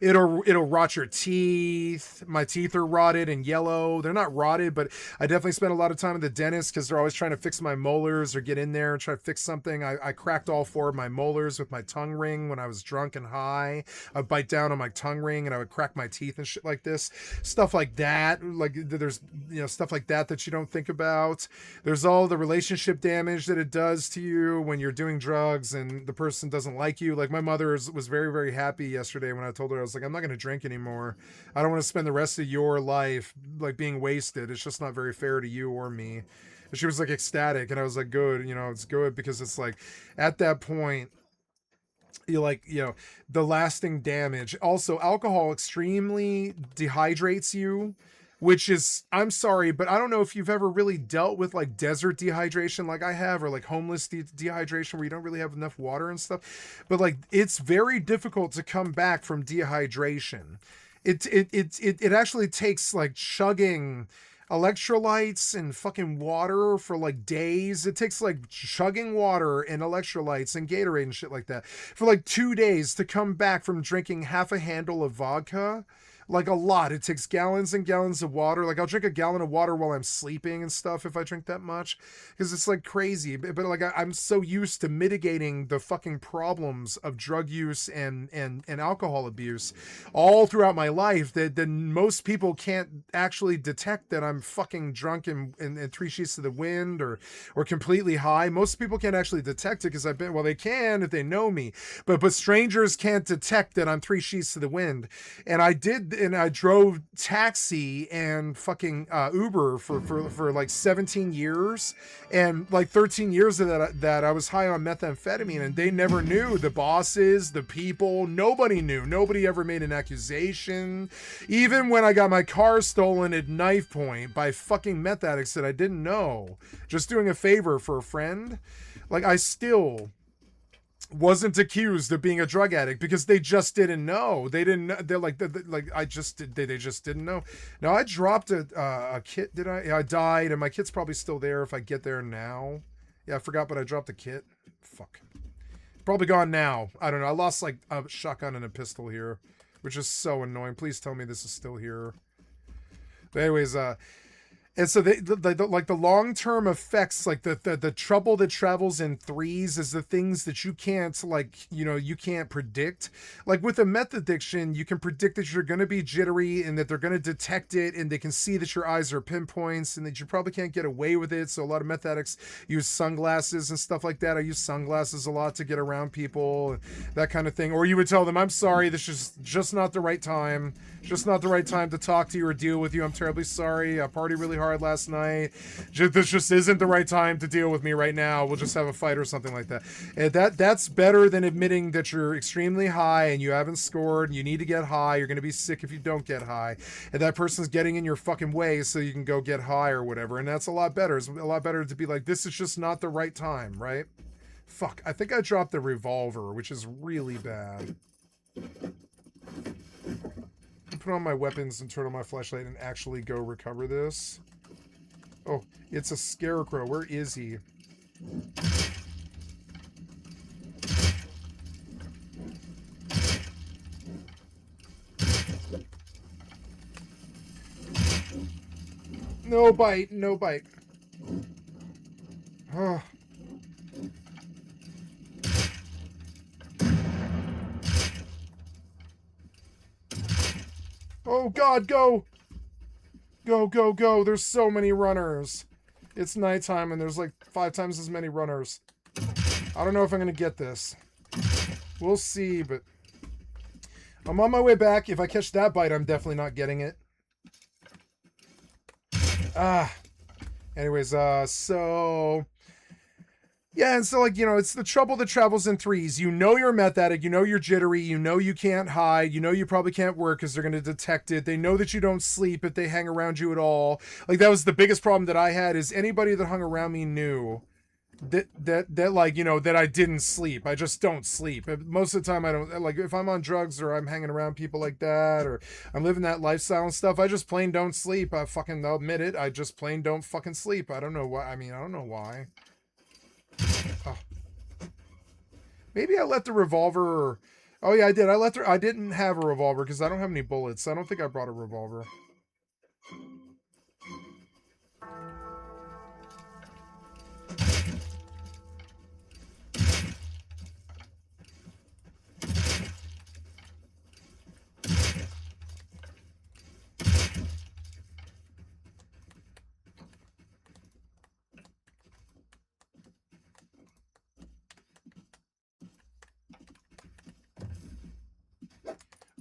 It'll rot your teeth. My teeth are rotted and yellow. They're not rotted, but I definitely spent a lot of time at the dentist because they're always trying to fix my molars or get in there and try to fix something. I cracked all 4 of my molars with my tongue ring when I was drunk and high. I'd bite down on my tongue ring and I would crack my teeth and shit like this. Stuff like that. Like there's stuff like that you don't think about. There's all the relationship damage that it does to you when you're doing drugs and the person doesn't like you. Like my mother was very, very happy yesterday when I told her, I was like, I'm not going to drink anymore. I don't want to spend the rest of your life like being wasted. It's just not very fair to you or me. And she was like ecstatic, and I was like, good, it's good, because it's like at that point, the lasting damage. Also, alcohol extremely dehydrates you, which is, I'm sorry, but I don't know if you've ever really dealt with like desert dehydration like I have, or like homeless dehydration where you don't really have enough water and stuff. But like, it's very difficult to come back from dehydration. It actually takes like chugging electrolytes and fucking water for like days. It takes like chugging water and electrolytes and Gatorade and shit like that for like 2 days to come back from drinking half a handle of vodka. Like a lot. It takes gallons and gallons of water. Like I'll drink a gallon of water while I'm sleeping and stuff if I drink that much, because it's like crazy. But like I'm so used to mitigating the fucking problems of drug use and alcohol abuse all throughout my life that most people can't actually detect that I'm fucking drunk in 3 sheets to the wind or completely high. Most people can't actually detect it because they can if they know me, but strangers can't detect that I'm 3 sheets to the wind. And I did and I drove taxi and fucking Uber for like 17 years, and like 13 years of that I was high on methamphetamine, and they never knew. The bosses, the people, nobody knew. Nobody ever made an accusation. Even when I got my car stolen at knife point by fucking meth addicts that I didn't know, just doing a favor for a friend, like I still wasn't accused of being a drug addict because they just didn't know. They didn't. They're like, I just did. They just didn't know. Now I dropped a kit. Did I? Yeah, I died, and my kit's probably still there if I get there now. Yeah, I forgot, but I dropped the kit. Fuck. Probably gone now. I don't know. I lost like a shotgun and a pistol here, which is so annoying. Please tell me this is still here. But anyways, and so like the long-term effects, like the trouble that travels in threes is the things that you can't, like, you know, you can't predict. Like with a meth addiction, you can predict that you're going to be jittery and that they're going to detect it and they can see that your eyes are pinpoints and that you probably can't get away with it. So a lot of meth addicts use sunglasses and stuff like that. I use sunglasses a lot to get around people, that kind of thing. Or you would tell them, I'm sorry, this is just not the right time. Just not the right time to talk to you or deal with you. I'm terribly sorry. I partied really hard last night. This just isn't the right time to deal with me right now. We'll just have a fight or something like that. And that's better than admitting that you're extremely high and you haven't scored and you need to get high. You're going to be sick if you don't get high. And that person's getting in your fucking way so you can go get high or whatever. And that's a lot better. It's a lot better to be like, this is just not the right time, right? Fuck. I think I dropped the revolver, which is really bad. Put on my weapons and turn on my flashlight and actually go recover this. Oh, it's a scarecrow. Where is he? No bite, no bite. Oh. Oh God, go! Go, go, go. There's so many runners. It's nighttime and there's like 5 times as many runners. I don't know if I'm going to get this. We'll see, but I'm on my way back. If I catch that bite, I'm definitely not getting it. Anyways, so... Yeah, and so, like, you know, it's the trouble that travels in threes. You know you're a meth addict. You know you're jittery. You know you can't hide. You know you probably can't work because they're going to detect it. They know that you don't sleep if they hang around you at all. Like, that was the biggest problem that I had, is anybody that hung around me knew that like, you know, that I didn't sleep. I just don't sleep. Most of the time I don't, like, if I'm on drugs or I'm hanging around people like that or I'm living that lifestyle and stuff, I just plain don't sleep. I'll admit it. I just plain don't fucking sleep. I don't know why. I mean, I don't know why. Oh. Maybe I left the revolver. Oh yeah, I did. I didn't have a revolver because I don't have any bullets. I don't think I brought a revolver.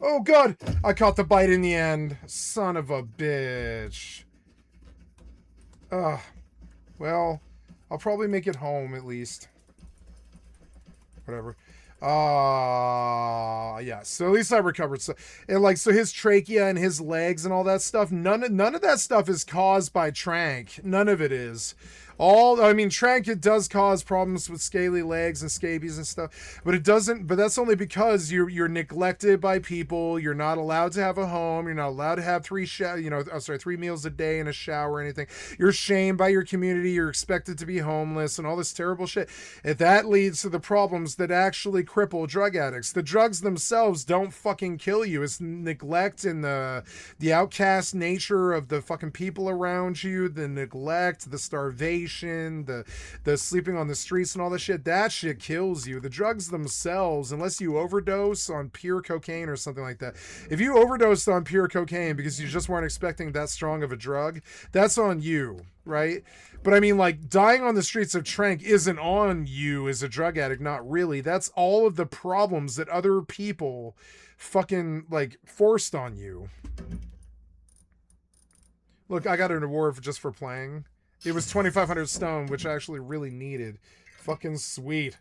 Oh God, I caught the bite in the end. Son of a bitch. Well, I'll probably make it home at least. Whatever. Yeah, so at least I recovered. So, and like, so his trachea and his legs and all that stuff, none of that stuff is caused by trank. None of it is. I mean, trank, it does cause problems with scaly legs and scabies and stuff, but it doesn't, but that's only because you're neglected by people. You're not allowed to have a home. You're not allowed to have 3 meals a day and a shower or anything. You're shamed by your community. You're expected to be homeless and all this terrible shit. And that leads to the problems that actually cripple drug addicts. The drugs themselves don't fucking kill you. It's neglect and the outcast nature of the fucking people around you, the neglect, the starvation, isolation, the sleeping on the streets and all that shit, that shit kills you. The drugs themselves, unless you overdose on pure cocaine or something like that. If you overdosed on pure cocaine because you just weren't expecting that strong of a drug, that's on you, right? But I mean, like, dying on the streets of Trank isn't on you as a drug addict, not really. That's all of the problems that other people fucking, like, forced on you. Look, I got an award just for playing. It was 2,500 stone, which I actually really needed. Fucking sweet.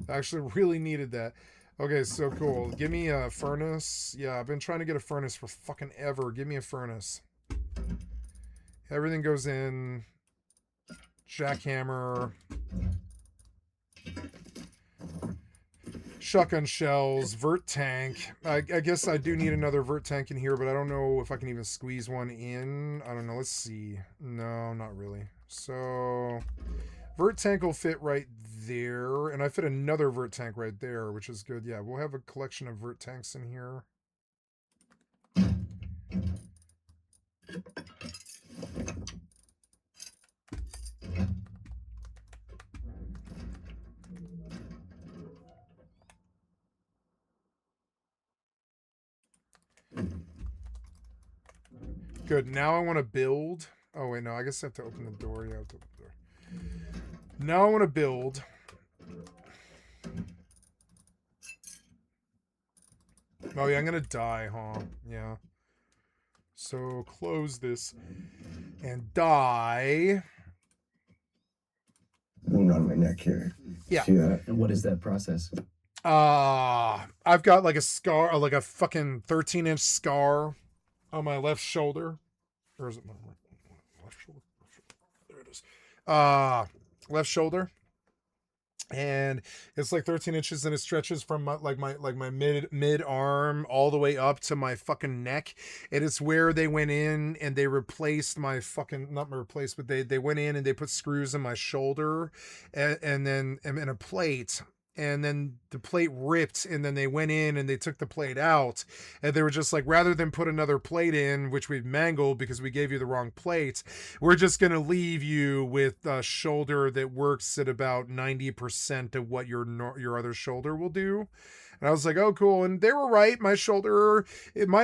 I actually really needed that. Okay, so cool. Give me a furnace. Yeah, I've been trying to get a furnace for fucking ever. Give me a furnace. Everything goes in. Jackhammer. Shotgun shells. Vert tank. I guess I do need another vert tank in here, but I don't know if I can even squeeze one in. I don't know. Let's see. No, not really. So, vert tank will fit right there. And I fit another vert tank right there, which is good. Yeah, we'll have a collection of vert tanks in here. Good. Now I want to build. Oh, wait, no. I guess I have to open the door. Yeah, I have to open the door. Now I want to build. Oh, yeah, I'm going to die, huh? Yeah. So, close this. And die. Wound on my neck here. Yeah. See that? And what is that process? I've got like a scar, like a fucking 13-inch scar on my left shoulder. Or is it my left shoulder? There it is. Left shoulder. And it's like 13 inches, and it stretches from my mid arm all the way up to my fucking neck. And it's where they went in and they replaced my fucking, not my replaced, but they went in and they put screws in my shoulder and then in a plate. And then the plate ripped, and then they went in and they took the plate out, and they were just like, rather than put another plate in, which we've mangled because we gave you the wrong plate, we're just going to leave you with a shoulder that works at about 90% of what your other shoulder will do. And I was like, oh, cool. And they were right. My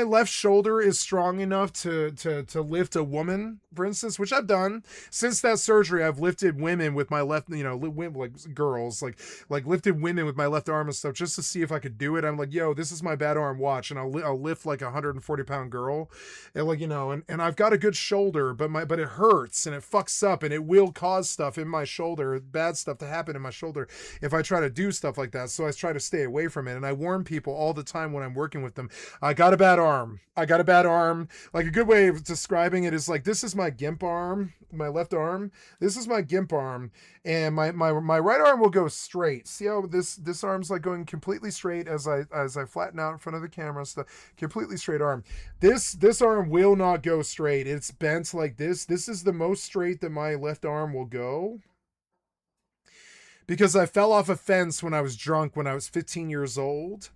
left shoulder is strong enough to lift a woman, for instance, which I've done. Since that surgery, I've lifted women with my left, like girls, like lifted women with my left arm and stuff, just to see if I could do it. I'm like, yo, this is my bad arm, watch. And I'll lift like a 140-pound girl. And like, and I've got a good shoulder, but it hurts and it fucks up, and it will cause stuff in my shoulder, bad stuff to happen in my shoulder if I try to do stuff like that. So I try to stay away from it. And I warn people all the time when I'm working with them, I got a bad arm. Like, a good way of describing it is like, this is my gimp arm, my left arm. This is my gimp arm, and my right arm will go straight. See how this arm's like going completely straight as I flatten out in front of the camera, stuff, completely straight arm. This arm will not go straight. It's bent like this. This is the most straight that my left arm will go, because I fell off a fence when I was drunk when I was 15 years old.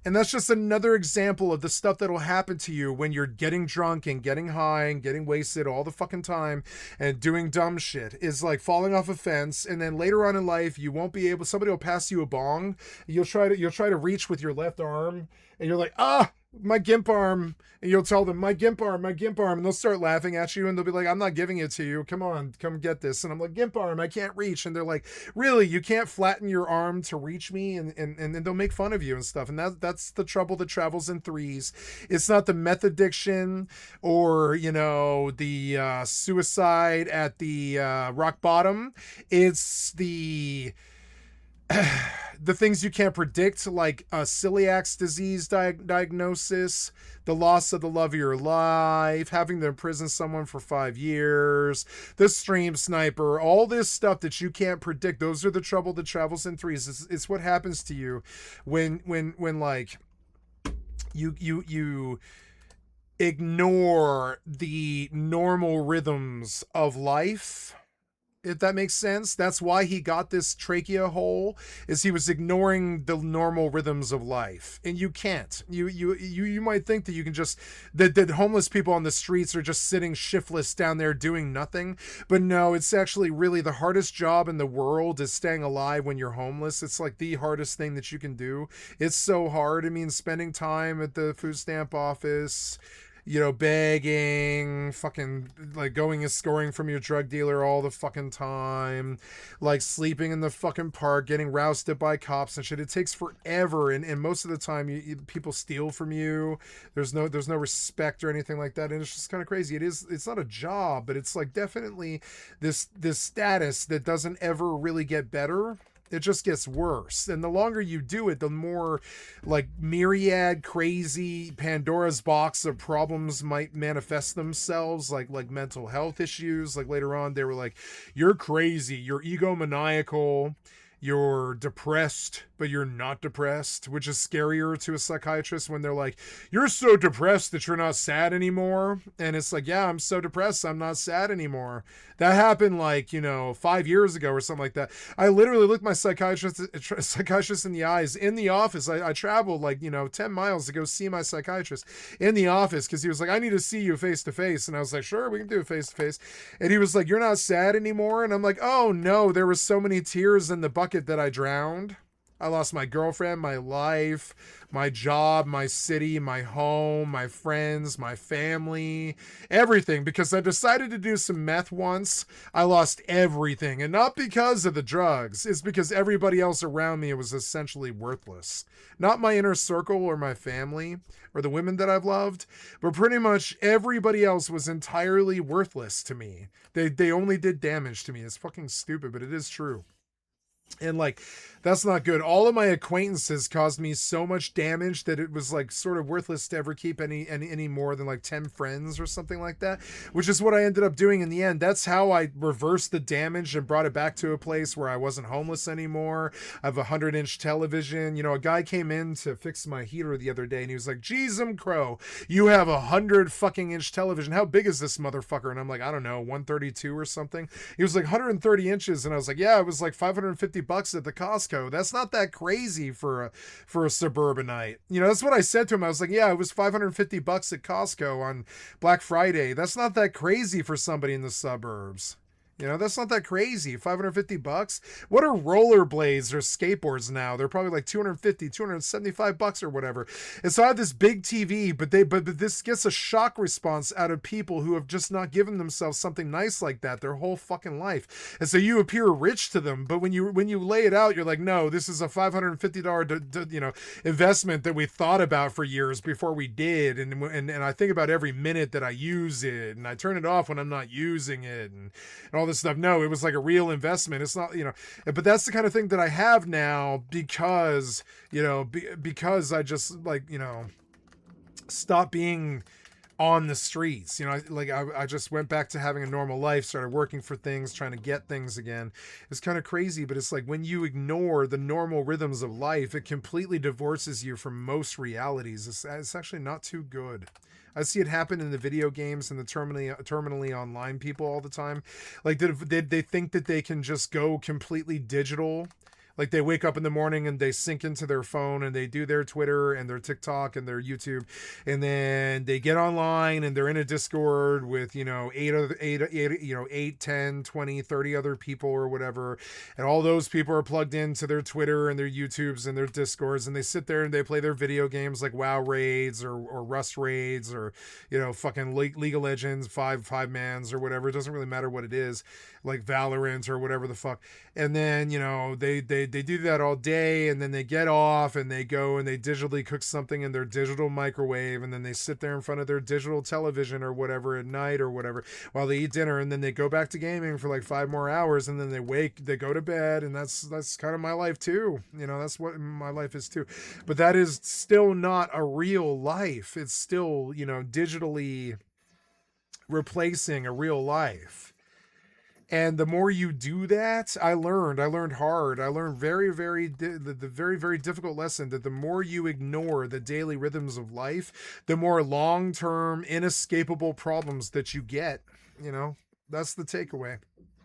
And that's just another example of the stuff that'll happen to you when you're getting drunk and getting high and getting wasted all the fucking time and doing dumb shit. Is like falling off a fence, and then later on in life you won't be able, somebody will pass you a bong, you'll try to reach with your left arm, and you're like, my gimp arm, and you'll tell them, my gimp arm, and they'll start laughing at you, and they'll be like, I'm not giving it to you, come on, come get this. And I'm like, gimp arm, I can't reach. And they're like, really, you can't flatten your arm to reach me? And then they'll make fun of you and stuff. And that's the trouble that travels in threes. It's not the meth addiction or the suicide at the rock bottom. It's the things you can't predict, like a celiac disease diagnosis, the loss of the love of your life, having to imprison someone for 5 years, the stream sniper, all this stuff that you can't predict. Those are the trouble that travels in threes. It's what happens to you when like you ignore the normal rhythms of life if that makes sense. That's why he got this trachea hole, is he was ignoring the normal rhythms of life. And you can't. You might think that you can just, that homeless people on the streets are just sitting shiftless down there doing nothing. But no, it's actually really the hardest job in the world is staying alive when you're homeless. It's like the hardest thing that you can do. It's so hard. I mean, spending time at the food stamp office, you know, begging, fucking, like, going and scoring from your drug dealer all the fucking time, like, sleeping in the fucking park, getting rousted by cops and shit. It takes forever, and most of the time, people steal from you. There's no respect or anything like that, and it's just kind of crazy. It's not a job, but it's, like, definitely this status that doesn't ever really get better. It just gets worse. And the longer you do it, the more like myriad crazy Pandora's box of problems might manifest themselves, like mental health issues. Like later on, they were like, you're crazy, you're egomaniacal, you're depressed, but you're not depressed, which is scarier to a psychiatrist when they're like, you're so depressed that you're not sad anymore. And it's like, yeah, I'm so depressed, I'm not sad anymore. That happened like, 5 years ago or something like that. I literally looked my psychiatrist in the eyes in the office. I traveled 10 miles to go see my psychiatrist in the office because he was like, I need to see you face to face. And I was like, sure, we can do it face to face. And he was like, you're not sad anymore? And I'm like, oh no, there was so many tears in the bucket that I drowned. I lost my girlfriend, my life, my job, my city, my home, my friends, my family, everything. Because I decided to do some meth once, I lost everything. And not because of the drugs. It's because everybody else around me was essentially worthless. Not my inner circle or my family or the women that I've loved, but pretty much everybody else was entirely worthless to me. They only did damage to me. It's fucking stupid, but it is true. And that's not good. All of my acquaintances caused me so much damage that it was sort of worthless to ever keep any more than 10 friends or something like that, which is what I ended up doing in the end. That's how I reversed the damage and brought it back to a place where I wasn't homeless anymore. I have a 100-inch television. A guy came in to fix my heater the other day and he was like, geez, crow, you have 100 fucking inch television. How big is this motherfucker? And I'm like, I don't know, 132 or something. He was like 130 inches. And I was like, yeah, it was like $550 at the Costco. That's not that crazy for a suburbanite. That's what I said to him. I was like, yeah, it was $550 at Costco on Black Friday. That's not that crazy for somebody in the suburbs. That's not that crazy. $550. What are rollerblades or skateboards now? They're probably like $250, $275 or whatever. And so I have this big TV, but this gets a shock response out of people who have just not given themselves something nice like that their whole fucking life. And so you appear rich to them, but when you lay it out, you're like, no, this is a $550 investment that we thought about for years before we did. And I think about every minute that I use it, and I turn it off when I'm not using it, and all this stuff. No, it was like a real investment. It's not, but that's the kind of thing that I have now because I just stopped being on the streets. I just went back to having a normal life, started working for things, trying to get things again. It's kind of crazy, but it's like when you ignore the normal rhythms of life, it completely divorces you from most realities. It's actually not too good. I see it happen in the video games and the terminally online people all the time. They think that they can just go completely digital. Like they wake up in the morning and they sink into their phone and they do their Twitter and their TikTok and their YouTube. And then they get online and they're in a Discord with, 8, 10, 20, 30 other people or whatever. And all those people are plugged into their Twitter and their YouTubes and their Discords. And they sit there and they play their video games like WoW raids or Rust raids or, fucking League of Legends, five mans or whatever. It doesn't really matter what it is, like Valorant or whatever the fuck. And then, they do that all day, and then they get off and they go and they digitally cook something in their digital microwave, and then they sit there in front of their digital television or whatever at night or whatever while they eat dinner, and then they go back to gaming for 5 more hours, and then they go to bed. And that's kind of my life too. That's what my life is too. But that is still not a real life. It's still, digitally replacing a real life. And the more you do that, I learned hard. I learned very, very, the very, very difficult lesson that the more you ignore the daily rhythms of life, the more long-term, inescapable problems that you get. That's the takeaway.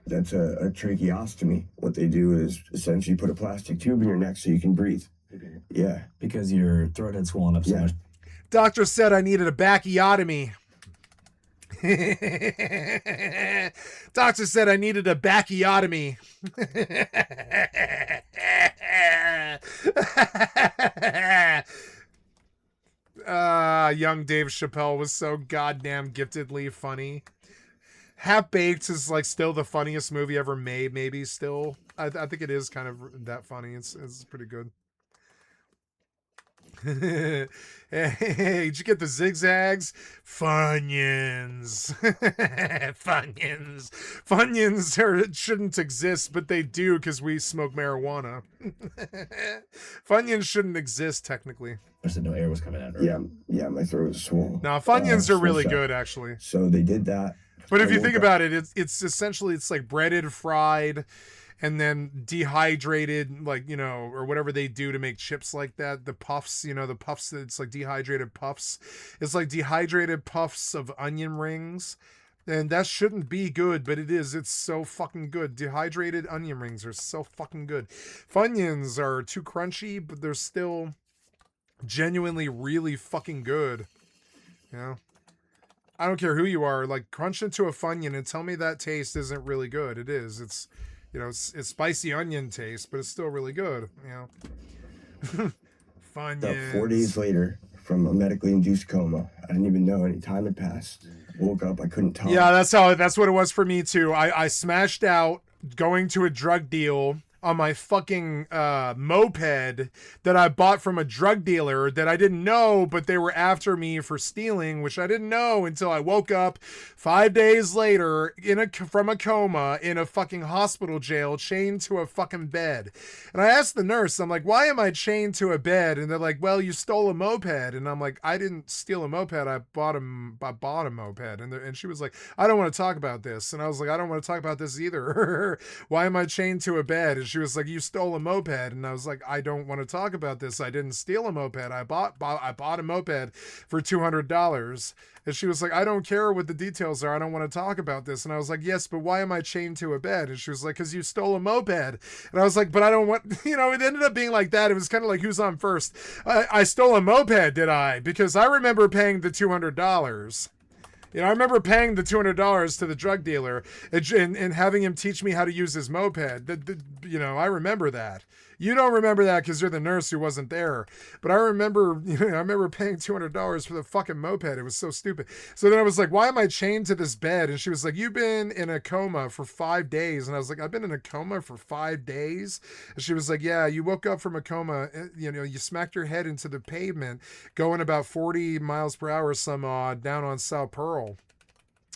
That's a tracheostomy. What they do is essentially put a plastic tube in your neck so you can breathe. Yeah. Because your throat had swollen up so much. Doctor said I needed a bacchiotomy. Doctor said I needed a bacchiotomy. Young Dave Chappelle was so goddamn giftedly funny. Half Baked is like still the funniest movie ever made, maybe still. I think it is kind of that funny. It's pretty good. Hey, did you get the zigzags? Funyuns. Funyuns shouldn't exist, but they do because we smoke marijuana. Funyuns shouldn't exist technically. I said no air was coming out. Right? Yeah, my throat was swollen. No, Funyuns are really good actually. So they did that. But if you think about it, it's essentially it's like breaded, fried, and then dehydrated, like, you know, or whatever they do to make chips like that. The puffs, you know, the puffs, it's like dehydrated puffs. It's like dehydrated puffs of onion rings. And that shouldn't be good, but it is. It's so fucking good. Dehydrated onion rings are so fucking good. Funyuns are too crunchy, but they're still genuinely really fucking good. You know? I don't care who you are. Like, crunch into a Funyun and tell me that taste isn't really good. It is. It's, you know, it's spicy onion taste, but it's still really good, you know. Funyuns. About 4 days later, from a medically induced coma, I didn't even know any time had passed. Woke up, I couldn't talk. Yeah, that's what it was for me too. I smashed out going to a drug deal on my fucking moped that I bought from a drug dealer that I didn't know, but they were after me for stealing, which I didn't know until I woke up 5 days later from a coma in a fucking hospital jail, chained to a fucking bed. And I asked the nurse, I'm like, why am I chained to a bed? And they're like, well, you stole a moped. And I'm like, I didn't steal a moped. I bought a moped. And she was like, I don't want to talk about this. And I was like, I don't want to talk about this either. Why am I chained to a bed? And she was like, you stole a moped. And I was like, I don't want to talk about this. I didn't steal a moped. I bought a moped for $200. And she was like, I don't care what the details are. I don't want to talk about this. And I was like, yes, but why am I chained to a bed? And she was like, because you stole a moped. And I was like, but I don't want, you know, it ended up being like that. It was kind of like, who's on first? I stole a moped, did I? Because I remember paying the $200. You know, I remember paying the $200 to the drug dealer and having him teach me how to use his moped. You know, I remember that. You don't remember that because you're the nurse who wasn't there. But I remember, you know, I remember paying $200 for the fucking moped. It was so stupid. So then I was like, why am I chained to this bed? And she was like, you've been in a coma for 5 days. And I was like, I've been in a coma for 5 days? And she was like, yeah, you woke up from a coma. You know, you smacked your head into the pavement going about 40 miles per hour some odd down on South Pearl.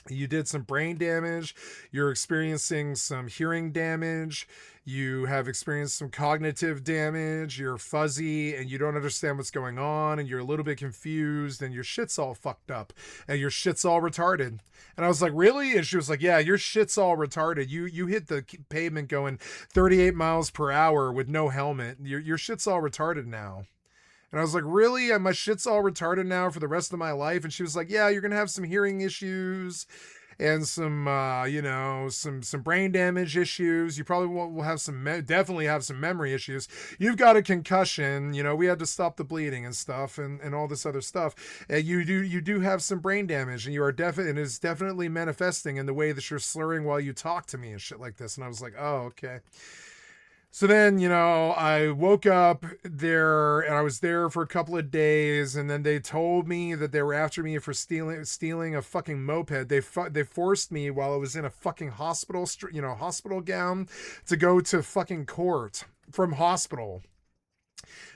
You did some brain damage. You're experiencing some hearing damage. You have experienced some cognitive damage. You're fuzzy and you don't understand what's going on and you're a little bit confused and your shit's all fucked up and your shit's all retarded. And I was like, really? And she was like, yeah, your shit's all retarded. You hit the pavement going 38 miles per hour with no helmet. Your shit's all retarded now. And I was like, really? My shit's all retarded now for the rest of my life? And she was like, yeah, you're going to have some hearing issues and some, you know, some brain damage issues. You probably will have definitely have some memory issues. You've got a concussion. You know, we had to stop the bleeding and stuff and all this other stuff. And you do have some brain damage and you are and it's definitely manifesting in the way that you're slurring while you talk to me and shit like this. And I was like, oh, okay. So then, you know, I woke up there and I was there for a couple of days and then they told me that they were after me for stealing a fucking moped. They forced me while I was in a fucking hospital gown to go to fucking court from hospital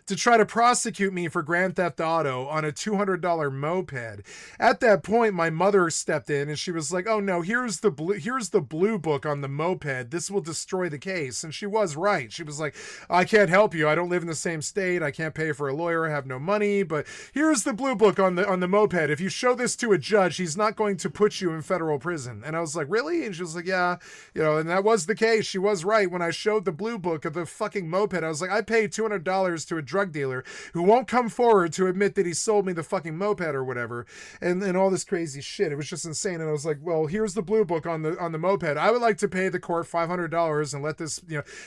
to try to prosecute me for Grand Theft Auto on a $200 moped. At that point, my mother stepped in and she was like, oh no, here's the blue book on the moped. This will destroy the case. And she was right. She was like, I can't help you. I don't live in the same state. I can't pay for a lawyer. I have no money, but here's the blue book on the moped. If you show this to a judge, he's not going to put you in federal prison. And I was like, really? And she was like, yeah, you know, and that was the case. She was right. When I showed the blue book of the fucking moped, I was like, I paid $200 to a drug drug dealer who won't come forward to admit that he sold me the fucking moped or whatever, and all this crazy shit. It was just insane. And I was like, well, here's the blue book on the moped. I would like to pay the court $500 and let this,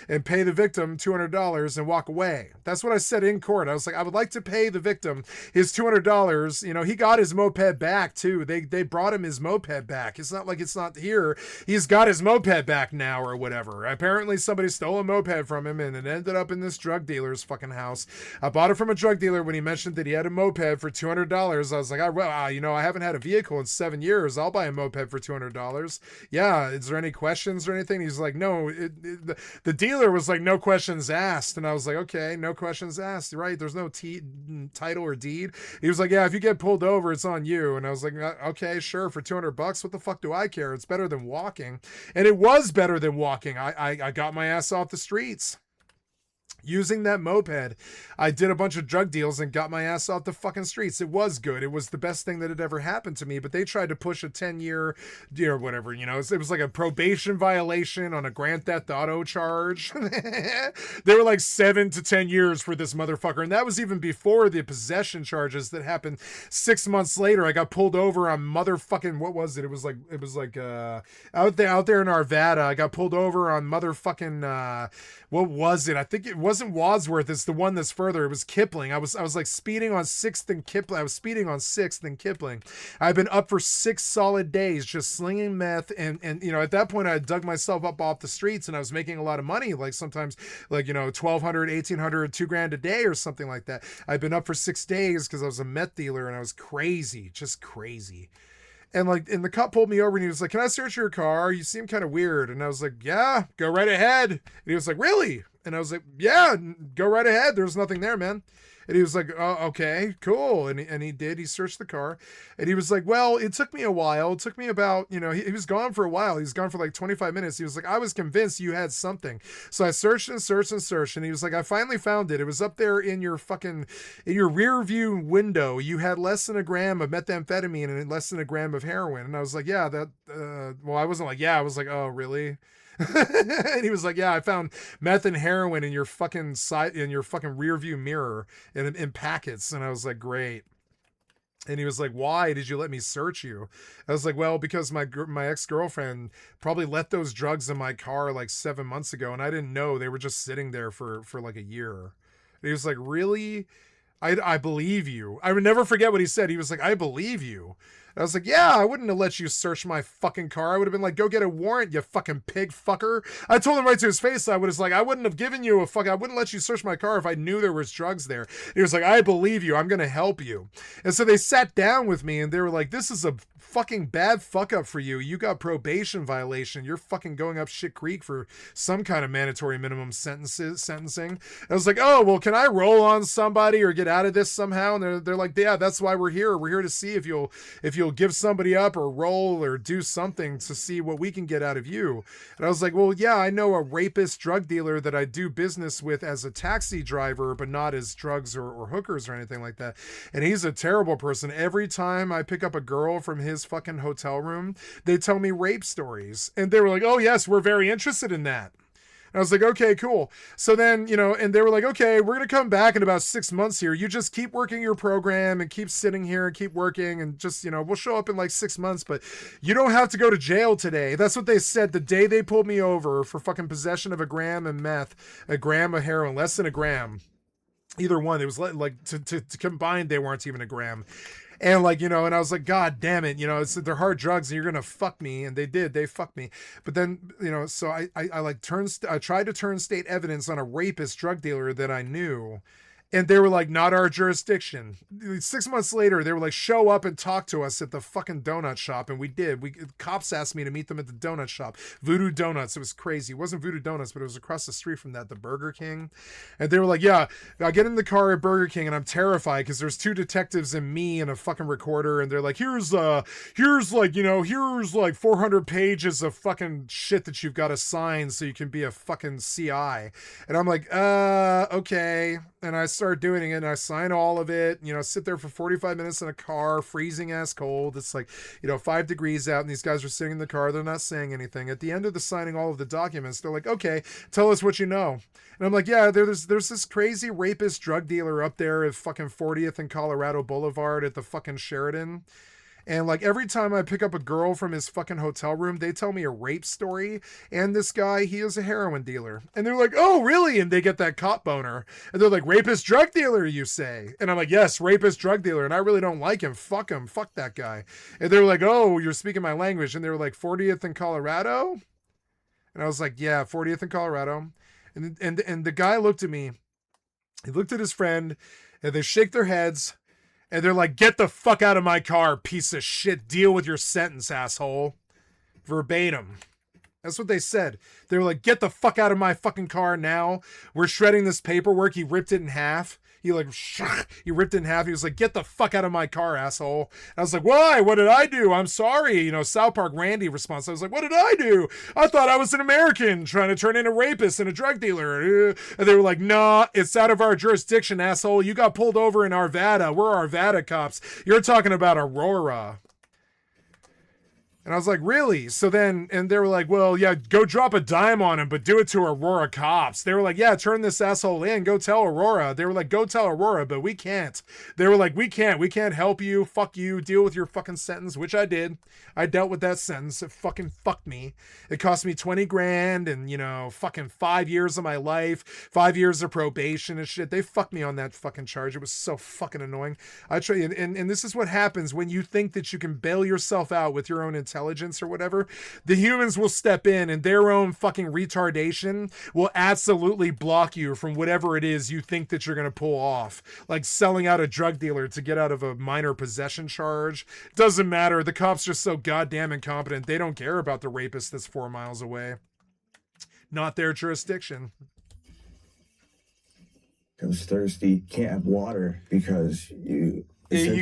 and pay the victim $200 and walk away. That's what I said in court. I was like, I would like to pay the victim his $200. He got his moped back too. They brought him his moped back. It's not like it's not here. He's got his moped back now or whatever. Apparently somebody stole a moped from him and it ended up in this drug dealer's fucking house. I bought it from a drug dealer when he mentioned that he had a moped for $200. I was like, I haven't had a vehicle in 7 years. I'll buy a moped for $200. Yeah. Is there any questions or anything? He's like, no, the dealer was like, no questions asked. And I was like, okay, no questions asked. Right. There's no title or deed. He was like, yeah, if you get pulled over, it's on you. And I was like, okay, sure. For $200, what the fuck do I care? It's better than walking. And it was better than walking. I got my ass off the streets. Using that moped, I did a bunch of drug deals and got my ass off the fucking streets. It was good. It was the best thing that had ever happened to me, but they tried to push a 10-year, or whatever, it was like a probation violation on a Grand Theft Auto charge. They were like 7 to 10 years for this motherfucker. And that was even before the possession charges that happened 6 months later. I got pulled over on motherfucking, what was it? It was like out there in Arvada. I got pulled over on motherfucking, what was it? I think it wasn't Wadsworth. It's the one that's further. It was Kipling. I was like speeding on 6th and Kipling. I was speeding on 6th and Kipling. I've been up for 6 solid days just slinging meth. And at that point I dug myself up off the streets and I was making a lot of money. Like sometimes like, $1,200, $1,800, $2,000 a day or something like that. I've been up for 6 days because I was a meth dealer and I was crazy, just crazy. And the cop pulled me over and he was like, can I search your car? You seem kind of weird. And I was like, yeah, go right ahead. And he was like, really? And I was like, yeah, go right ahead. There's nothing there, man. And he was like, oh, okay, cool. And he did. He searched the car. And he was like, well, it took me a while. It took me about, he was gone for a while. He was gone for like 25 minutes. He was like, I was convinced you had something. So I searched and searched and searched. And he was like, I finally found it. It was up there in your rear view window. You had less than a gram of methamphetamine and less than a gram of heroin. And I was like, yeah, well, I wasn't like, yeah, I was like, oh, really? And he was like, yeah, I found meth and heroin in your fucking rear view mirror in packets. And I was like, great. And he was like, why did you let me search you? I was like, well, because my ex-girlfriend probably left those drugs in my car like 7 months ago. And I didn't know they were just sitting there for like a year. And he was like, really? I believe you. I would never forget what he said. He was like, I believe you. I was like, yeah, I wouldn't have let you search my fucking car. I would have been like, go get a warrant, you fucking pig fucker. I told him right to his face. I wouldn't have given you I wouldn't let you search my car if I knew there was drugs there. And he was like, I believe you. I'm going to help you. And so they sat down with me and they were like, this is a fucking bad fuck up for you. You got probation violation. You're fucking going up shit creek for some kind of mandatory minimum sentencing. And I was like, oh, well, can I roll on somebody or get out of this somehow? And they're like, yeah, that's why we're here. We're here to see if you'll give somebody up or roll or do something to see what we can get out of you. And I was like, well, yeah, I know a rapist drug dealer that I do business with as a taxi driver, but not as drugs or hookers or anything like that. And he's a terrible person. Every time I pick up a girl from his fucking hotel room, they tell me rape stories. And they were like, oh yes, we're very interested in that. And I was like, okay, cool. So then, and they were like, okay, we're going to come back in about 6 months here. You just keep working your program and keep sitting here and keep working and just, we'll show up in like 6 months, but you don't have to go to jail today. That's what they said the day they pulled me over for fucking possession of a gram of meth, a gram of heroin, less than a gram. Either one. It was like to combine, they weren't even a gram. And and I was like, God damn it, they're hard drugs and you're going to fuck me. And they fucked me. But then, so I tried to turn state evidence on a rapist drug dealer that I knew. And they were like, not our jurisdiction. 6 months later, they were like, show up and talk to us at the fucking donut shop. And we did. Cops asked me to meet them at the donut shop. Voodoo Donuts. It was crazy. It wasn't Voodoo Donuts, but it was across the street from that, the Burger King. And they were like, yeah, I get in the car at Burger King and I'm terrified because there's 2 detectives and me and a fucking recorder. And they're like, here's like 400 pages of fucking shit that you've got to sign so you can be a fucking CI. And I'm like, okay. And I start doing it, and I sign all of it, sit there for 45 minutes in a car, freezing ass cold. It's like, 5 degrees out, and these guys are sitting in the car. They're not saying anything. At the end of the signing all of the documents, they're like, okay, tell us what you know. And I'm like, yeah, there's this crazy rapist drug dealer up there at fucking 40th and Colorado Boulevard at the fucking Sheridan. And like every time I pick up a girl from his fucking hotel room, they tell me a rape story. And this guy, he is a heroin dealer. And they're like, oh, really? And they get that cop boner. And they're like, rapist drug dealer, you say? And I'm like, yes, rapist drug dealer. And I really don't like him. Fuck him. Fuck that guy. And they're like, oh, you're speaking my language. And they were like, 40th in Colorado? And I was like, yeah, 40th in Colorado. And the guy looked at me. He looked at his friend, and they shake their heads. And they're like, get the fuck out of my car, piece of shit. Deal with your sentence, asshole. Verbatim. That's what they said. They were like, get the fuck out of my fucking car now. We're shredding this paperwork. He ripped it in half. He ripped it in half. He was like, get the fuck out of my car, asshole. And I was like, why? What did I do? I'm sorry. South Park Randy response. I was like, what did I do? I thought I was an American trying to turn in a rapist and a drug dealer. And they were like, nah, it's out of our jurisdiction, asshole. You got pulled over in Arvada. We're Arvada cops. You're talking about Aurora. And I was like, really? So then, and they were like, well, yeah, go drop a dime on him, but do it to Aurora cops. They were like, yeah, turn this asshole in, go tell Aurora. They were like, go tell Aurora, but we can't. They were like, we can't help you. Fuck you. Deal with your fucking sentence, which I did. I dealt with that sentence. It fucking fucked me. It cost me 20 grand and, fucking 5 years of my life, 5 years of probation and shit. They fucked me on that fucking charge. It was so fucking annoying. I try, and this is what happens when you think that you can bail yourself out with your own intelligence or whatever. The humans will step in, and their own fucking retardation will absolutely block you from whatever it is you think that you're going to pull off, like selling out a drug dealer to get out of a minor possession charge. Doesn't matter. The cops are so goddamn incompetent. They don't care about the rapist that's 4 miles away. Not their jurisdiction. I was thirsty. Can't have water because you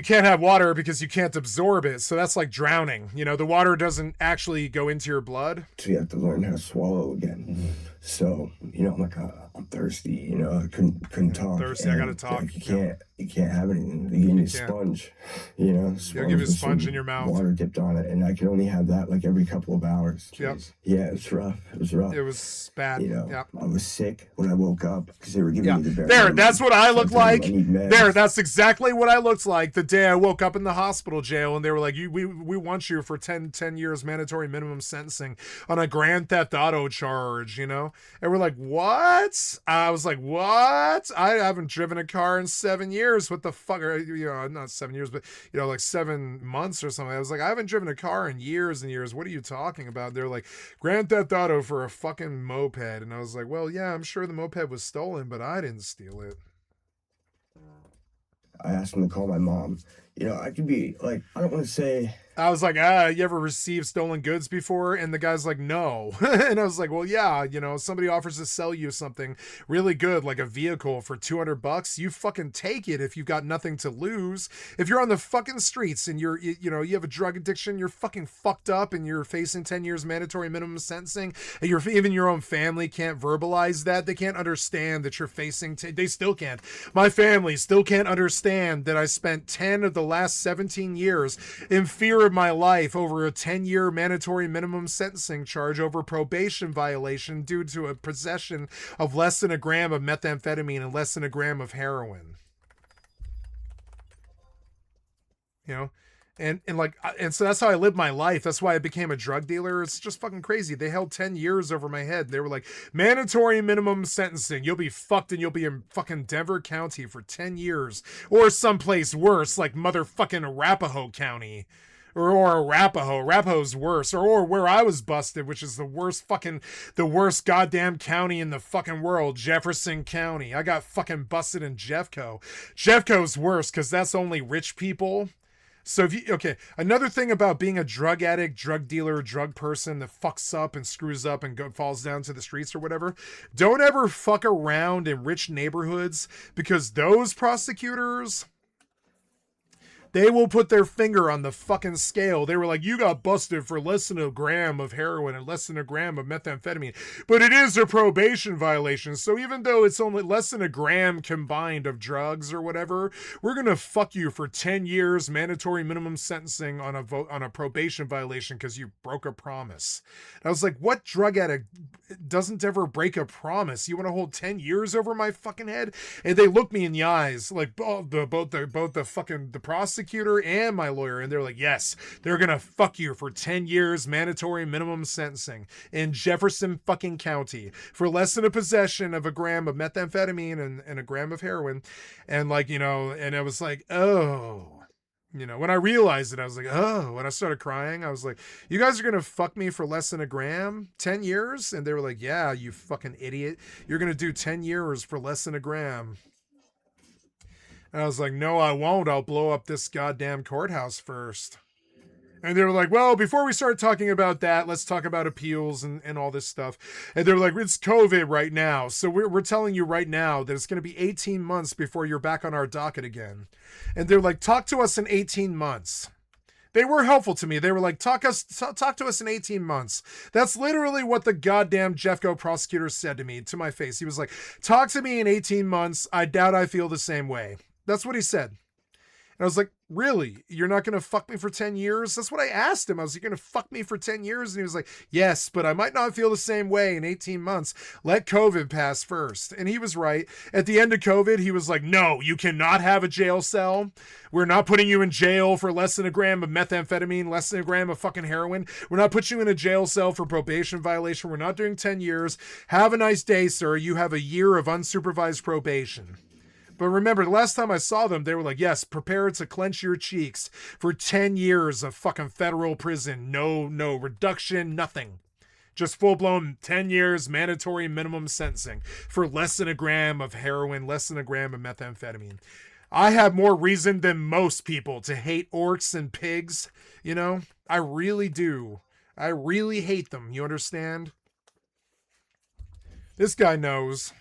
can't have water because you can't absorb it. So that's like drowning. The water doesn't actually go into your blood. So you have to learn how to swallow again. Mm-hmm. So, I'm like, I'm thirsty, I couldn't talk. Thirsty, I gotta talk. Like, you can't have anything. They give me a sponge, They'll give you a sponge in your mouth. Water dipped on it, and I can only have that like every couple of hours. Yep. Yeah, it was rough. It was bad. I was sick when I woke up because they were giving me the bare that's what I look like. There, that's exactly what I looked like the day I woke up in the hospital jail, and they were like, we want you for 10 years mandatory minimum sentencing on a Grand Theft Auto charge, And we're like, what? I was like, what? I haven't driven a car in 7 years. What the fuck? Or, not 7 years, but, like 7 months or something. I was like, I haven't driven a car in years and years. What are you talking about? They're like, Grand Theft Auto for a fucking moped. And I was like, well, yeah, I'm sure the moped was stolen, but I didn't steal it. I asked him to call my mom. I could be like, I don't want to say. I was like, you ever received stolen goods before? And the guy's like, no. And I was like, well, yeah, somebody offers to sell you something really good, like a vehicle for $200, you fucking take it if you've got nothing to lose. If you're on the fucking streets and you have a drug addiction, you're fucking fucked up and you're facing 10 years mandatory minimum sentencing, and even your own family can't verbalize that. They can't understand that you're facing, they still can't. My family still can't understand that I spent 10 of the last 17 years in fear of my life over a 10-year mandatory minimum sentencing charge over probation violation due to a possession of less than a gram of methamphetamine and less than a gram of heroin. And so that's how I lived my life. That's why I became a drug dealer. It's just fucking crazy. They held 10 years over my head. They were like, mandatory minimum sentencing. You'll be fucked and you'll be in fucking Denver County for 10 years. Or someplace worse, like motherfucking Arapahoe County. Or Arapahoe's worse. Or where I was busted, which is the worst goddamn county in the fucking world, Jefferson County. I got fucking busted in Jeffco. Jeffco's worse because that's only rich people. So another thing about being a drug addict, drug dealer, drug person that fucks up and screws up and falls down to the streets or whatever, don't ever fuck around in rich neighborhoods, because those prosecutors, They will put their finger on the fucking scale. They were like, you got busted for less than a gram of heroin and less than a gram of methamphetamine. But it is a probation violation. So even though it's only less than a gram combined of drugs or whatever, we're going to fuck you for 10 years mandatory minimum sentencing on a probation violation because you broke a promise. And I was like, what drug addict doesn't ever break a promise? You want to hold 10 years over my fucking head? And they looked me in the eyes, like both the prosecutor and my lawyer, and they're like, yes, they're gonna fuck you for 10 years mandatory minimum sentencing in Jefferson fucking County for less than a possession of a gram of methamphetamine and a gram of heroin. And like, you know, and I was like, oh. You know, when I realized it, I was like, oh, when I started crying, I was like, you guys are going to fuck me for less than a gram, 10 years? And they were like, yeah, you fucking idiot. You're going to do 10 years for less than a gram. And I was like, no, I won't. I'll blow up this goddamn courthouse first. And they were like, well, before we start talking about that, let's talk about appeals and all this stuff. And they're like, it's COVID right now. So we're telling you right now that it's going to be 18 months before you're back on our docket again. And they're like, talk to us in 18 months. They were helpful to me. They were like, talk to us in 18 months. That's literally what the goddamn Jeffco prosecutor said to me, to my face. He was like, talk to me in 18 months. I doubt I feel the same way. That's what he said. And I was like, really? You're not going to fuck me for 10 years? That's what I asked him. I was like, you're going to fuck me for 10 years? And he was like, yes, but I might not feel the same way in 18 months. Let COVID pass first. And he was right. At the end of COVID, he was like, no, you cannot have a jail cell. We're not putting you in jail for less than a gram of methamphetamine, less than a gram of fucking heroin. We're not putting you in a jail cell for probation violation. We're not doing 10 years. Have a nice day, sir. You have a year of unsupervised probation. But remember, the last time I saw them, they were like, yes, prepare to clench your cheeks for 10 years of fucking federal prison. No reduction, nothing. Just full-blown 10 years mandatory minimum sentencing for less than a gram of heroin, less than a gram of methamphetamine. I have more reason than most people to hate orcs and pigs, you know? I really do. I really hate them, you understand? This guy knows.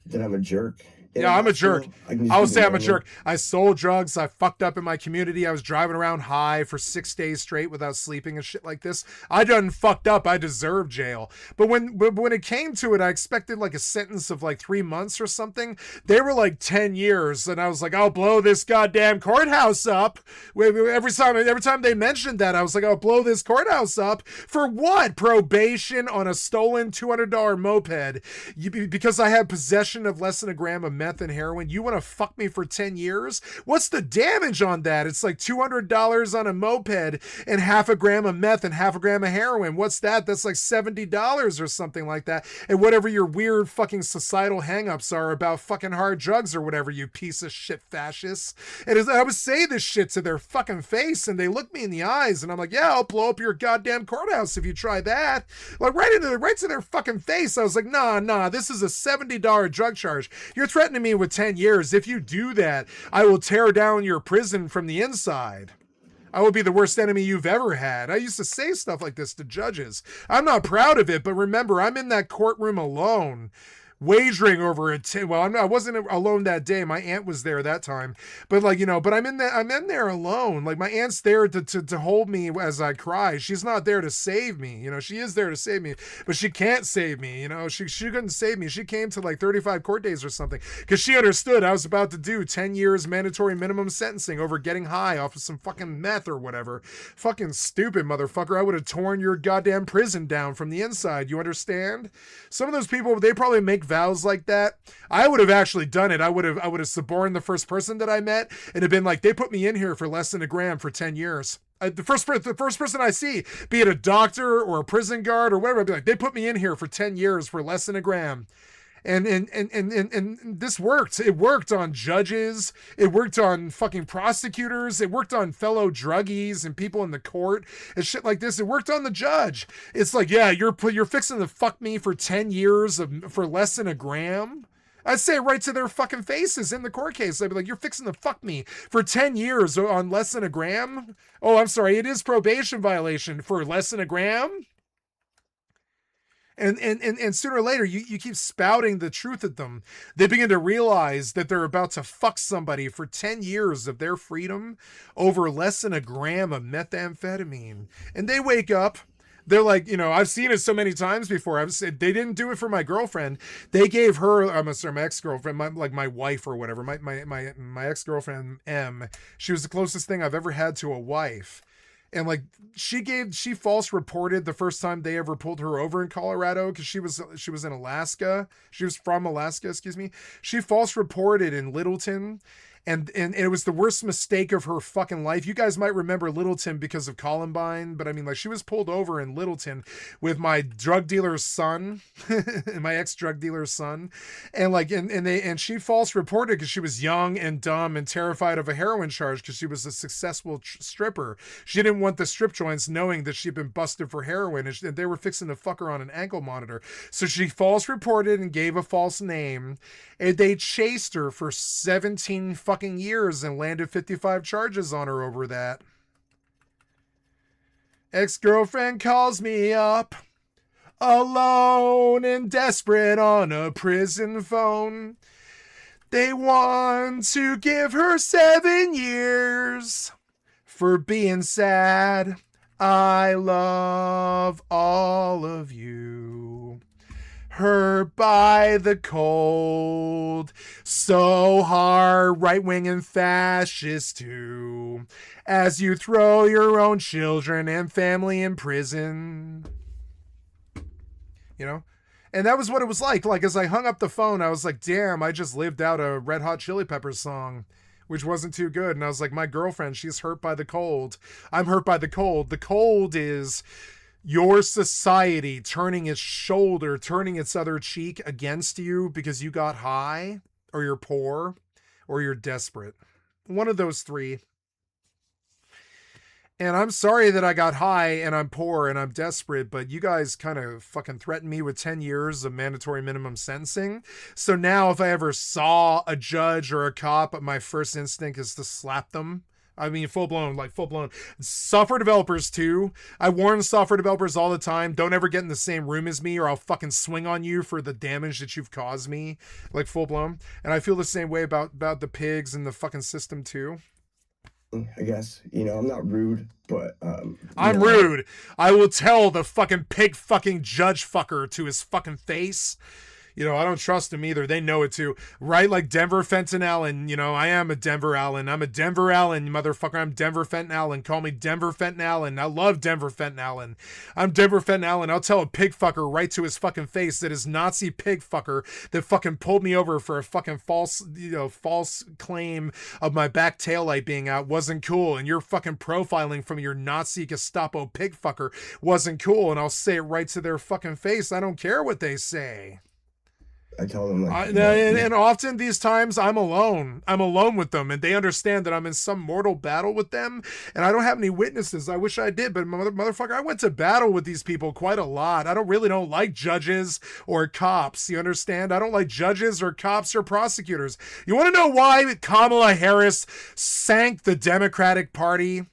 That I'm a jerk. Yeah, I'm a jerk. I would say I'm a jerk. I sold drugs. I fucked up in my community. I was driving around high for 6 days straight without sleeping and shit like this. I done fucked up. I deserve jail. But when it came to it, I expected like a sentence of like 3 months or something. They were like 10 years. And I was like, I'll blow this goddamn courthouse up. Every time they mentioned that, I was like, I'll blow this courthouse up. For what? Probation on a stolen $200 moped. Because I had possession of less than a gram of meth and heroin. You want to fuck me for 10 years? What's the damage on that? It's like $200 on a moped and half a gram of meth and half a gram of heroin. What's that? That's like $70 or something like that. And whatever your weird fucking societal hangups are about fucking hard drugs or whatever, you piece of shit fascists. And I would say this shit to their fucking face and they look me in the eyes and I'm like, yeah, I'll blow up your goddamn courthouse if you try that. Like right to their fucking face. I was like, nah, this is a $70 drug charge. You're threatening me with 10 years. If you do that, I will tear down your prison from the inside. I will be the worst enemy you've ever had. I used to say stuff like this to judges. I'm not proud of it, but remember, I'm in that courtroom alone, wagering over it. Well, I wasn't alone that day. My aunt was there that time, but like, you know, but I'm in there alone. Like my aunt's there to hold me as I cry. She's not there to save me. You know, she is there to save me, but she can't save me. You know, she couldn't save me. She came to like 35 court days or something because she understood I was about to do 10 years mandatory minimum sentencing over getting high off of some fucking meth or whatever. Fucking stupid motherfucker. I would have torn your goddamn prison down from the inside. You understand? Some of those people, they probably make vows like that. I would have actually done it. I would have suborned the first person that I met and have been like, they put me in here for less than a gram for 10 years. The first person I see, be it a doctor or a prison guard or whatever, I'd be like, they put me in here for 10 years for less than a gram. And this worked. It worked on judges. It worked on fucking prosecutors. It worked on fellow druggies and people in the court and shit like this. It worked on the judge. It's like, yeah, you're fixing to fuck me for 10 years for less than a gram. I'd say it right to their fucking faces in the court case. I'd be like, you're fixing to fuck me for 10 years on less than a gram? Oh, I'm sorry. It is probation violation for less than a gram? And sooner or later, you keep spouting the truth at them. They begin to realize that they're about to fuck somebody for 10 years of their freedom over less than a gram of methamphetamine. And they wake up. They're like, you know, I've seen it so many times before. I've said they didn't do it for my girlfriend. They gave her, I'm sorry, my ex-girlfriend, my wife or whatever, my ex-girlfriend M. She was the closest thing I've ever had to a wife. And like she false reported the first time they ever pulled her over in Colorado, because she was in Alaska. She was from Alaska, excuse me. She false reported in Littleton. And it was the worst mistake of her fucking life. You guys might remember Littleton because of Columbine, but I mean, like, she was pulled over in Littleton with my drug dealer's son, my ex-drug dealer's son, and like, and she false reported because she was young and dumb and terrified of a heroin charge because she was a successful stripper. She didn't want the strip joints knowing that she'd been busted for heroin, and they were fixing to fuck her on an ankle monitor. So she false reported and gave a false name, and they chased her for 17 fucking years and landed 55 charges on her over that. Ex-girlfriend calls me up, alone and desperate on a prison phone. They want to give her 7 years for being sad. I love all of you. Hurt by the cold, so hard, right-wing and fascist too, as you throw your own children and family in prison. You know? And that was what it was like. Like, as I hung up the phone, I was like, damn, I just lived out a Red Hot Chili Peppers song, which wasn't too good. And I was like, my girlfriend, she's hurt by the cold. I'm hurt by the cold. The cold is your society turning its shoulder, turning its other cheek against you because you got high, or you're poor, or you're desperate. One of those three. And I'm sorry that I got high and I'm poor and I'm desperate, but you guys kind of fucking threatened me with 10 years of mandatory minimum sentencing. So now if I ever saw a judge or a cop, my first instinct is to slap them. I mean, full blown. Software developers too. I warn software developers all the time, don't ever get in the same room as me or I'll fucking swing on you for the damage that you've caused me. Like, full blown. And I feel the same way about the pigs and the fucking system too. I guess, you know, I'm not rude, but I'm rude. I will tell the fucking pig fucking judge fucker to his fucking face. You know, I don't trust him either. They know it too. Right? Like Denver Fenton Allen. You know, I am a Denver Allen. I'm a Denver Allen, motherfucker. I'm Denver Fenton Allen. Call me Denver Fenton Allen. I love Denver Fenton Allen. I'm Denver Fenton Allen. I'll tell a pig fucker right to his fucking face that his Nazi pig fucker that fucking pulled me over for a fucking false claim of my back taillight being out wasn't cool. And your fucking profiling from your Nazi Gestapo pig fucker wasn't cool. And I'll say it right to their fucking face. I don't care what they say. I tell them, like, and often these times I'm alone with them, and they understand that I'm in some mortal battle with them, and I don't have any witnesses. I wish I did, but motherfucker, I went to battle with these people quite a lot. I don't like judges or cops. You understand? I don't like judges or cops or prosecutors. You want to know why Kamala Harris sank the Democratic Party?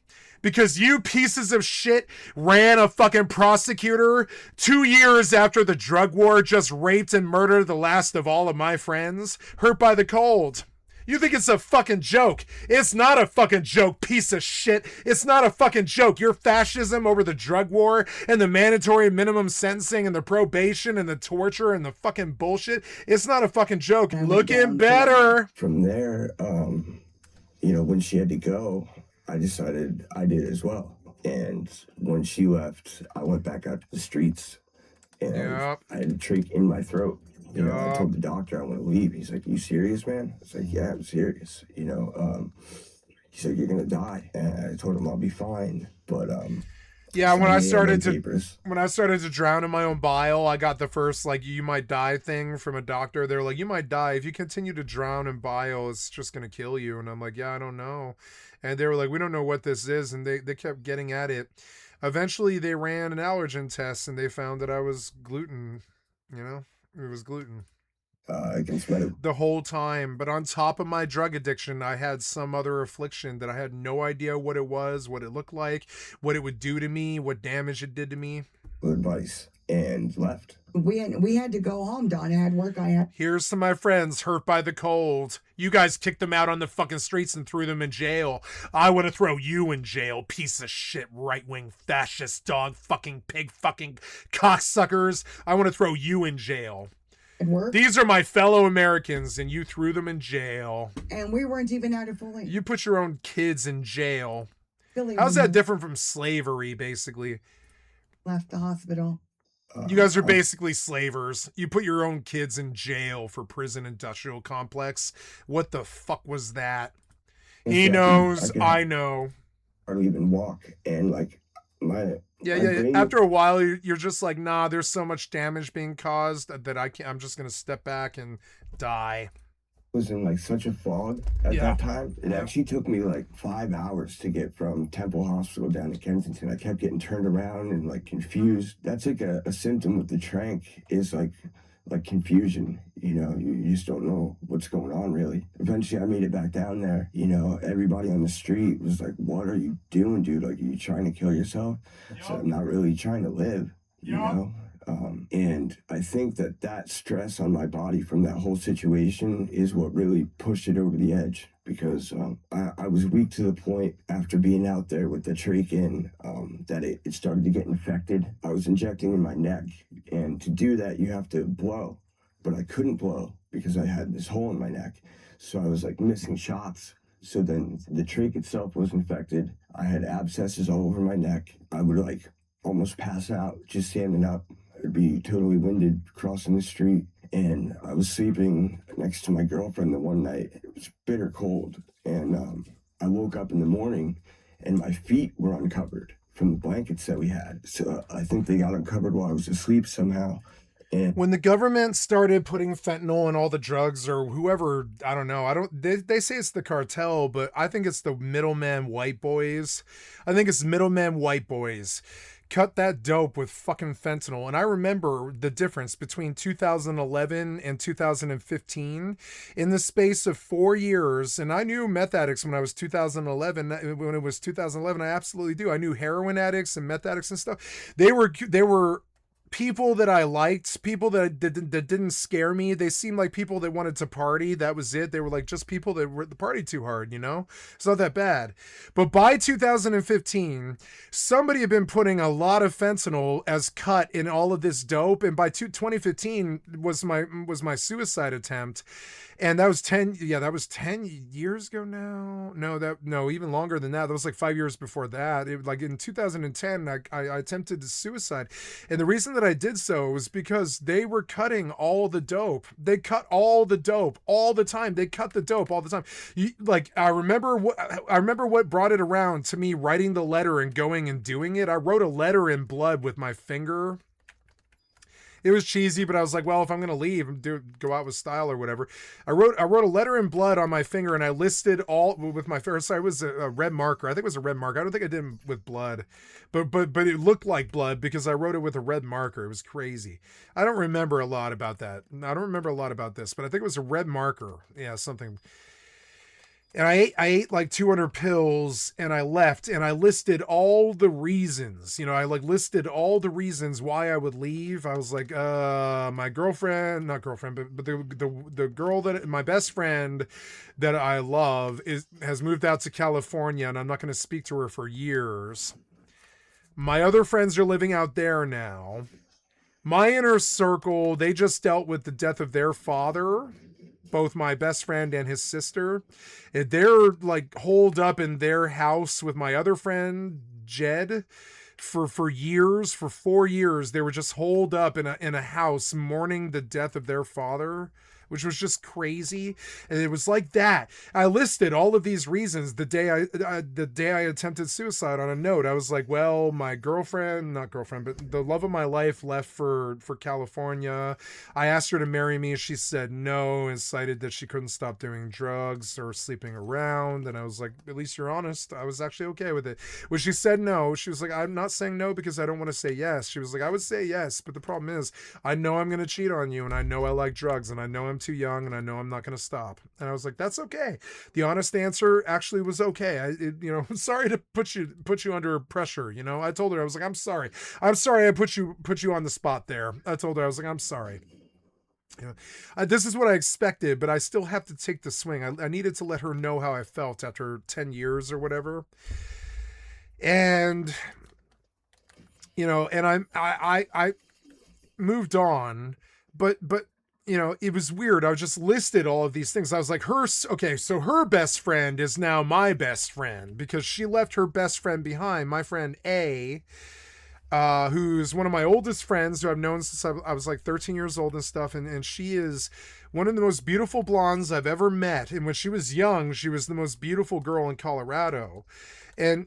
Because you pieces of shit ran a fucking prosecutor 2 years after the drug war just raped and murdered the last of all of my friends. Hurt by the cold. You think it's a fucking joke. It's not a fucking joke, piece of shit. It's not a fucking joke. Your fascism over the drug war and the mandatory minimum sentencing and the probation and the torture and the fucking bullshit. It's not a fucking joke. Looking better. From there, you know, when she had to go, I decided I did as well. And when she left, I went back out to the streets and I had a trach in my throat. You know, I told the doctor I want to leave. He's like, "You serious, man?" I was like, "Yeah, I'm serious." You know, he said, "You're going to die." And I told him I'll be fine. But, yeah, when I started to drown in my own bile, I got the first, like, you might die thing from a doctor. They're like, you might die. If you continue to drown in bile, it's just going to kill you. And I'm like, yeah, I don't know. And they were like, we don't know what this is. And they kept getting at it. Eventually, they ran an allergen test, and they found that I was gluten. You know, it was gluten. I can smell it the whole time. But on top of my drug addiction, I had some other affliction that I had no idea what it was, what it looked like, what it would do to me, what damage it did to me. advice and left. We had to go home. Donna had work. I had. Here's to my friends hurt by the cold. You guys kicked them out on the fucking streets and threw them in jail. I want to throw you in jail, piece of shit, right-wing fascist dog fucking pig fucking cocksuckers. I want to throw you in jail. Work. These are my fellow Americans, and you threw them in jail. And we weren't even out of fully. You put your own kids in jail. Billy How's that different from slavery, basically? left the hospital. You guys are basically slavers. You put your own kids in jail for prison industrial complex. What the fuck was that? He knows, I know. Hardly even walk, and like my brain, after a while you're just like, nah, there's so much damage being caused that I'm just gonna step back and die. Was in like such a fog at that time. It actually took me like 5 hours to get from Temple Hospital down to Kensington. I kept getting turned around and like confused. That's like a symptom with the trank, is like confusion. You know, you just don't know what's going on really. Eventually I made it back down there. You know, everybody on the street was like, what are you doing, dude? Like, are you trying to kill yourself? So I'm not really trying to live, you know? And I think that stress on my body from that whole situation is what really pushed it over the edge, because I was weak to the point after being out there with the trach in that it started to get infected. I was injecting in my neck, and to do that you have to blow, but I couldn't blow because I had this hole in my neck. So I was like missing shots. So then the trach itself was infected. I had abscesses all over my neck. I would like almost pass out just standing up. I'd be totally winded crossing the street. And I was sleeping next to my girlfriend the one night. It was bitter cold. And I woke up in the morning and my feet were uncovered from the blankets that we had. So I think they got uncovered while I was asleep somehow. And when the government started putting fentanyl in all the drugs, or whoever, I don't know, they say it's the cartel, but I think it's the middleman white boys. I think it's middleman white boys. Cut that dope with fucking fentanyl. And I remember the difference between 2011 and 2015 in the space of 4 years. And I knew meth addicts when I was 2011. When it was 2011, I absolutely do. I knew heroin addicts and meth addicts and stuff. They were people that I liked, people that didn't scare me. They seemed like people that wanted to party. That was it. They were like just people that were the party too hard, you know? It's not that bad. But by 2015, somebody had been putting a lot of fentanyl as cut in all of this dope. And by 2015 was my suicide attempt. And that was 10 years ago now. No, even longer than that. That was like 5 years before that. It, like in 2010, I attempted suicide. And the reason that I did so was because they were cutting all the dope. They cut all the dope all the time. They cut the dope all the time. I remember what brought it around to me writing the letter and going and doing it. I wrote a letter in blood with my finger. It was cheesy, but I was like, well, if I'm going to leave, go out with style or whatever. I wrote a letter in blood on my finger, and I listed all with my finger. Sorry, it was a red marker. I think it was a red marker. I don't think I did it with blood, but it looked like blood because I wrote it with a red marker. It was crazy. I don't remember a lot about that. I don't remember a lot about this, but I think it was a red marker. Yeah, something. And I ate like 200 pills and I left, and I listed all the reasons, you know, I like listed all the reasons why I would leave. I was like, my girlfriend, not girlfriend, but the girl that my best friend that I love has moved out to California, and I'm not going to speak to her for years. My other friends are living out there now. My inner circle, they just dealt with the death of their father, both my best friend and his sister. They're like holed up in their house with my other friend, Jed, for years. For 4 years, they were just holed up in a house mourning the death of their father, which was just crazy. And it was like that. I listed all of these reasons the day I attempted suicide on a note. I was like, well, my not girlfriend, but the love of my life left for California. I asked her to marry me. She said no and cited that she couldn't stop doing drugs or sleeping around. And I was like, at least you're honest. I was actually okay with it. When she said no, she was like, I'm not saying no because I don't want to say yes. She was like, I would say yes, but the problem is I know I'm going to cheat on you, and I know I like drugs, and I know I'm I'm too young and I know I'm not going to stop. And I was like, that's okay. The honest answer actually was okay. I'm sorry to put you under pressure. I told her, I was like, I'm sorry I put you on the spot there. I told her, I was like, I'm sorry. This is what I expected, but I still have to take the swing. I needed to let her know how I felt after 10 years or whatever. And, and I moved on, but it was weird. I just listed all of these things. I was like, so her best friend is now my best friend because she left her best friend behind, my friend A, who's one of my oldest friends who I've known since I was like 13 years old and stuff. And she is one of the most beautiful blondes I've ever met. And when she was young, she was the most beautiful girl in Colorado. And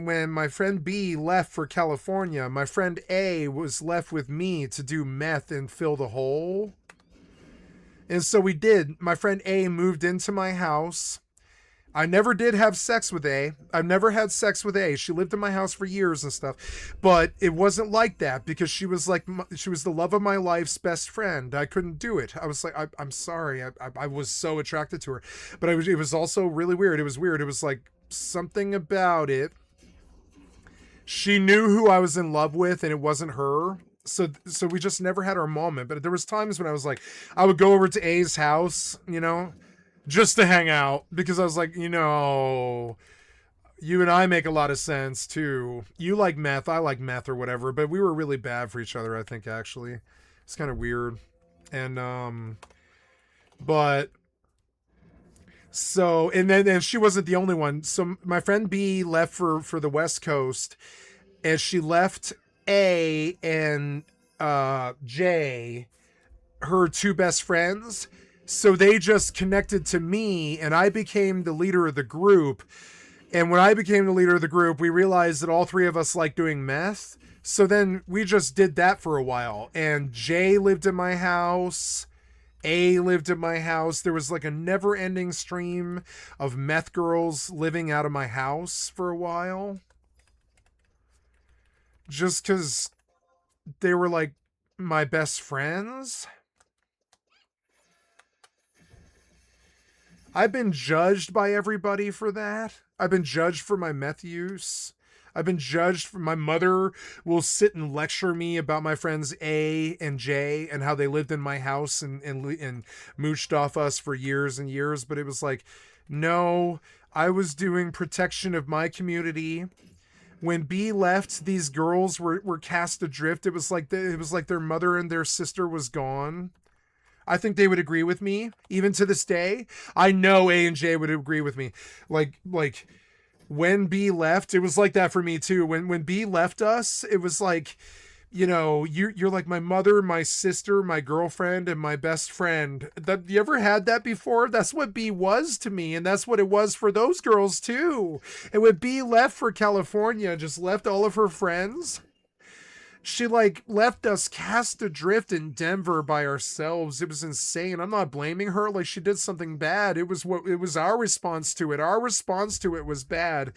when my friend B left for California, my friend A was left with me to do meth and fill the hole. And so we did. My friend A moved into my house. I never did have sex with A. I've never had sex with A. She lived in my house for years and stuff, but it wasn't like that because she was the love of my life's best friend. I couldn't do it. I was like, I'm sorry. I was so attracted to her, but it was also really weird. It was weird. It was like something about it. She knew who I was in love with and it wasn't her. So we just never had our moment, but there was times when I was like, I would go over to A's house, just to hang out because I was like, you and I make a lot of sense too. You like meth, I like meth or whatever, but we were really bad for each other, I think, actually. It's kind of weird. And, but so, and then she wasn't the only one. So my friend B left for the West Coast and she left A and, J, her two best friends. So they just connected to me and I became the leader of the group. And when I became the leader of the group, we realized that all three of us like doing meth. So then we just did that for a while. And Jay lived in my house. A lived in my house. There was like a never ending stream of meth girls living out of my house for a while. Just because they were like my best friends. I've been judged by everybody for that. I've been judged for my meth use. I've been judged for my mother will sit and lecture me about my friends A and J and how they lived in my house and mooched off us for years and years. But it was like, no, I was doing protection of my community. When B left, these girls were cast adrift. It was like their mother and their sister was gone. I think they would agree with me, even to this day. I know A and J would agree with me. Like when B left, it was like that for me too. When B left us, it was like, you're like my mother, my sister, my girlfriend, and my best friend. That you ever had that before? That's what B was to me, and that's what it was for those girls too. And when B left for California, just left all of her friends. She left us cast adrift in Denver by ourselves. It was insane. I'm not blaming her. Like she did something bad. It was our response to it. Our response to it was bad.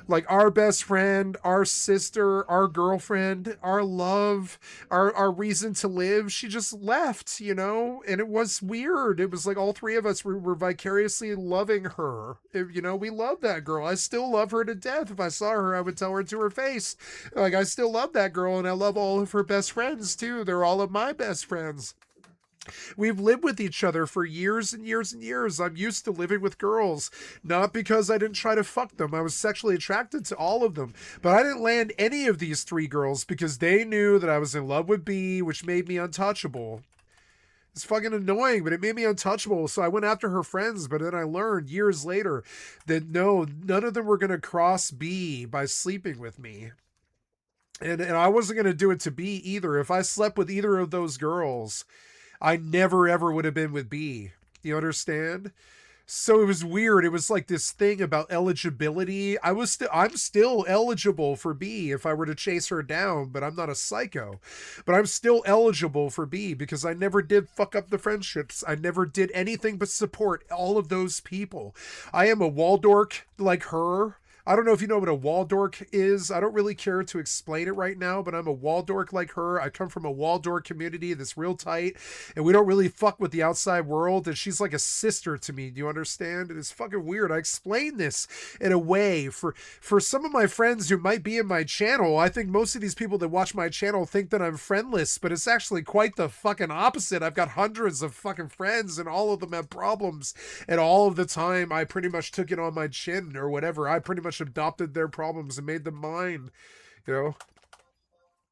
Like our best friend, our sister, our girlfriend, our love, our reason to live. She just left, and it was weird. It was like all three of us were vicariously loving her. We love that girl. I still love her to death. If I saw her, I would tell her to her face. Like I still love that girl and I love all of her best friends too. They're all of my best friends. We've lived with each other for years and years and years. I'm used to living with girls, not because I didn't try to fuck them. I was sexually attracted to all of them, but I didn't land any of these three girls because they knew that I was in love with B, which made me untouchable. It's fucking annoying, but it made me untouchable. So I went after her friends, but then I learned years later that no, none of them were going to cross B by sleeping with me. And I wasn't going to do it to B either. If I slept with either of those girls, I never ever would have been with B. You understand? So it was weird. It was like this thing about eligibility. I'm still eligible for B if I were to chase her down, but I'm not a psycho. But I'm still eligible for B because I never did fuck up the friendships. I never did anything but support all of those people. I am a Waldorf like her. I don't know if you know what a Waldorf is. I don't really care to explain it right now, but I'm a Waldorf like her. I come from a Waldorf community that's real tight, and we don't really fuck with the outside world, and she's like a sister to me. Do you understand? And it's fucking weird. I explain this in a way for some of my friends who might be in my channel. I think most of these people that watch my channel think that I'm friendless, but it's actually quite the fucking opposite. I've got hundreds of fucking friends, and all of them have problems, and all of the time I pretty much took it on my chin or whatever. I pretty much adopted their problems and made them mine, you know.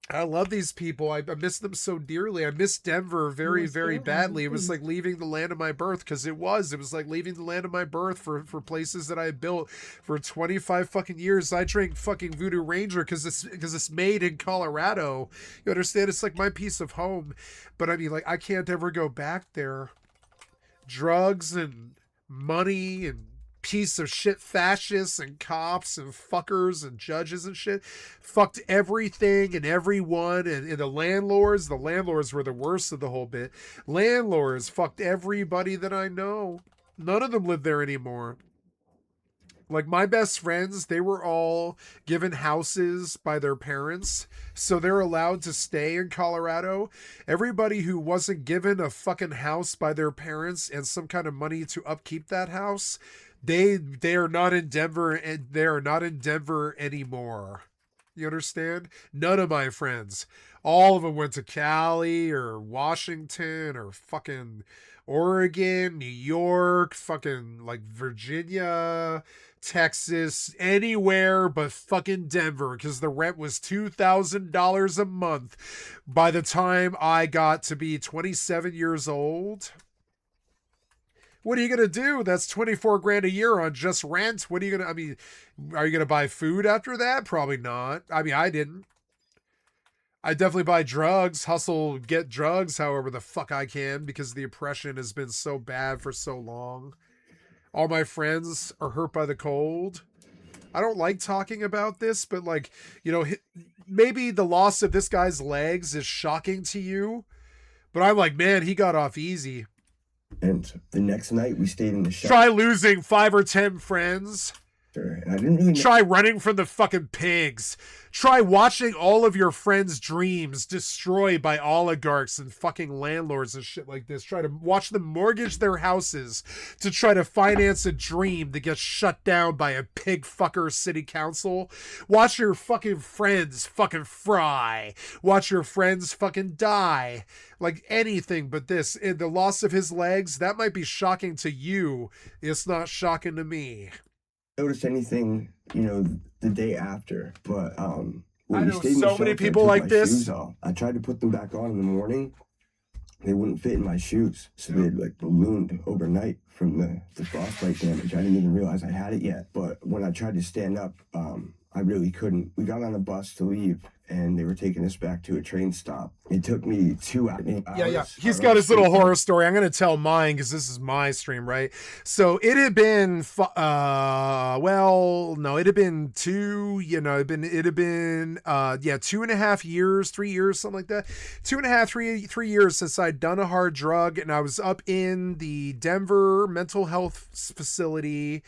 I love these people. I miss them so dearly. I miss Denver very, very badly. It was like leaving the land of my birth, because it was like leaving the land of my birth for places that I built for 25 fucking years. I drank fucking Voodoo Ranger because it's made in Colorado. You understand? It's like my piece of home. But I mean, like, I can't ever go back there. Drugs and money and piece of shit fascists and cops and fuckers and judges and shit fucked everything and everyone, and the landlords were the worst of the whole bit. Landlords fucked everybody that I know. None of them live there anymore. Like, my best friends, they were all given houses by their parents, so they're allowed to stay in Colorado. Everybody who wasn't given a fucking house by their parents and some kind of money to upkeep that house, they are not in Denver, and they are not in Denver anymore. You understand? None of my friends. All of them went to Cali or Washington or fucking Oregon, New York, fucking like Virginia, Texas, anywhere but fucking Denver, because the rent was $2,000 a month by the time I got to be 27 years old. What are you going to do? That's 24 grand a year on just rent. What are you going to, I mean, are you going to buy food after that? Probably not. I mean, I didn't. I definitely buy drugs, hustle, get drugs however the fuck I can, because the oppression has been so bad for so long. All my friends are hurt by the cold. I don't like talking about this, but like, you know, maybe the loss of this guy's legs is shocking to you, but I'm like, man, he got off easy. And the next night we stayed in the shop. Try losing 5 or 10 friends. And I didn't really know. Try running from the fucking pigs. Try watching all of your friends' dreams destroyed by oligarchs and fucking landlords and shit like this. Try to watch them mortgage their houses to try to finance a dream that gets shut down by a pig fucker city council. Watch your fucking friends fucking fry. Watch your friends fucking die. Like anything but this. And the loss of his legs, that might be shocking to you. It's not shocking to me. Notice anything, you know, the day after, but I know so many people like this. I tried to put them back on in the morning. They wouldn't fit in my shoes, so they'd like ballooned overnight from the frostbite damage. I didn't even realize I had it yet. But when I tried to stand up, I really couldn't. We got on a bus to leave, and they were taking us back to a train stop. It took me 2 hours. Yeah. He's got his little horror story. I'm going to tell mine because this is my stream, right? So it had been, it had been 2.5 years, 3 years, something like that. 2.5, 3 years since I'd done a hard drug, and I was up in the Denver mental health facility,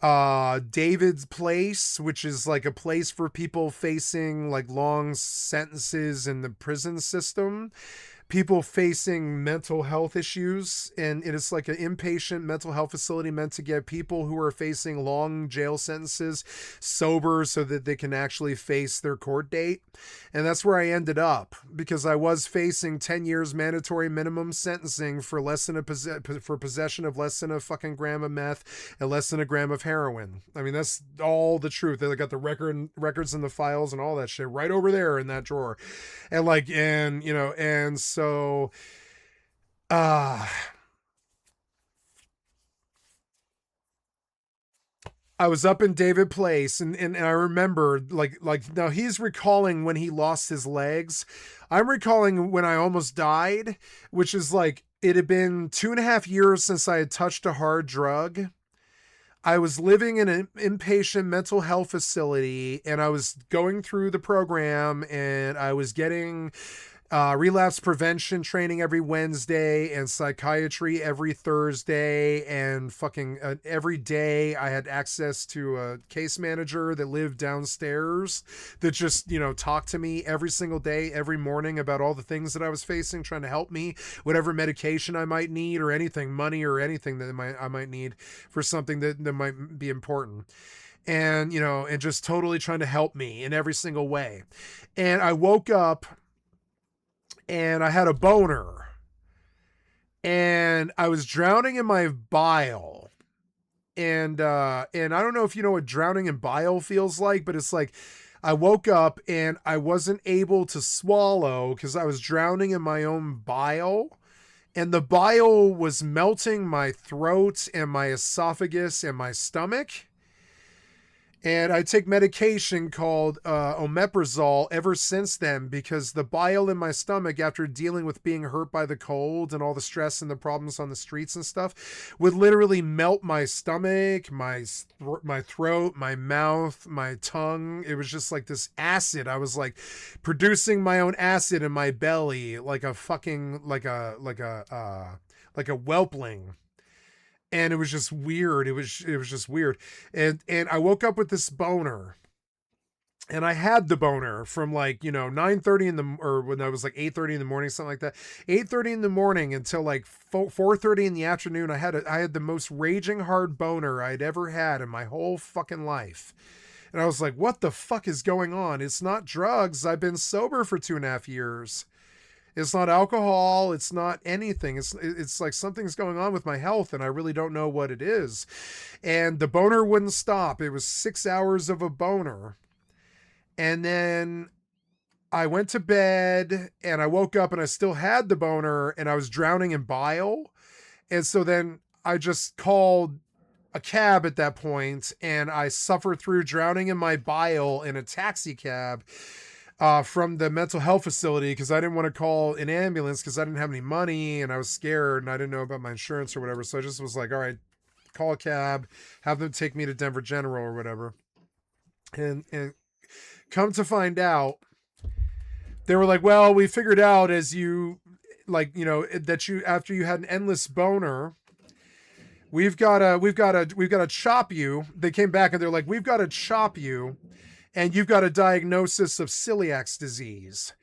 David's Place, which is like a place for people facing like long sentences in the prison system, people facing mental health issues, and it is like an inpatient mental health facility meant to get people who are facing long jail sentences sober so that they can actually face their court date. And that's where I ended up, because I was facing 10 years mandatory minimum sentencing for possession of less than a fucking gram of meth and less than a gram of heroin. I mean, that's all the truth. They got the records and the files and all that shit right over there in that drawer. And like, and so I was up in David Place, and I remember like now he's recalling when he lost his legs. I'm recalling when I almost died, which is like, it had been 2.5 years since I had touched a hard drug. I was living in an inpatient mental health facility, and I was going through the program, and I was getting relapse prevention training every Wednesday and psychiatry every Thursday, and fucking every day I had access to a case manager that lived downstairs that just, talked to me every single day, every morning about all the things that I was facing, trying to help me, whatever medication I might need or anything, money or anything that I might need for something that might be important. And, and just totally trying to help me in every single way. And I woke up and I had a boner, and I was drowning in my bile. And I don't know if you know what drowning in bile feels like, but it's like I woke up and I wasn't able to swallow because I was drowning in my own bile. And the bile was melting my throat and my esophagus and my stomach. And I take medication called omeprazole ever since then, because the bile in my stomach, after dealing with being hurt by the cold and all the stress and the problems on the streets and stuff, would literally melt my stomach, my throat, my mouth, my tongue. It was just like this acid. I was like producing my own acid in my belly, like a fucking like a whelpling. And it was just weird. It was just weird. And I woke up with this boner. And I had the boner from 9:30 or when I was 8:30 in the morning, something like that. 8:30 in the morning until 4:30 in the afternoon. I had the most raging hard boner I'd ever had in my whole fucking life. And I was like, what the fuck is going on? It's not drugs. I've been sober for 2.5 years. It's not alcohol. It's not anything. It's like something's going on with my health, and I really don't know what it is. And the boner wouldn't stop. It was 6 hours of a boner. And then I went to bed, and I woke up, and I still had the boner, and I was drowning in bile. And so then I just called a cab at that point, and I suffered through drowning in my bile in a taxi cab from the mental health facility, because I didn't want to call an ambulance because I didn't have any money and I was scared and I didn't know about my insurance or whatever. So I just was like, all right, call a cab, have them take me to Denver General or whatever. And come to find out, they were like, well, we figured out as you that you, after you had an endless boner, we've got to chop you. They came back and they're like, we've got to chop you. And you've got a diagnosis of celiac disease.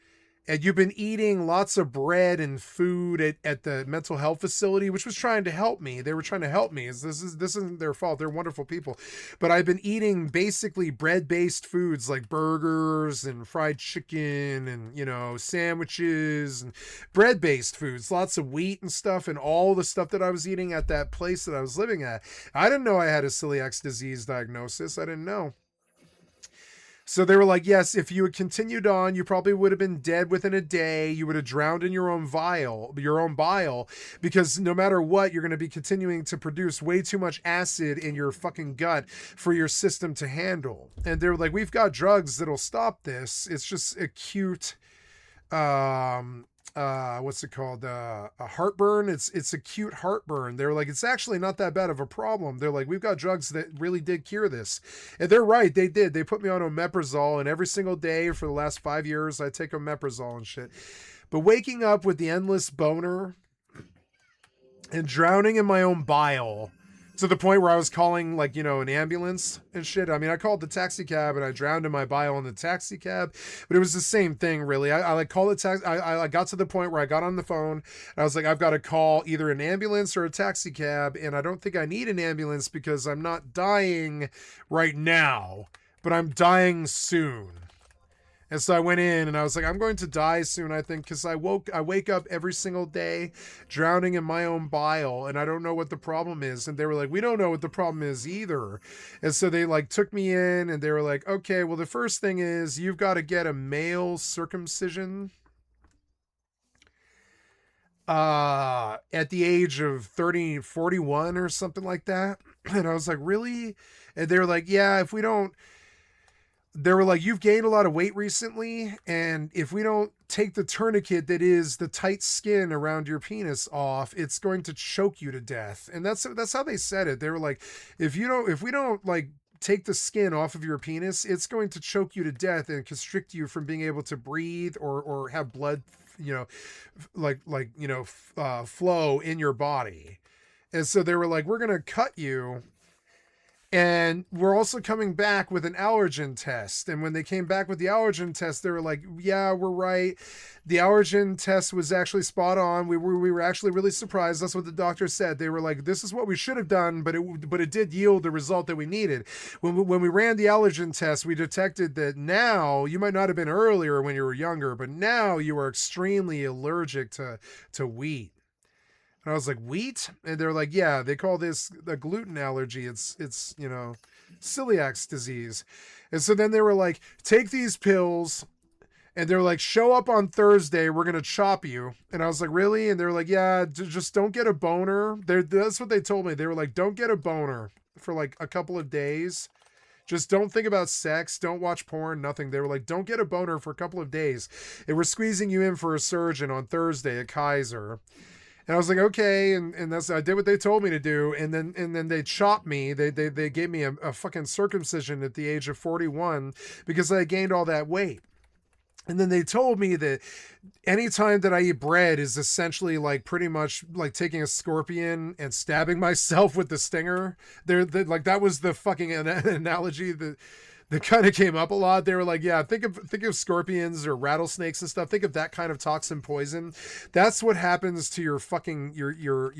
And you've been eating lots of bread and food at the mental health facility, which was trying to help me. They were trying to help me. This isn't their fault. They're wonderful people. But I've been eating basically bread-based foods like burgers and fried chicken and, sandwiches and bread-based foods, lots of wheat and stuff, and all the stuff that I was eating at that place that I was living at. I didn't know I had a celiac disease diagnosis. I didn't know. So they were like, yes, if you had continued on, you probably would have been dead within a day. You would have drowned in your own bile, because no matter what, you're going to be continuing to produce way too much acid in your fucking gut for your system to handle. And they were like, we've got drugs that'll stop this. It's just acute, what's it called? A heartburn. It's acute heartburn. They're like, it's actually not that bad of a problem. They're like, we've got drugs that really did cure this. And they're right. They did. They put me on omeprazole, and every single day for the last 5 years, I take omeprazole and shit. But waking up with the endless boner and drowning in my own bile, to the point where I was calling an ambulance and shit. I mean, I called the taxi cab and I drowned in my bile in the taxi cab, but it was the same thing, really. I called the taxi. I got to the point where I got on the phone and I was like, I've got to call either an ambulance or a taxi cab. And I don't think I need an ambulance because I'm not dying right now, but I'm dying soon. And so I went in and I was like, I'm going to die soon, I think, because I wake up every single day drowning in my own bile, and I don't know what the problem is. And they were like, we don't know what the problem is either. And so they took me in and they were like, okay, well, the first thing is you've got to get a male circumcision at the age of 41 or something like that. And I was like, really? And they were like, yeah, they were like, you've gained a lot of weight recently, and if we don't take the tourniquet that is the tight skin around your penis off, it's going to choke you to death. And that's how they said it. They were like, if we don't take the skin off of your penis, it's going to choke you to death and constrict you from being able to breathe or have blood flow in your body. And so they were like, we're going to cut you. And we're also coming back with an allergen test. And when they came back with the allergen test, they were like, yeah, we're right. The allergen test was actually spot on. We were actually really surprised. That's what the doctor said. They were like, this is what we should have done, but it did yield the result that we needed. When we ran the allergen test, we detected that now, you might not have been earlier when you were younger, but now you are extremely allergic to wheat. And I was like, wheat? And they're like, yeah, they call this a gluten allergy. It's celiac disease. And so then they were like, take these pills. And they're like, show up on Thursday. We're going to chop you. And I was like, really? And they're like, yeah, just don't get a boner. That's what they told me. They were like, don't get a boner for like a couple of days. Just don't think about sex. Don't watch porn, nothing. They were like, don't get a boner for a couple of days. And we're squeezing you in for a surgeon on Thursday at Kaiser. And I was like, okay, and that's, I did what they told me to do, and then they chopped me. They gave me a fucking circumcision at the age of 41 because I gained all that weight. And then they told me that anytime that I eat bread is essentially like pretty much like taking a scorpion and stabbing myself with the stinger. Like that was the fucking analogy that kind of came up a lot. They were like, yeah, think of scorpions or rattlesnakes and stuff. Think of that kind of toxin poison. That's what happens to your fucking your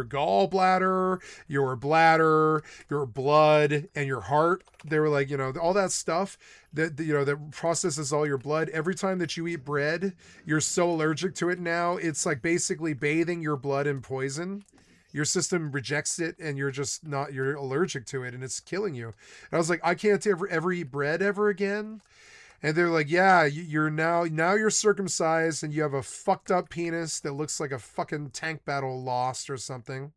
gallbladder, your bladder, your blood, and your heart. They were like, all that stuff that processes all your blood. Every time that you eat bread, you're so allergic to it now. It's like basically bathing your blood in poison. Your system rejects it and you're allergic to it and it's killing you. And I was like, I can't ever eat bread ever again. And they're like, yeah, you're now you're circumcised and you have a fucked up penis that looks like a fucking tank battle lost or something.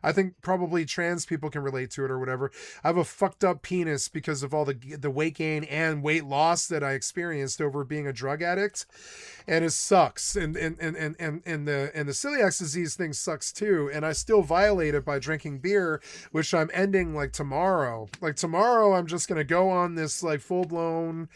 I think probably trans people can relate to it or whatever. I have a fucked up penis because of all the weight gain and weight loss that I experienced over being a drug addict. And it sucks. And the celiac disease thing sucks too. And I still violate it by drinking beer, which I'm ending like tomorrow. Like tomorrow, I'm just going to go on this like full blown,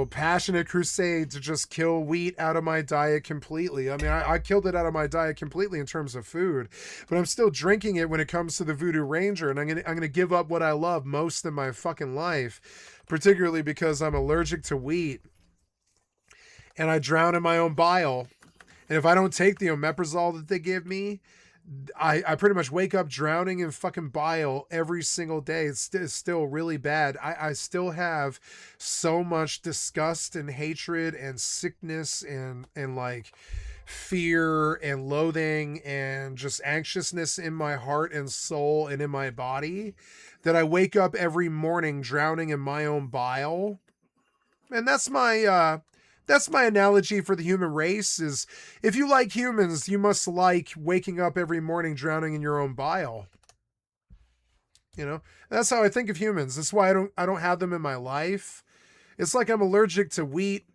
passionate crusade to just kill wheat out of my diet completely. I mean, I killed it out of my diet completely in terms of food, but I'm still drinking it when it comes to the Voodoo Ranger, and I'm gonna give up what I love most in my fucking life, particularly because I'm allergic to wheat, and I drown in my own bile. And if I don't take the omeprazole that they give me, I pretty much wake up drowning in fucking bile every single day. It's still really bad. I still have so much disgust and hatred and sickness and like fear and loathing and just anxiousness in my heart and soul and in my body that I wake up every morning drowning in my own bile. And that's my analogy for the human race is if you like humans, you must like waking up every morning drowning in your own bile. That's how I think of humans. That's why I don't have them in my life. It's like I'm allergic to wheat.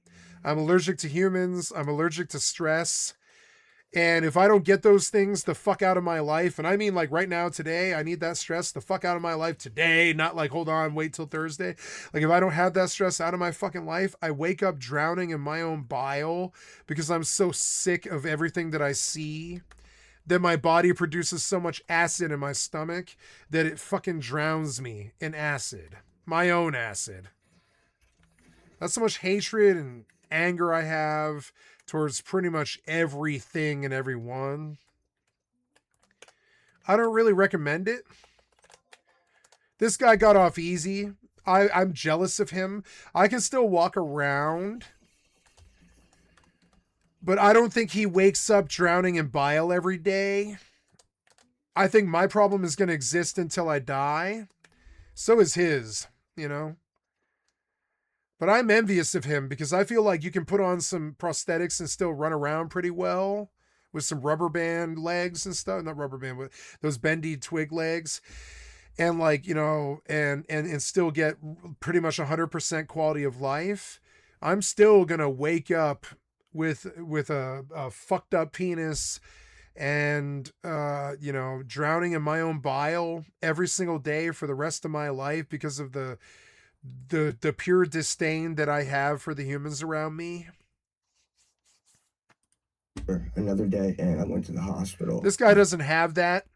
I'm allergic to humans. I'm allergic to stress. And if I don't get those things the fuck out of my life, and I mean like right now, today, I need that stress the fuck out of my life today, not like, hold on, wait till Thursday. Like if I don't have that stress out of my fucking life, I wake up drowning in my own bile because I'm so sick of everything that I see that my body produces so much acid in my stomach that it fucking drowns me in acid, my own acid. That's so much hatred and anger I have towards pretty much everything and everyone. I don't really recommend it. This guy got off easy. I'm jealous of him. I can still walk around, but I don't think he wakes up drowning in bile every day. I think my problem is going to exist until I die. So is his, But I'm envious of him because I feel like you can put on some prosthetics and still run around pretty well with some rubber band legs and stuff. Not rubber band, but those bendy twig legs. And like, and still get pretty much 100% quality of life. I'm still going to wake up with a fucked up penis and, drowning in my own bile every single day for the rest of my life because of the pure disdain that I have for the humans around me. another day, and I went to the hospital. This guy doesn't have that.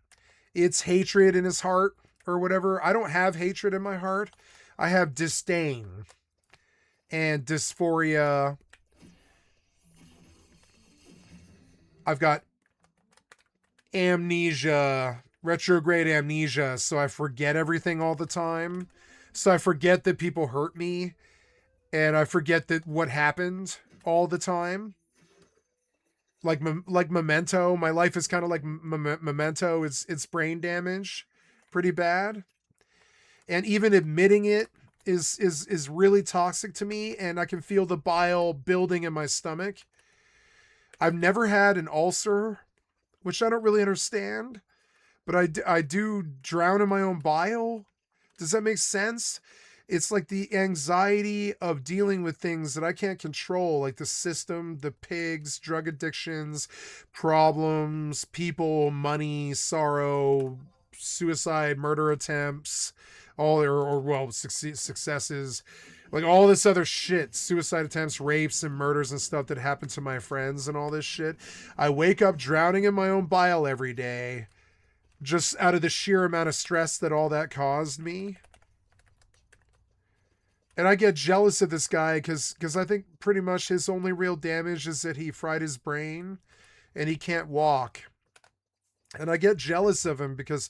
It's hatred in his heart or whatever. I don't have hatred in my heart. I have disdain and dysphoria. I've got amnesia, retrograde amnesia, so I forget everything all the time. So I forget that people hurt me, and I forget that what happened all the time. Like Memento, my life is kind of like Memento. It's brain damage, pretty bad, and even admitting it is really toxic to me, and I can feel the bile building in my stomach. I've never had an ulcer, which I don't really understand, but I do drown in my own bile. Does that make sense? It's like the anxiety of dealing with things that I can't control, like the system, the pigs, drug addictions, problems, people, money, sorrow, suicide, murder attempts, all successes, like all this other shit, suicide attempts, rapes and murders and stuff that happened to my friends and all this shit. I wake up drowning in my own bile every day, just out of the sheer amount of stress that all that caused me. And I get jealous of this guy because I think pretty much his only real damage is that he fried his brain and he can't walk. And I get jealous of him because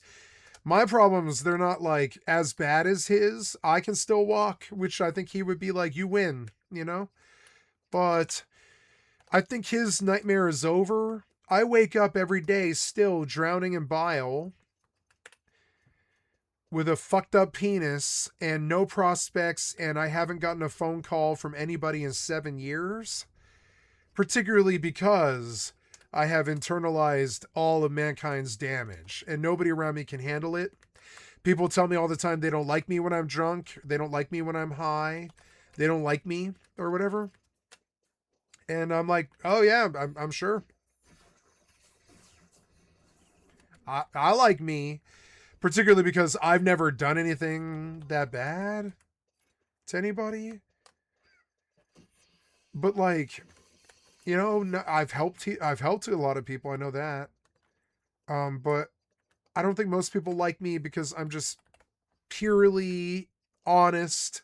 my problems, they're not like as bad as his. I can still walk, which I think he would be like, you win, you know? But I think his nightmare is over. I wake up every day still drowning in bile with a fucked up penis and no prospects, and I haven't gotten a phone call from anybody in 7 years, particularly because I have internalized all of mankind's damage and nobody around me can handle it. People tell me all the time they don't like me when I'm drunk, they don't like me when I'm high, they don't like me or whatever. And I'm like, oh yeah, I'm sure. I like me, particularly because I've never done anything that bad to anybody. But like, you know, I've helped a lot of people. I know that. But I don't think most people like me because I'm just purely honest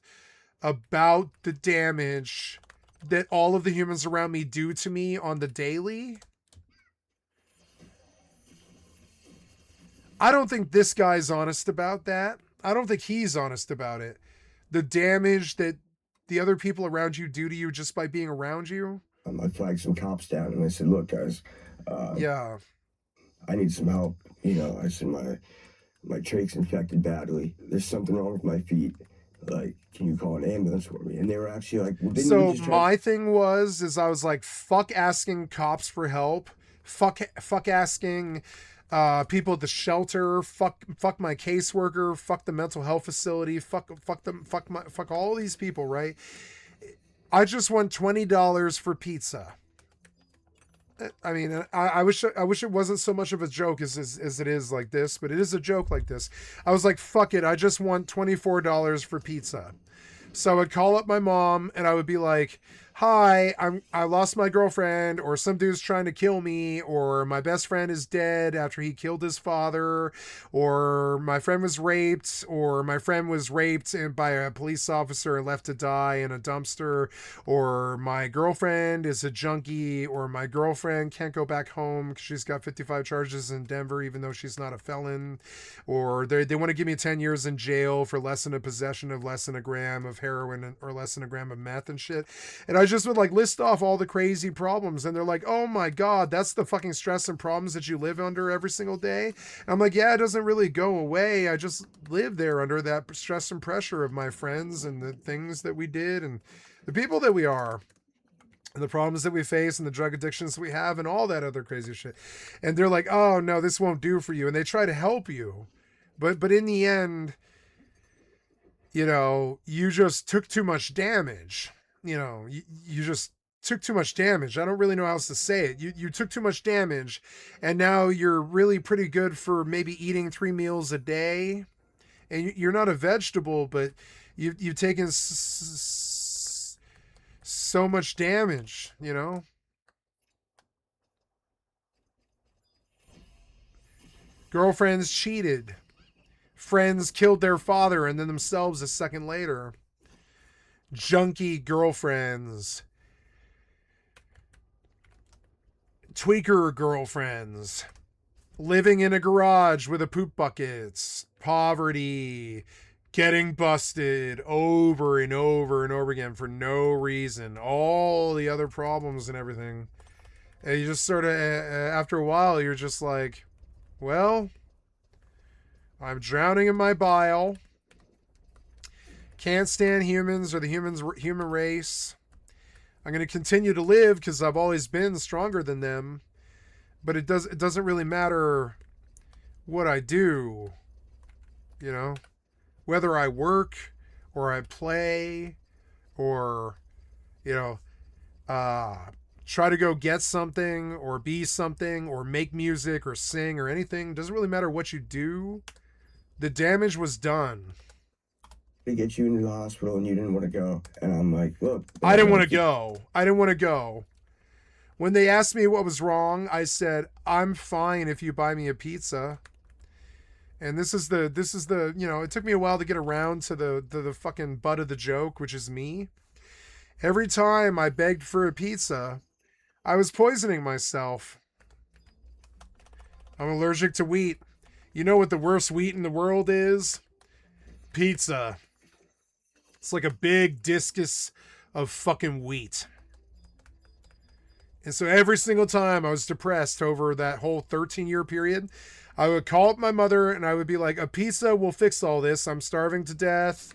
about the damage that all of the humans around me do to me on the daily. I don't think this guy's honest about that. I don't think he's honest about it. The damage that the other people around you do to you just by being around you. I flagged some cops down and I said, look, guys, yeah, I need some help. You know, I said, my trache's infected badly. There's something wrong with my feet. Like, can you call an ambulance for me? And they were actually like, well, so my thing was I was like, fuck asking cops for help. Fuck asking people at the shelter, fuck my caseworker, fuck the mental health facility, fuck all these people, right? I just want $20 for pizza. I mean, I wish it wasn't so much of a joke as it is like this, but it is a joke like this. I was like, fuck it, I just want $24 for pizza. So I would call up my mom and I would be like, hi, I lost my girlfriend, or some dude's trying to kill me, or my best friend is dead after he killed his father, or my friend was raped, by a police officer and left to die in a dumpster, or my girlfriend is a junkie, or my girlfriend can't go back home because she's got 55 charges in Denver even though she's not a felon, or they want to give me 10 years in jail for less than a possession of less than a gram of heroin or less than a gram of meth and shit. And I just would like list off all the crazy problems, and they're like, oh my God, that's the fucking stress and problems that you live under every single day. And I'm like, yeah, it doesn't really go away. I just live there under that stress and pressure of my friends and the things that we did and the people that we are and the problems that we face and the drug addictions we have and all that other crazy shit. And they're like, oh no, this won't do for you. And they try to help you. But in the end, you know, you just took too much damage. You know, you just took too much damage. I don't really know how else to say it. You took too much damage, and now you're really pretty good for maybe eating 3 meals a day, and you're not a vegetable, but you've taken so much damage, you know? Girlfriends cheated. Friends killed their father and then themselves a second later. Junkie girlfriends. Tweaker girlfriends. Living in a garage with a poop bucket. Poverty. Getting busted over and over and over again for no reason. All the other problems and everything. And you just sort of, after a while, you're just like, well, I'm drowning in my bile. Can't stand humans or the human race. I'm going to continue to live because I've always been stronger than them. But it doesn't really matter what I do, you know, whether I work or I play or, you know, try to go get something or be something or make music or sing or anything. It doesn't really matter what you do. The damage was done. They get you into the hospital and you didn't want to go. And I'm like, look. I didn't want to go. I didn't want to go. When they asked me what was wrong, I said, I'm fine if you buy me a pizza. And this is the, you know, it took me a while to get around to the fucking butt of the joke, which is me. Every time I begged for a pizza, I was poisoning myself. I'm allergic to wheat. You know what the worst wheat in the world is? Pizza. It's like a big discus of fucking wheat. And so every single time I was depressed over that whole 13-year period, I would call up my mother and I would be like, a pizza will fix all this. I'm starving to death.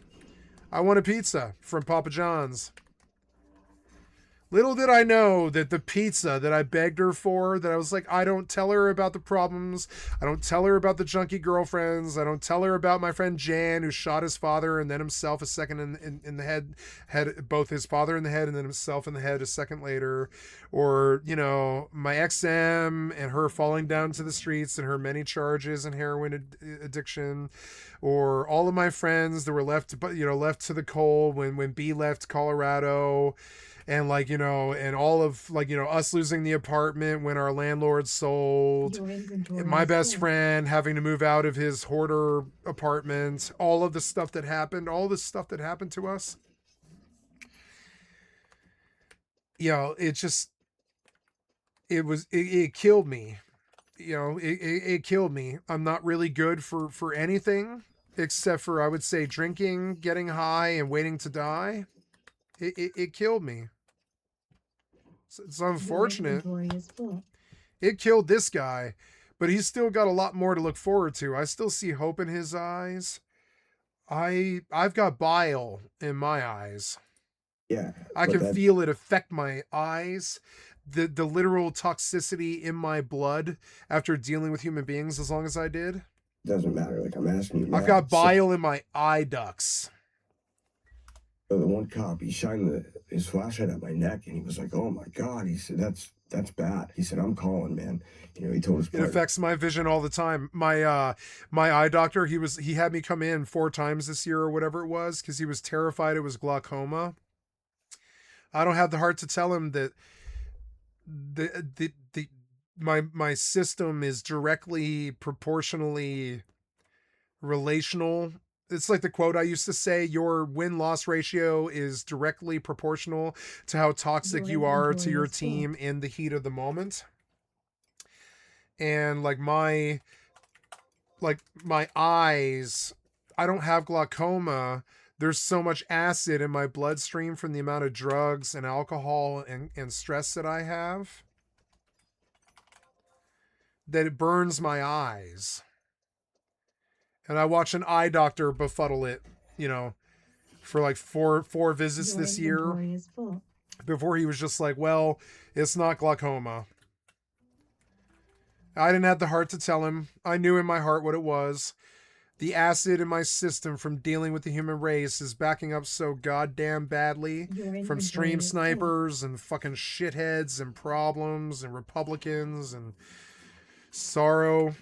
I want a pizza from Papa John's. Little did I know that the pizza that I begged her for, that I was like, I don't tell her about the problems. I don't tell her about the junkie girlfriends. I don't tell her about my friend Jan, who shot his father and then himself a second in the head, had both his father in the head and then himself in the head a second later. Or, you know, my ex-M and her falling down to the streets and her many charges and heroin addiction. Or all of my friends that were left to the cold when B left Colorado. And like, you know, and all of like, you know, us losing the apartment when our landlord sold, my best friend having to move out of his hoarder apartment, all of the stuff that happened, all the stuff that happened to us. You know, it killed me. You know, it killed me. I'm not really good for anything except for, I would say, drinking, getting high and waiting to die. It killed me. It's unfortunate. It killed this guy, but he's still got a lot more to look forward to. I still see hope in his eyes. I've got bile in my eyes. Yeah. I can feel it affect my eyes. The literal toxicity in my blood after dealing with human beings as long as I did. Doesn't matter. Like, I'm asking you. I've got bile in my eye ducts. The one cop, he shined his flashlight at my neck, and he was like, "Oh my God!" He said, "That's bad." He said, "I'm calling, man." You know, he told us. It affects my vision all the time. My eye doctor, he had me come in 4 times this year or whatever it was because he was terrified it was glaucoma. I don't have the heart to tell him that my system is directly proportionally relational. It's like the quote I used to say, your win-loss ratio is directly proportional to how toxic you are to your team in the heat of the moment. And like my eyes, I don't have glaucoma. There's so much acid in my bloodstream from the amount of drugs and alcohol and stress that I have that it burns my eyes. And I watched an eye doctor befuddle it, you know, for like four visits this year before he was just like, well, it's not glaucoma. I didn't have the heart to tell him. I knew in my heart what it was. The acid in my system from dealing with the human race is backing up so goddamn badly from stream snipers and fucking shitheads and problems and Republicans and sorrow.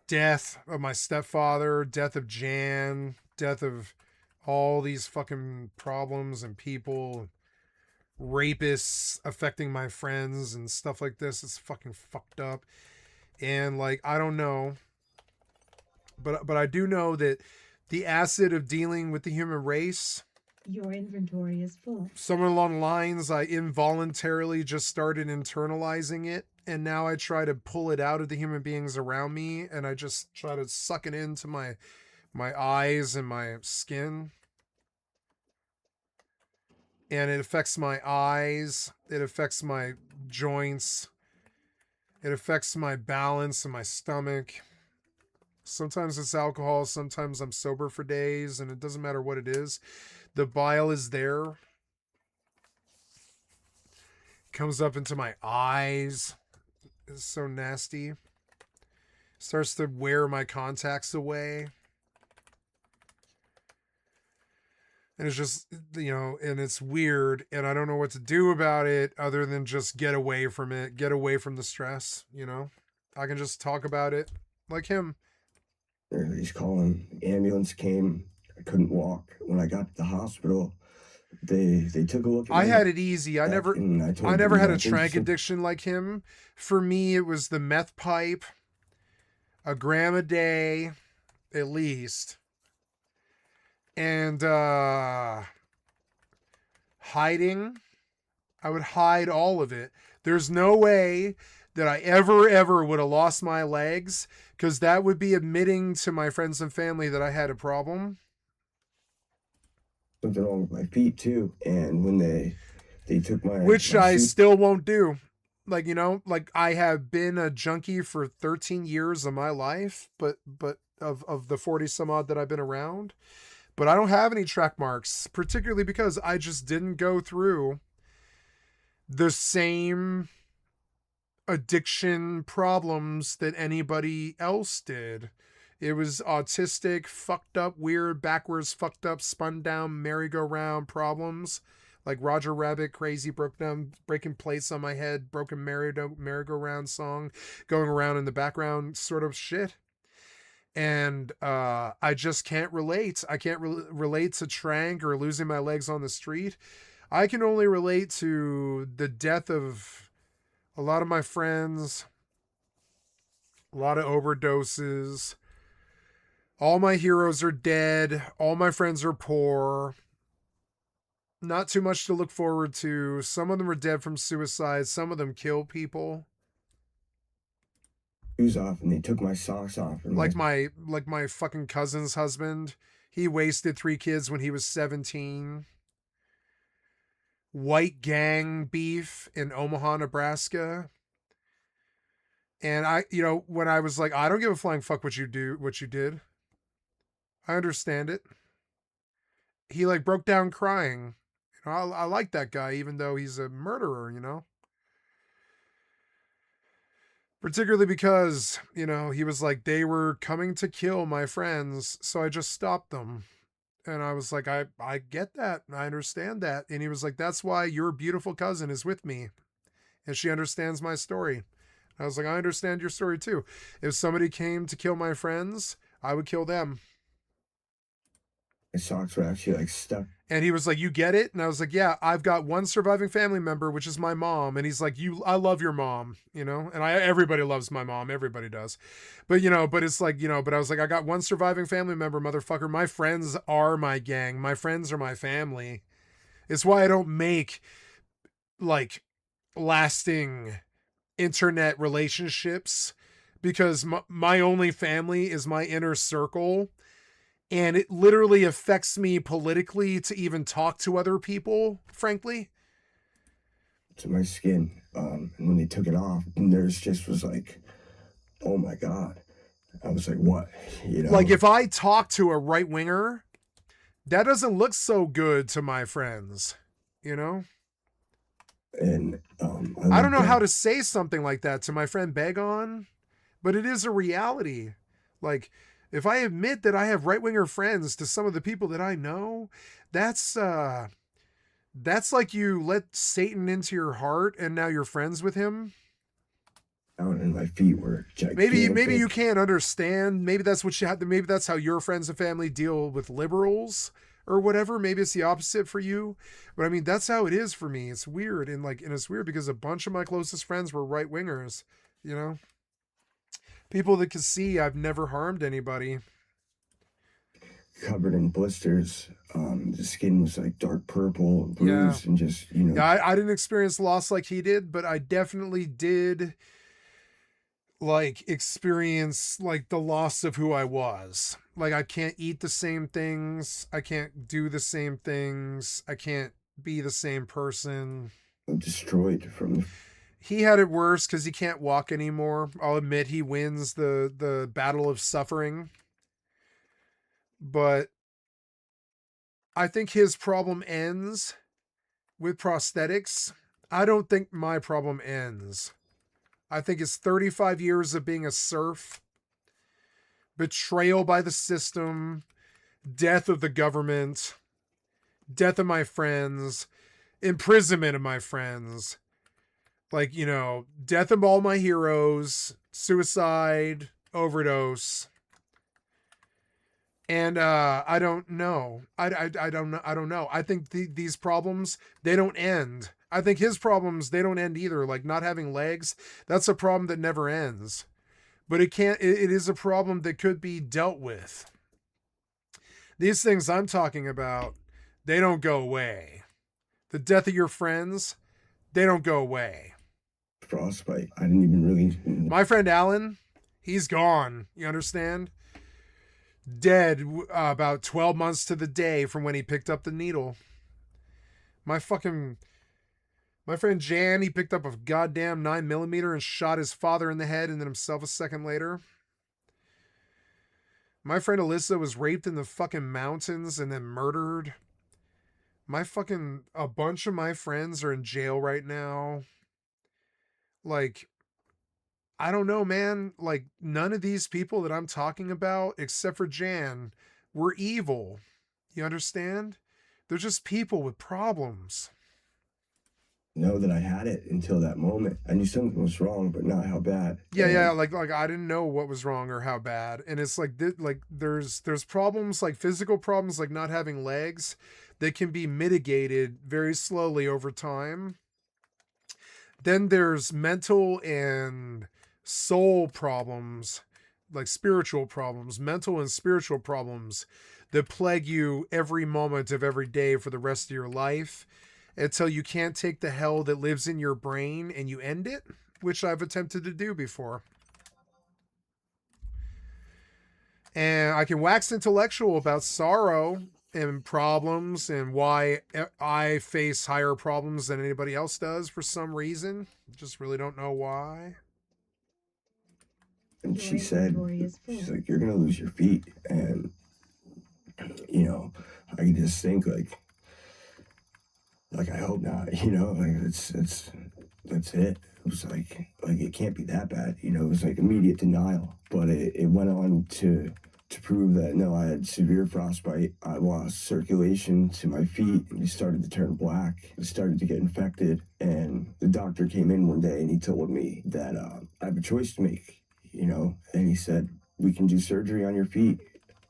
Death of my stepfather, death of Jan, death of all these fucking problems and people, rapists affecting my friends and stuff like this. It's fucking fucked up. And like, I don't know. But I do know that the acid of dealing with the human race, Your inventory is full. somewhere along the lines, I involuntarily just started internalizing it. And now I try to pull it out of the human beings around me. And I just try to suck it into my eyes and my skin. And it affects my eyes. It affects my joints. It affects my balance and my stomach. Sometimes it's alcohol. Sometimes I'm sober for days. And it doesn't matter what it is. The bile is there. Comes up into my eyes. It's so nasty. Starts to wear my contacts away. And it's just, and it's weird. And I don't know what to do about it other than just get away from it. Get away from the stress, I can just talk about it like him. He's calling. Ambulance came. I couldn't walk. When I got to the hospital, they took a look at me. I had it easy. I never had a trank addiction. addiction like him. For me, it was the meth pipe, a gram a day, at least. And hiding. I would hide all of it. There's no way that I ever would have lost my legs, because that would be admitting to my friends and family that I had a problem. Something wrong with my feet too. And when they took my Which my I suit- still won't do. Like, I have been a junkie for 13 years of my life, but of the 40 some odd that I've been around. But I don't have any track marks, particularly because I just didn't go through the same addiction problems that anybody else did. It was autistic, fucked up, weird, backwards, fucked up, spun down, merry-go-round problems. Like Roger Rabbit, crazy, breaking plates on my head, broken merry-go-round song, going around in the background sort of shit. And I just can't relate. I can't relate to trank or losing my legs on the street. I can only relate to the death of a lot of my friends, a lot of overdoses. All my heroes are dead. All my friends are poor. Not too much to look forward to. Some of them are dead from suicide. Some of them kill people. shoes off and they took my socks off. And Like my fucking cousin's husband. He wasted 3 kids when he was 17. White gang beef in Omaha, Nebraska. And when I was like, I don't give a flying fuck what you did. I understand it. He broke down crying. I like that guy, even though he's a murderer, Particularly because, he was like, they were coming to kill my friends, so I just stopped them. And I was like, I get that. I understand that. And he was like, that's why your beautiful cousin is with me. And she understands my story. I was like, I understand your story too. If somebody came to kill my friends, I would kill them. my socks were actually stuck. And he was like, you get it? And I was like, yeah, I've got one surviving family member, which is my mom. And he's like, I love your mom, and everybody loves my mom. Everybody does. But, but it's like, but I was like, I got one surviving family member, motherfucker. My friends are my gang. My friends are my family. It's why I don't make lasting internet relationships, because my only family is my inner circle. And it literally affects me politically to even talk to other people, frankly. To my skin. And when they took it off, theirs just was like, oh my God. I was like, what? Like, if I talk to a right winger, that doesn't look so good to my friends, And I don't know how to say something like that to my friend Begon, but it is a reality. Like, if I admit that I have right-winger friends to some of the people that I know, that's like you let Satan into your heart and now you're friends with him. And my feet were gigantic. Maybe you can't understand. Maybe that's what you have to, maybe that's how your friends and family deal with liberals or whatever. Maybe it's the opposite for you. But I mean, that's how it is for me. It's weird. And it's weird because a bunch of my closest friends were right-wingers, People that could see, I've never harmed anybody. Covered in blisters. The skin was like dark purple, bruised, and just, you know. Yeah, I didn't experience loss like he did, but I definitely did like experience like the loss of who I was. Like I can't eat the same things, I can't do the same things, I can't be the same person. I'm destroyed from. He had it worse because he can't walk anymore. I'll admit he wins the battle of suffering. But I think his problem ends with prosthetics. I don't think my problem ends. I think it's 35 years of being a serf, betrayal by the system, death of the government, death of my friends, imprisonment of my friends, like, you know, death of all my heroes, suicide, overdose. And I don't know. I don't know. I don't know. I think these problems, they don't end. I think his problems, they don't end either. Like not having legs, that's a problem that never ends. But it is a problem that could be dealt with. These things I'm talking about, they don't go away. The death of your friends, they don't go away. Frostbite. I didn't even really. My friend Alan, he's gone. You understand? Dead about 12 months to the day from when he picked up the needle. My friend Jan, he picked up a goddamn 9mm and shot his father in the head and then himself a second later. My friend Alyssa was raped in the fucking mountains and then murdered. A bunch of my friends are in jail right now. Like, I don't know, man. Like, none of these people that I'm talking about, except for Jan, were evil. You understand? They're just people with problems. Know that I had it until that moment. I knew something was wrong, but not how bad. Yeah. Like I didn't know what was wrong or how bad. And it's like there's problems, like physical problems, like not having legs, that can be mitigated very slowly over time. Then there's mental and soul problems, like spiritual problems, mental and spiritual problems that plague you every moment of every day for the rest of your life until you can't take the hell that lives in your brain and you end it, which I've attempted to do before. And I can wax intellectual about sorrow and problems and why I face higher problems than anybody else does for some reason. Just really don't know why. And she said, she's like, you're going to lose your feet. And, you know, I can just think like, I hope not, you know, like that's it. It was like it can't be that bad, you know. It was like immediate denial, but it went on to prove that no, I had severe frostbite. I lost circulation to my feet, and they started to turn black. It started to get infected, and the doctor came in one day and he told me that I have a choice to make, you know. And he said, we can do surgery on your feet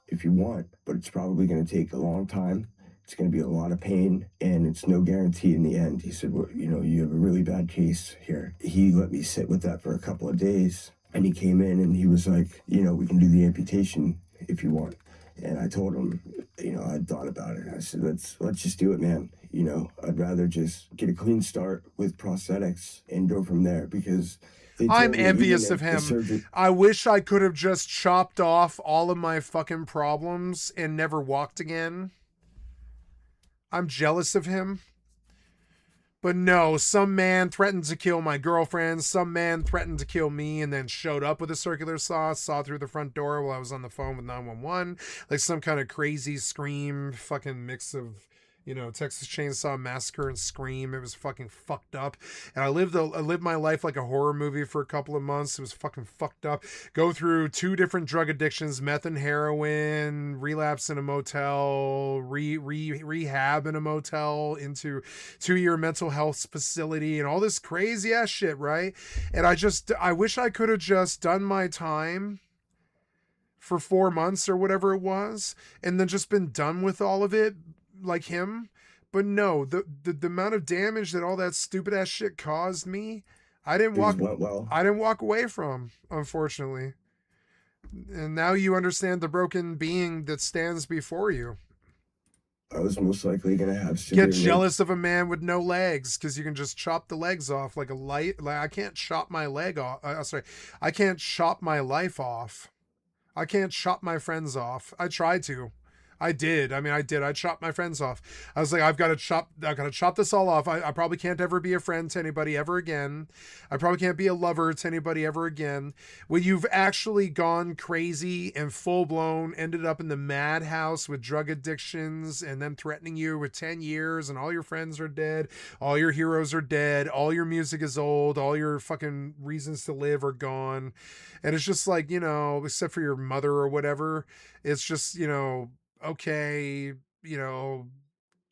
if you want, but it's probably going to take a long time. It's going to be a lot of pain, and it's no guarantee in the end. He said, well, you know, you have a really bad case here. He let me sit with that for a couple of days, and he came in and he was like, you know, we can do the amputation if you want. And I told him, you know, I'd thought about it. I said, let's just do it, man. You know, I'd rather just get a clean start with prosthetics and go from there, because I'm envious of him. I wish I could have just chopped off all of my fucking problems and never walked again. I'm jealous of him. But no, some man threatened to kill my girlfriend. Some man threatened to kill me and then showed up with a circular saw through the front door while I was on the phone with 911. Like some kind of crazy Scream fucking mix of, you know, Texas Chainsaw Massacre and Scream. It was fucking fucked up. And I lived my life like a horror movie for a couple of months. It was fucking fucked up. Go through 2 different drug addictions, meth and heroin, relapse in a motel, rehab in a motel, into 2-year mental health facility, and all this crazy ass shit, right? And I wish I could have just done my time for 4 months or whatever it was, and then just been done with all of it, like him. But no, the amount of damage that all that stupid ass shit caused me, I didn't walk away from, unfortunately. And now you understand the broken being that stands before you. I was most likely going to have severe Get jealous of a man with no legs because you can just chop the legs off like a light. Like, I can't chop my leg off. Sorry, I can't chop my life off. I can't chop my friends off. I tried to. I did. I mean, I did. I chopped my friends off. I was like, I've got to chop this all off. I probably can't ever be a friend to anybody ever again. I probably can't be a lover to anybody ever again. When you've actually gone crazy and full blown, ended up in the madhouse with drug addictions and them threatening you with 10 years and all your friends are dead. All your heroes are dead. All your music is old. All your fucking reasons to live are gone. And it's just like, except for your mother or whatever, it's just, okay,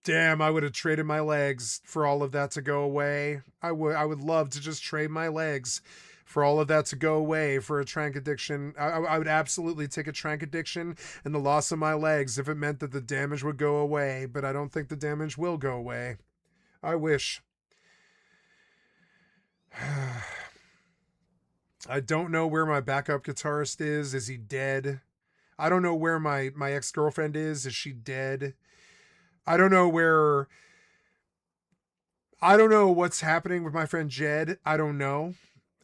damn, I would have traded my legs for all of that to go away. I would love to just trade my legs for all of that to go away for a trank addiction. I would absolutely take a trank addiction and the loss of my legs if it meant that the damage would go away, but I don't think the damage will go away. I wish. I don't know where my backup guitarist is. Is he dead? I don't know where my ex-girlfriend is. Is she dead? I don't know what's happening with my friend Jed. I don't know.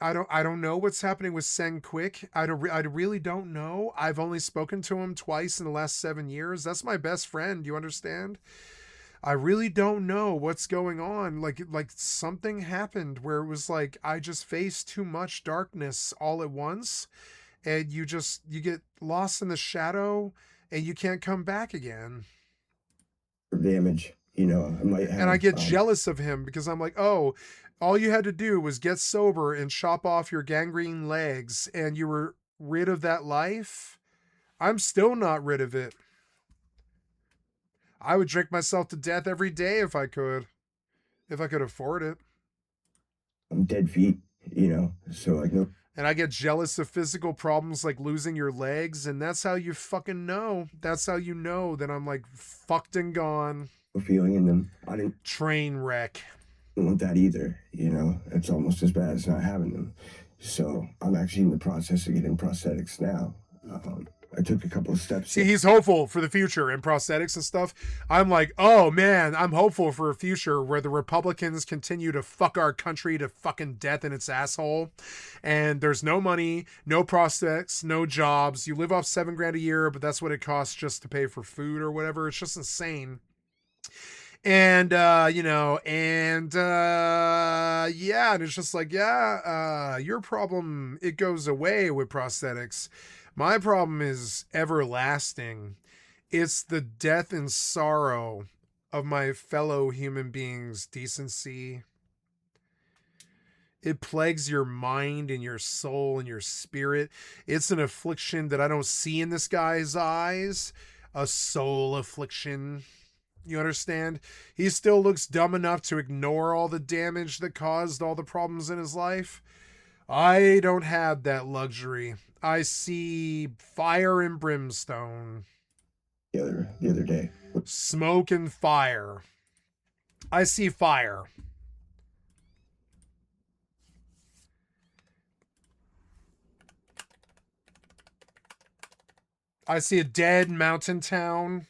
I don't know what's happening with Seng Quick. I really don't know. I've only spoken to him twice in the last 7 years. That's my best friend. You understand? I really don't know what's going on. Like something happened where it was like I just faced too much darkness all at once. And you get lost in the shadow and you can't come back again. damage. I might have. And I get jealous of him because I'm like, oh, all you had to do was get sober and chop off your gangrene legs and you were rid of that life. I'm still not rid of it. I would drink myself to death every day if I could afford it. I'm dead feet, so like no. And I get jealous of physical problems like losing your legs. And that's how you fucking know. That's how you know that I'm like fucked and gone. Feeling in them. I didn't. Train wreck. Want that either. It's almost as bad as not having them. So I'm actually in the process of getting prosthetics now. I took a couple of steps. See, he's hopeful for the future in prosthetics and stuff. I'm like, oh man, I'm hopeful for a future where the Republicans continue to fuck our country to fucking death in its asshole. And there's no money, no prospects, no jobs. You live off $7,000 a year, but that's what it costs just to pay for food or whatever. It's just insane. And, yeah, and it's just like, your problem, it goes away with prosthetics. My problem is everlasting. It's the death and sorrow of my fellow human beings' decency. It plagues your mind and your soul and your spirit. It's an affliction that I don't see in this guy's eyes. A soul affliction. You understand? He still looks dumb enough to ignore all the damage that caused all the problems in his life. I don't have that luxury. I see fire and brimstone. The other day. Smoke and fire. I see fire. I see a dead mountain town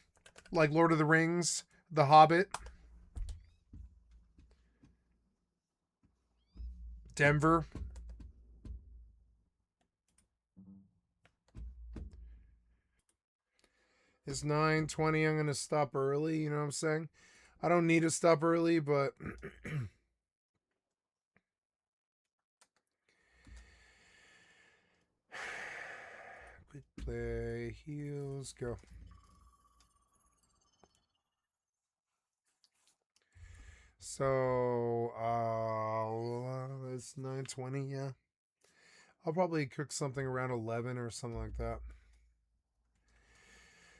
like Lord of the Rings, The Hobbit. Denver. It's 9:20. I'm going to stop early. You know what I'm saying? I don't need to stop early, but quick play, heels, go. So, it's 9:20, yeah. I'll probably cook something around 11 or something like that.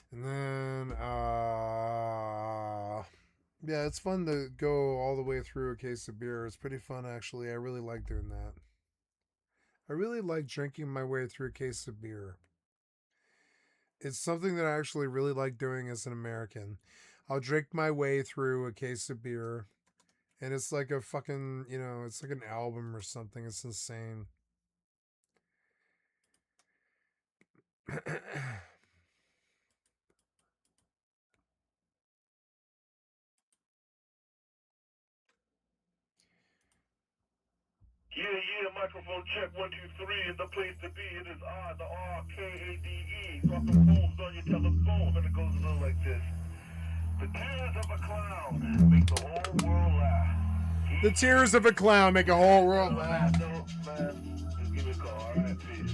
And then, yeah, it's fun to go all the way through a case of beer. It's pretty fun, actually. I really like doing that. I really like drinking my way through a case of beer. It's something that I actually really like doing as an American. I'll drink my way through a case of beer. And it's like a fucking, it's like an album or something. It's insane. Yeah, microphone check, 1, 2, 3, and the place to be, it is I, the R-K-A-D-E, dropping phones on your telephone, and it goes a little like this. The tears of a clown make the whole world laugh. The tears of a clown make a whole world laugh. No, man, just give me a call, alright, peace.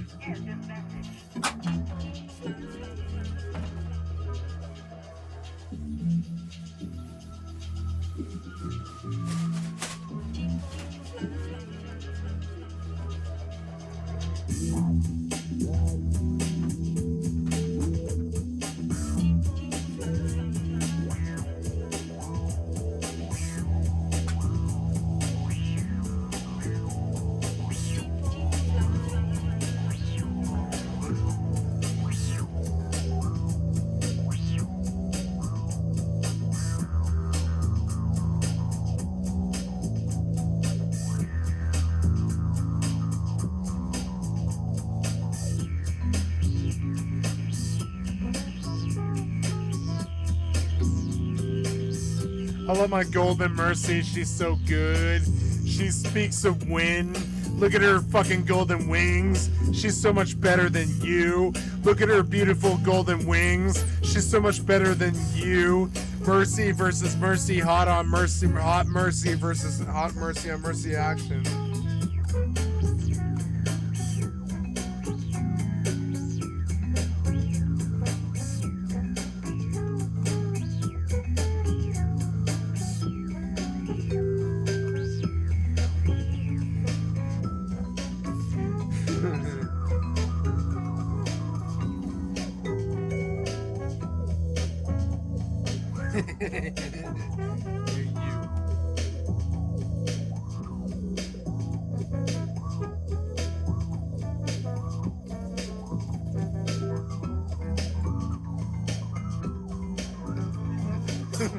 I love my Golden Mercy. She's so good. She speaks of wind. Look at her fucking golden wings. She's so much better than you. Look at her beautiful golden wings. She's so much better than you. Mercy versus Mercy. Hot on Mercy. Hot Mercy versus Hot Mercy on Mercy Action.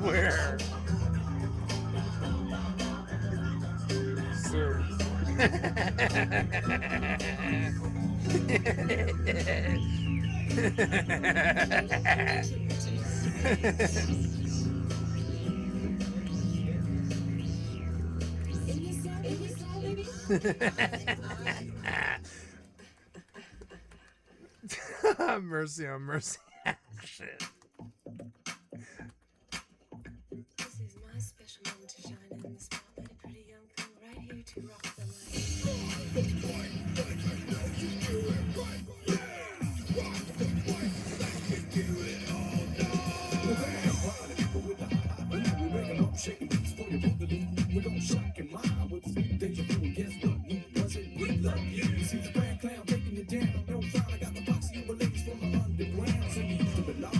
Where? Sir. Mercy on Mercy Action. This is my special moment to shine in the spotlight. A pretty young thing right here to rock the mic. We're gonna shock your mind with sweet deja vu. Guess what? We wasn't, we love you. You see the bad clown taking you down. No fire, I got the box of you ladies from the underground. So you used to belong.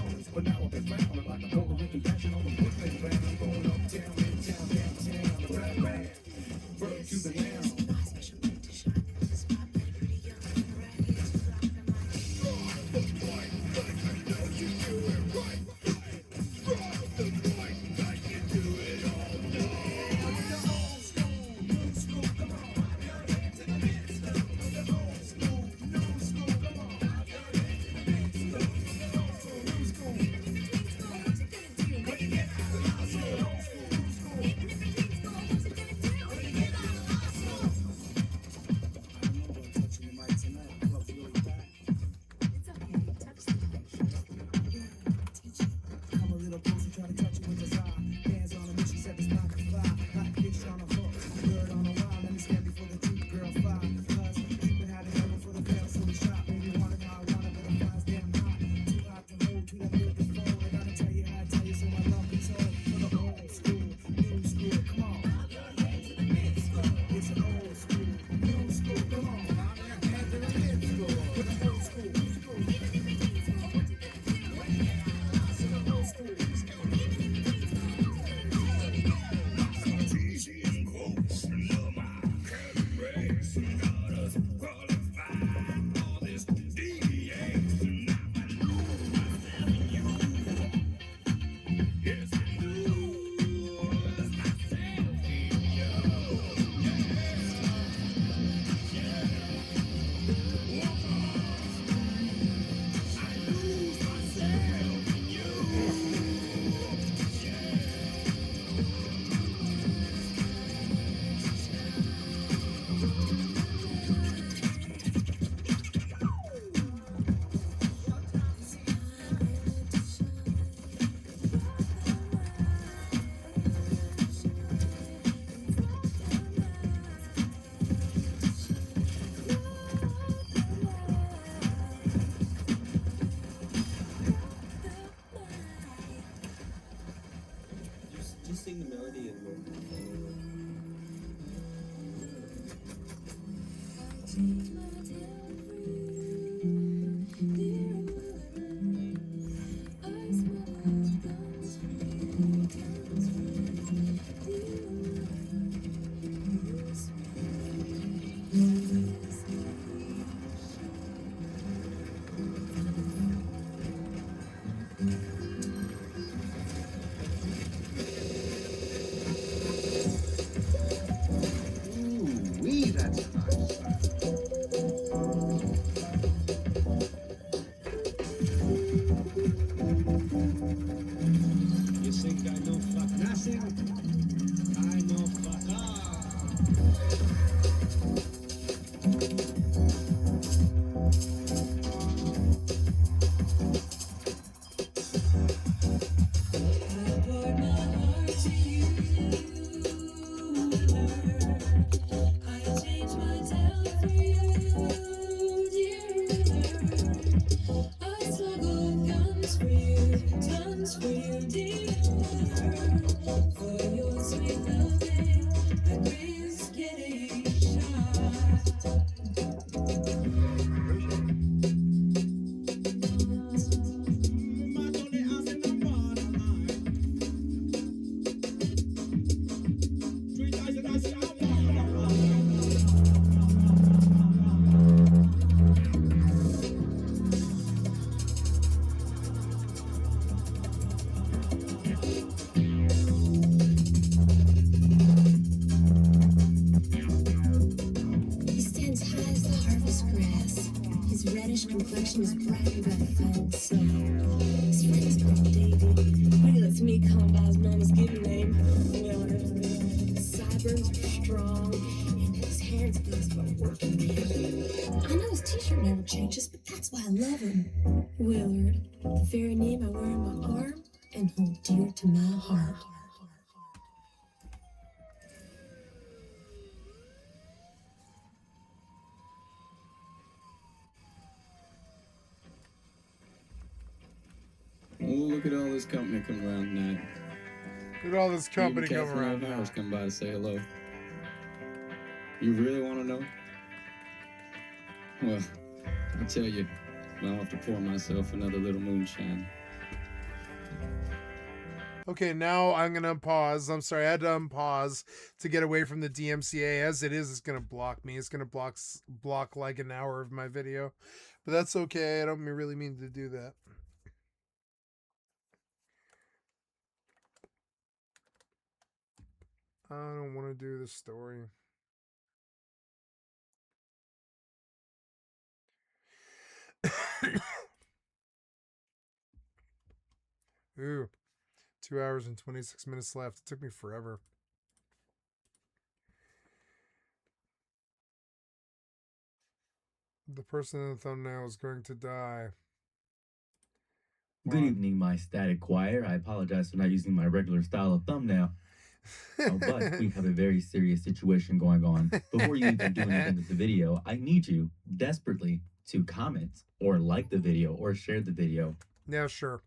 just sing the melody and we'll follow it. Ooh-wee, that's nice. You think I know fuck nothing? I know fuck all. He stands high as the harvest grass. His reddish complexion is brightened by the falling sun. His friends call him Davy, but he lets me call him by his mama's given name, Willard. His sideburns are strong, and his hands blessed by working man. I know his t-shirt never changes, but that's why I love him. Willard, the very name I wear on my arm and hold dear to my heart. Oh, look at all this company coming around tonight. Look at all this company Even coming Catherine around O'Hara's now. come by to say hello. You really want to know? Well, I'll tell you. I'll have to pour myself another little moonshine. Okay, now I'm gonna pause. I'm sorry, I had to unpause to get away from the DMCA. As it is, it's gonna block me. It's gonna block like an hour of my video, but that's okay. I don't really mean to do that. I don't want to do this story. Ooh, 2 hours and 26 minutes left. It took me forever. The person in the thumbnail is going to die. Good evening, my static choir. I apologize for not using my regular style of thumbnail. But we have a very serious situation going on. Before you even do anything with the video, I need you desperately to comment or like the video or share the video. Yeah, sure.